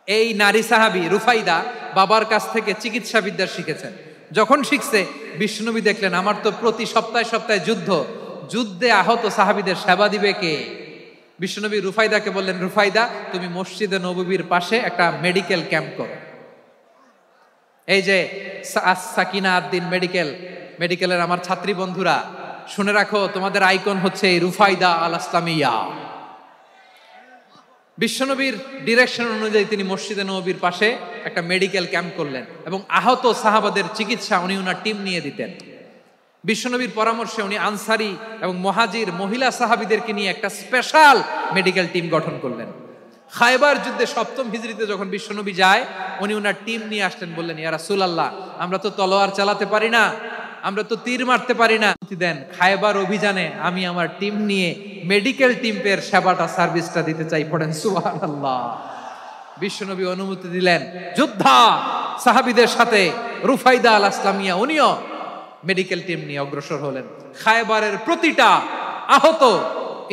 B: এই নারী সাহাবী রুফাইদা বাবার কাছ থেকে চিকিৎসা বিদ্যা শিখেছেন। যখন শিখছে, বিশ্বনবী দেখলেন আমার তো প্রতি সপ্তাহে সপ্তাহে যুদ্ধে আহত সাহাবীদের সেবা দিবে কে? বিশ্বনবী রুফাইদাকে বললেন, রুফাইদা তুমি মসজিদে নববীর পাশে একটা মেডিকেল ক্যাম্প করো। এই যে সাকিনা আদ্দিন মেডিকেলের আমার ছাত্রী বন্ধুরা শুনে রাখো, তোমাদের আইকন হচ্ছে এই রুফাইদা আল আসলামিয়া। বিশ্বনবীর ডিরেকশন অনুযায়ী তিনি মসজিদে নববীর পাশে একটা মেডিকেল ক্যাম্প করলেন এবং আহত সাহাবাদের চিকিৎসা উনি ওনার টিম নিয়ে দিতেন। বিশ্বনবীর পরামর্শে উনি আনসারি এবং মুহাজির মহিলা সাহাবীদেরকে নিয়ে একটা স্পেশাল মেডিকেল টিম গঠন করলেন। খায়বার যুদ্ধে 7ম হিজরিতে যখন বিশ্বনবী যায়, উনি ওনার টিম নিয়ে আসলেন, বললেন, ইয়া রাসূলুল্লাহ, আমরা তো তলোয়ার চালাতে পারি না, আমরা তো তীর মারতে পারি না, দেন খায়বার অভিযানে আমি আমার টিম নিয়ে মেডিকেল টিমের সেবাটা সার্ভিসটা দিতে চাই। পড়েন সুবহানাল্লাহ। বিশ্বনবী অনুমতি দিলেন, যোদ্ধা সাহাবীদের সাথে রুফাইদা আল আসলামিয়া উনিও মেডিকেল টিম নিয়ে অগ্রসর হলেন। খায়বারের প্রতিটা আহত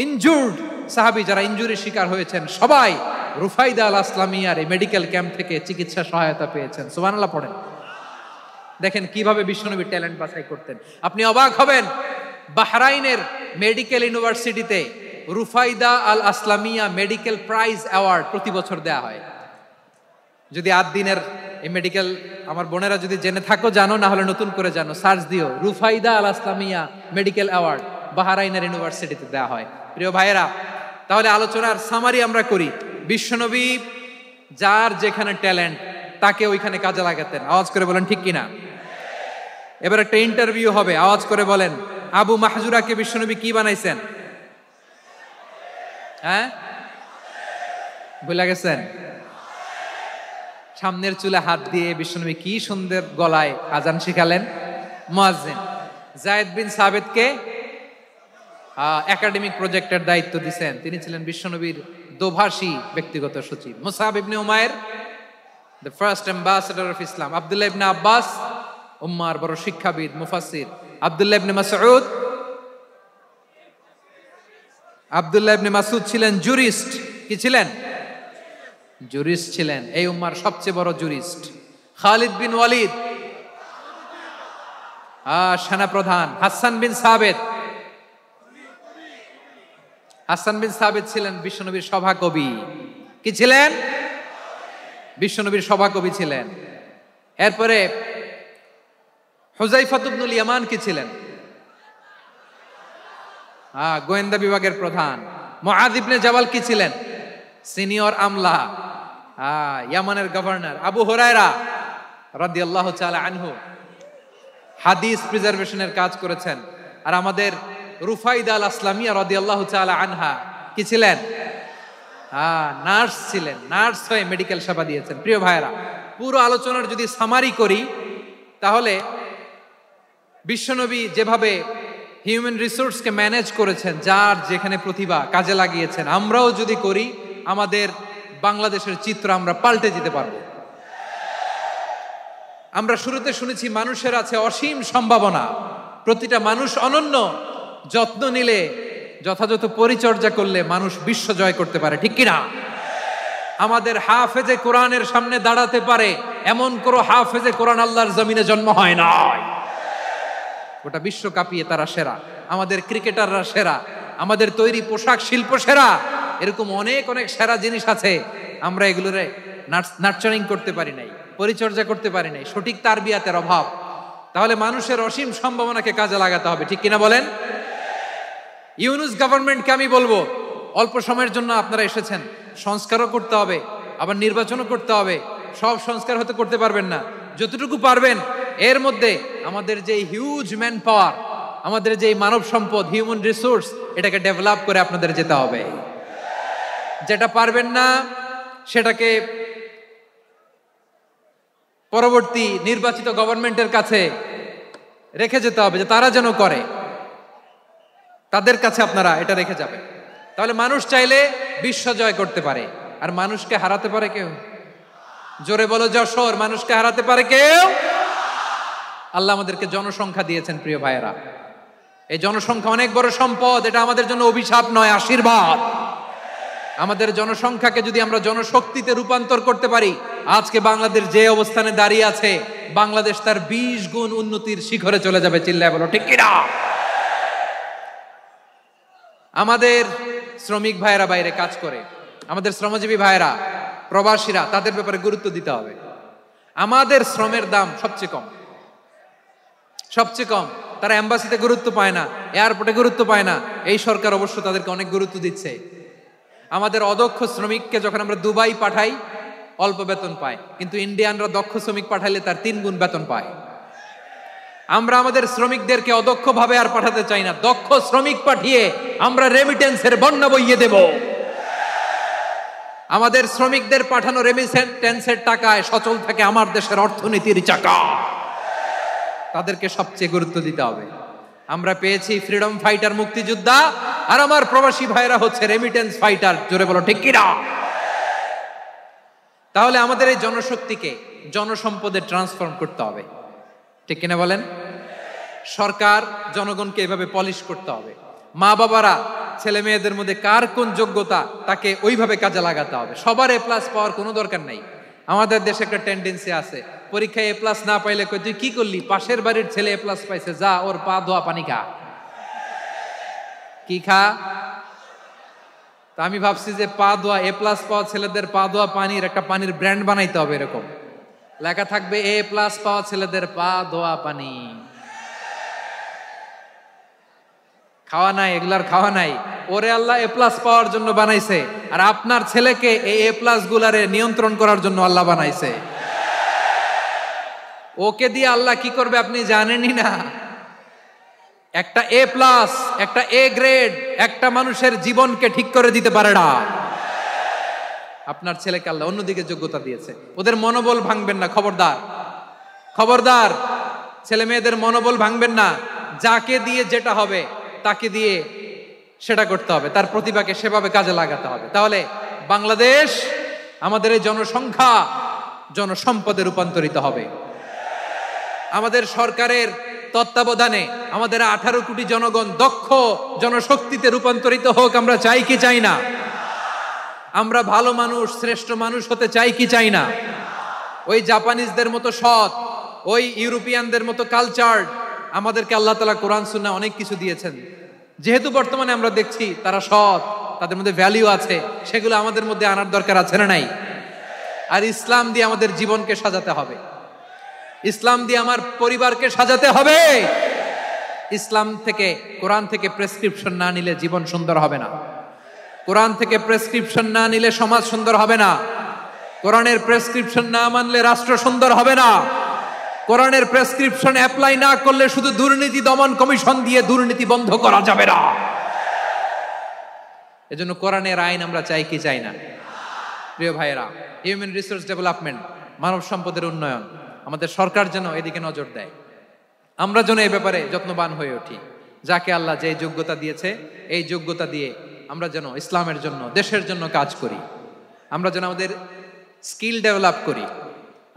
B: ইনজুর্ড সাহাবী যারা ইনজুরির শিকার হয়েছেন সবাই রুফাইদা আল আসলামিয়ার এই মেডিকেল ক্যাম্প থেকে চিকিৎসা সহায়তা পেয়েছেন। সুবহানাল্লাহ পড়েন। দেখেন কিভাবে বিশ্বনবী ট্যালেন্ট বাছাই করতেন। আপনি অবাক হবেন, বাহরাইনের মেডিকেল ইউনিভার্সিটিতে রুফাইদা আল আসলামিয়া মেডিকেল প্রাইজ অ্যাওয়ার্ড প্রতি বছর দেয়া হয়। যদি 8 দিনের এই মেডিকেল আমার বোনেরা যদি জেনে থাকো জানো, না হলে নতুন করে জানো, সার্চ দিও, রুফাইদা আল আসলামিয়া মেডিকেল অ্যাওয়ার্ড বাহরাইনের ইউনিভার্সিটিতে দেয়া হয়। প্রিয় ভাইয়েরা, তাহলে আলোচনার সামারি আমরা করি। বিশ্বনবী যার যেখানে ট্যালেন্ট তাকে ওইখানে কাজে লাগাতেন। আওয়াজ করে বলেন ঠিক কিনা? এবার একটা ইন্টারভিউ হবে, আওয়াজ করে বলেন, আবু মাহজুরাকে বিশ্বনবী কি বানাইছেন? হ্যাঁ, ভুলে গেছেন? সামনের চুলে হাত দিয়ে বিশ্বনবী কি সুন্দর গলায় আজান শিখালেন, মুয়াজ্জিন। যায়েদ বিন সাবিতকে একাডেমিক প্রজেক্টের দায়িত্ব দিয়েছেন, তিনি ছিলেন বিশ্বনবীর দোভাষী ব্যক্তিগত সচিব। Musab ibn Umair, the first ambassador of Islam. Abdullah ibn Abbas, উম্মার বড় শিক্ষাবিদ মুফাসসির। আব্দুল্লাহ ইবনে মাসউদ, আব্দুল্লাহ ইবনে মাসউদ ছিলেন জুরিস্ট। কি ছিলেন? জুরিস্ট ছিলেন, এই উম্মার সবচেয়ে বড় জুরিস্ট। খালিদ বিন ওয়ালিদ, সেনাপ্রধান। হাসান বিন সাবিত, হাসান বিন সাবিত ছিলেন বিশ্বনবীর সভাকবি। কি ছিলেন? বিশ্বনবীর সভাকবি ছিলেন। এরপরে হুযায়ফা ইবনুল ইয়ামান কি ছিলেন? গোয়েন্দা বিভাগের প্রধান। মুআয ইবনে জাবাল কি ছিলেন? সিনিয়র আমলা, ইয়ামানের গভর্নর। আবু হুরায়রা রাদিয়াল্লাহু তাআলা আনহু হাদিস প্রিজার্ভেশনের কাজ করেছেন। আর আমাদের রুফাইদা আল আসলামিয়া রাদিয়াল্লাহু তাআলা আনহা কি ছিলেন? নার্স ছিলেন, নার্স হয়ে মেডিকেল সেবা দিয়েছেন। প্রিয় ভাইয়েরা, পুরো আলোচনার যদি সামারি করি তাহলে বিশ্বনবী যেভাবে হিউম্যান রিসোর্সকে ম্যানেজ করেছেন, যার যেখানে প্রতিভা কাজে লাগিয়েছেন, আমরাও যদি করি আমাদের বাংলাদেশের চিত্র আমরা পাল্টে যেতে পারবো। আমরা শুরুতে শুনেছি মানুষের আছে অসীম সম্ভাবনা, প্রতিটা মানুষ অনন্য, যত্ন নিলে, যথাযথ পরিচর্যা করলে মানুষ বিশ্ব জয় করতে পারে। ঠিক কিনা? আমাদের হাফেজে কোরআনের সামনে দাঁড়াতে পারে এমন কোনো হাফেজে কোরআন আল্লাহর জমিনে জন্ম হয় না। গোটা বিশ্ব কাঁপিয়ে তারা সেরা, আমাদের ক্রিকেটাররা সেরা, আমাদের তৈরি পোশাক শিল্প সেরা। এরকম অনেক অনেক সেরা জিনিস আছে, আমরা এগুলোরে নার্চারিং করতে পারি নাই, পরিচর্যা করতে পারি নাই, সঠিক তারবিয়াতের অভাব। তাহলে মানুষের অসীম সম্ভাবনাকে কাজে লাগাতে হবে। ঠিক কিনা বলেন? ইউনুস গভর্নমেন্টকে আমি বলবো, অল্প সময়ের জন্য আপনারা এসেছেন, সংস্কারও করতে হবে, আবার নির্বাচনও করতে হবে। সব সংস্কার হতে করতে পারবেন না, যতটুকু পারবেন এর মধ্যে আমাদের যে হিউজ ম্যান পাওয়ার, আমাদের যে মানব সম্পদ, হিউম্যান রিসোর্স, এটাকে ডেভেলপ করে আপনাদের যেতে হবে। যেটা পারবেন না সেটাকে পরবর্তী নির্বাচিত গভর্নমেন্টের কাছে রেখে যেতে হবে, যে তারা যেন করে, তাদের কাছে আপনারা এটা রেখে যাবেন। তাহলে মানুষ চাইলে বিশ্ব জয় করতে পারে। আর মানুষকে হারাতে পারে কেউ? জোরে বলো যশোর, মানুষকে হারাতে পারে কেউ? আল্লাহ আমাদেরকে জনসংখ্যা দিয়েছেন। প্রিয় ভাইয়েরা, এই জনসংখ্যা অনেক বড় সম্পদ, এটা আমাদের জন্য অভিশাপ নয়, আশীর্বাদ। আমাদের জনসংখ্যাকে যদি আমরা জনশক্তিতে রূপান্তর করতে পারি, আজকে বাংলাদেশ যে অবস্থানে দাঁড়িয়ে আছে, বাংলাদেশ তার 20 গুণ উন্নতির শিখরে চলে যাবে। চিল্লায় বলো ঠিক কিনা? আমাদের শ্রমিক ভাইয়েরা বাইরে কাজ করে, আমাদের শ্রমজীবী ভাইয়েরা, প্রবাসীরা, তাদের ব্যাপারে গুরুত্ব দিতে হবে। আমাদের শ্রমের দাম সবচেয়ে কম, সবচেয়ে কম। তারা এম্বাসিতে গুরুত্ব পায় না, এয়ারপোর্টে গুরুত্ব পায় না। এই সরকার অবশ্য তাদেরকে অনেক গুরুত্ব দিচ্ছে। আমাদের অদক্ষ শ্রমিককে যখন আমরা দুবাই পাঠাই অল্প বেতন পায়, কিন্তু ইন্ডিয়ানরা দক্ষ শ্রমিক পাঠাইলে তার 3 গুণ বেতন পায়। আমরা আমাদের শ্রমিকদেরকে অদক্ষ ভাবে আর পাঠাতে চাই না, দক্ষ শ্রমিক পাঠিয়ে আমরা রেমিটেন্সের বন্যা বইয়ে দেব। আমাদের শ্রমিকদের পাঠানো রেমিটেন্সের টাকায় সচল থাকে আমার দেশের অর্থনীতির চাকা। তাদেরকে সবচেয়ে গুরুত্ব দিতে হবে। আমরা পেয়েছি ফ্রিডম ফাইটার, মুক্তিযোদ্ধা, আর আমার প্রবাসী ভাইরা হচ্ছে রেমিটেন্স ফাইটার। জোরে বলো ঠিক কিনা? তাহলে আমাদের এই জনশক্তিকে জনসম্পদে ট্রান্সফর্ম করতে হবে, ঠিক কিনা বলেন? সরকার জনগণকে এভাবে পলিশ করতে হবে। মা বাবারা ছেলে মেয়েদের মধ্যে কার কোন যোগ্যতা তাকে ওইভাবে কাজে লাগাতে হবে। সবার এ প্লাস পাওয়ার কোনো দরকার নাই। আমাদের দেশে একটা টেন্ডেন্সি আছে, পরীক্ষায় এ প্লাস না পাইলে কই তুই কি করলি, পাশের বাড়ির ছেলে এ প্লাস পাইছে, যা ওর পা ধোয়া পানি খা। কি খা? তা আমি ভাবছি যে পা ধোয়া, এ প্লাস পাওয়া ছেলেদের পা ধোয়া পানির একটা পানির ব্র্যান্ড বানাইতে হবে। এরকম লেখা থাকবে, এ প্লাস পাওয়া ছেলেদের পা ধোয়া পানি। খাওয়া নাই, এগুলার খাওয়া নাই। ওরে আল্লাহ এ প্লাস পাওয়ার জন্য বানাইছে, আর আপনার ছেলেকে এই এ প্লাস গুলারে নিয়ন্ত্রণ করার জন্য আল্লাহ বানাইছে। ওকে দিয়ে আল্লাহ কি করবে আপনি জানেনই না। একটা এ প্লাস, একটা এ গ্রেড একটা মানুষের জীবনকে ঠিক করে দিতে পারে না। আপনার ছেলেকে আল্লাহ অন্যদিকে যোগ্যতা দিয়েছে। ওদের মনোবল ভাঙবেন না, খবরদার খবরদার। ছেলে মেয়েদের মনোবল ভাঙবেন না। যাকে দিয়ে যেটা হবে তাকে দিয়ে সেটা করতে হবে, তার প্রতিভাকে সেভাবে কাজে লাগাতে হবে। তাহলে বাংলাদেশ, আমাদের এই জনসংখ্যা জনসম্পদে রূপান্তরিত হবে। আমাদের সরকারের তত্ত্বাবধানে আমাদের 18 কোটি জনগণ দক্ষ জনশক্তিতে রূপান্তরিত হোক। আমরা চাই কি চাই না? আমরা ভালো মানুষ, শ্রেষ্ঠ মানুষ হতে চাই কি চাই না? ওই জাপানিজদের মতো সৎ, ওই ইউরোপিয়ানদের মতো কালচার। আমাদেরকে আল্লাহ তাআলা কোরআন সুন্নাহ অনেক কিছু দিয়েছেন। যেহেতু বর্তমানে আমরা দেখছি তারা সৎ, তাদের মধ্যে ভ্যালিউ আছে, সেগুলো আমাদের মধ্যে আনার দরকার আছে না নাই? আর ইসলাম দিয়ে আমাদের জীবনকে সাজাতে হবে। ইসলাম দিয়ে আমার পরিবারকে সাজাতে হবে। ইসলাম থেকে, কোরআন থেকে প্রেসক্রিপশন না নিলে জীবন সুন্দর হবে না। কোরআন থেকে প্রেসক্রিপশন না নিলে সমাজ সুন্দর হবে না। কোরআনের প্রেসক্রিপশন না মানলে রাষ্ট্র সুন্দর হবে না। কোরআনের প্রেসক্রিপশন অ্যাপ্লাই না করলে শুধু দুর্নীতি দমন কমিশন দিয়ে দুর্নীতি বন্ধ করা যাবে না। এজন্য কোরআনের আইন আমরা চাই কি চাই না? প্রিয় ভাইয়েরা, হিউম্যান রিসোর্স ডেভেলপমেন্ট, মানব সম্পদের উন্নয়ন, আমাদের সরকার যেন এদিকে নজর দেয়। আমরা যেন এই ব্যাপারে যত্নবান হয়ে উঠি। যাকে আল্লাহ যে যোগ্যতা দিয়েছে, এই যোগ্যতা দিয়ে আমরা যেন ইসলামের জন্য, দেশের জন্য কাজ করি। আমরা যেন আমাদের স্কিল ডেভেলপ করি,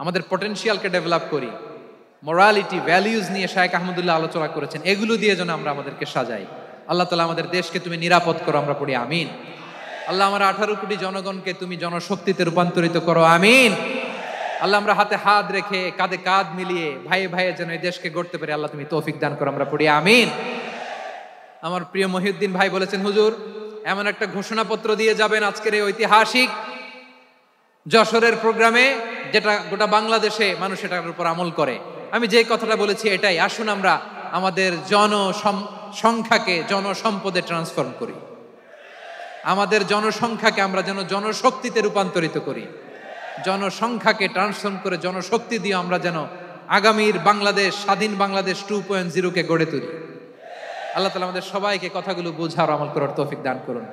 B: আমাদের পটেনশিয়ালকে ডেভেলপ করি। মোরালিটি, ভ্যালিউজ নিয়ে শায়েখ আহমদুল্লাহ আলোচনা করেছেন, এগুলো দিয়ে যেন আমরা আমাদেরকে সাজাই। আল্লাহ তাআলা আমাদের দেশকে তুমি নিরাপদ করো, আমরা পড়ি আমিন। আল্লাহ আমার 18 কোটি জনগণকে তুমি জনশক্তিতে রূপান্তরিত করো, আমিন। আল্লাহ আমরা হাতে হাত রেখে, কাঁধে কাঁধ মিলিয়ে, ভাইয়ে ভাইয়ে যেন এই দেশকে গড়তে পারি, আল্লাহ তুমি তৌফিক দান করো, আমরা পড়ি আমিন। আমার প্রিয় মহিউদ্দিন ভাই বলেছেন, হুজুর এমন একটা ঘোষণাপত্র দিয়ে যাবেন আজকের এই ঐতিহাসিক যশোরের প্রোগ্রামে, যেটা গোটা বাংলাদেশে মানুষ এটার উপর আমল করে। আমি যে কথাটা বলেছি এটাই, আসুন আমরা আমাদের জনসংখ্যাকে জনসম্পদে ট্রান্সফর্ম করি। আমাদের জনসংখ্যাকে আমরা যেন জনশক্তিতে রূপান্তরিত করি। জনসংখ্যাকে ট্রান্সফর্ম করে জনশক্তি দিয়ে আমরা যেন আগামীর বাংলাদেশ, স্বাধীন বাংলাদেশ 2.0 কে গড়ে তুলি। আল্লাহ তাআলা আমাদের সবাইকে কথাগুলো বোঝার, আমল করার তৌফিক দান করুন।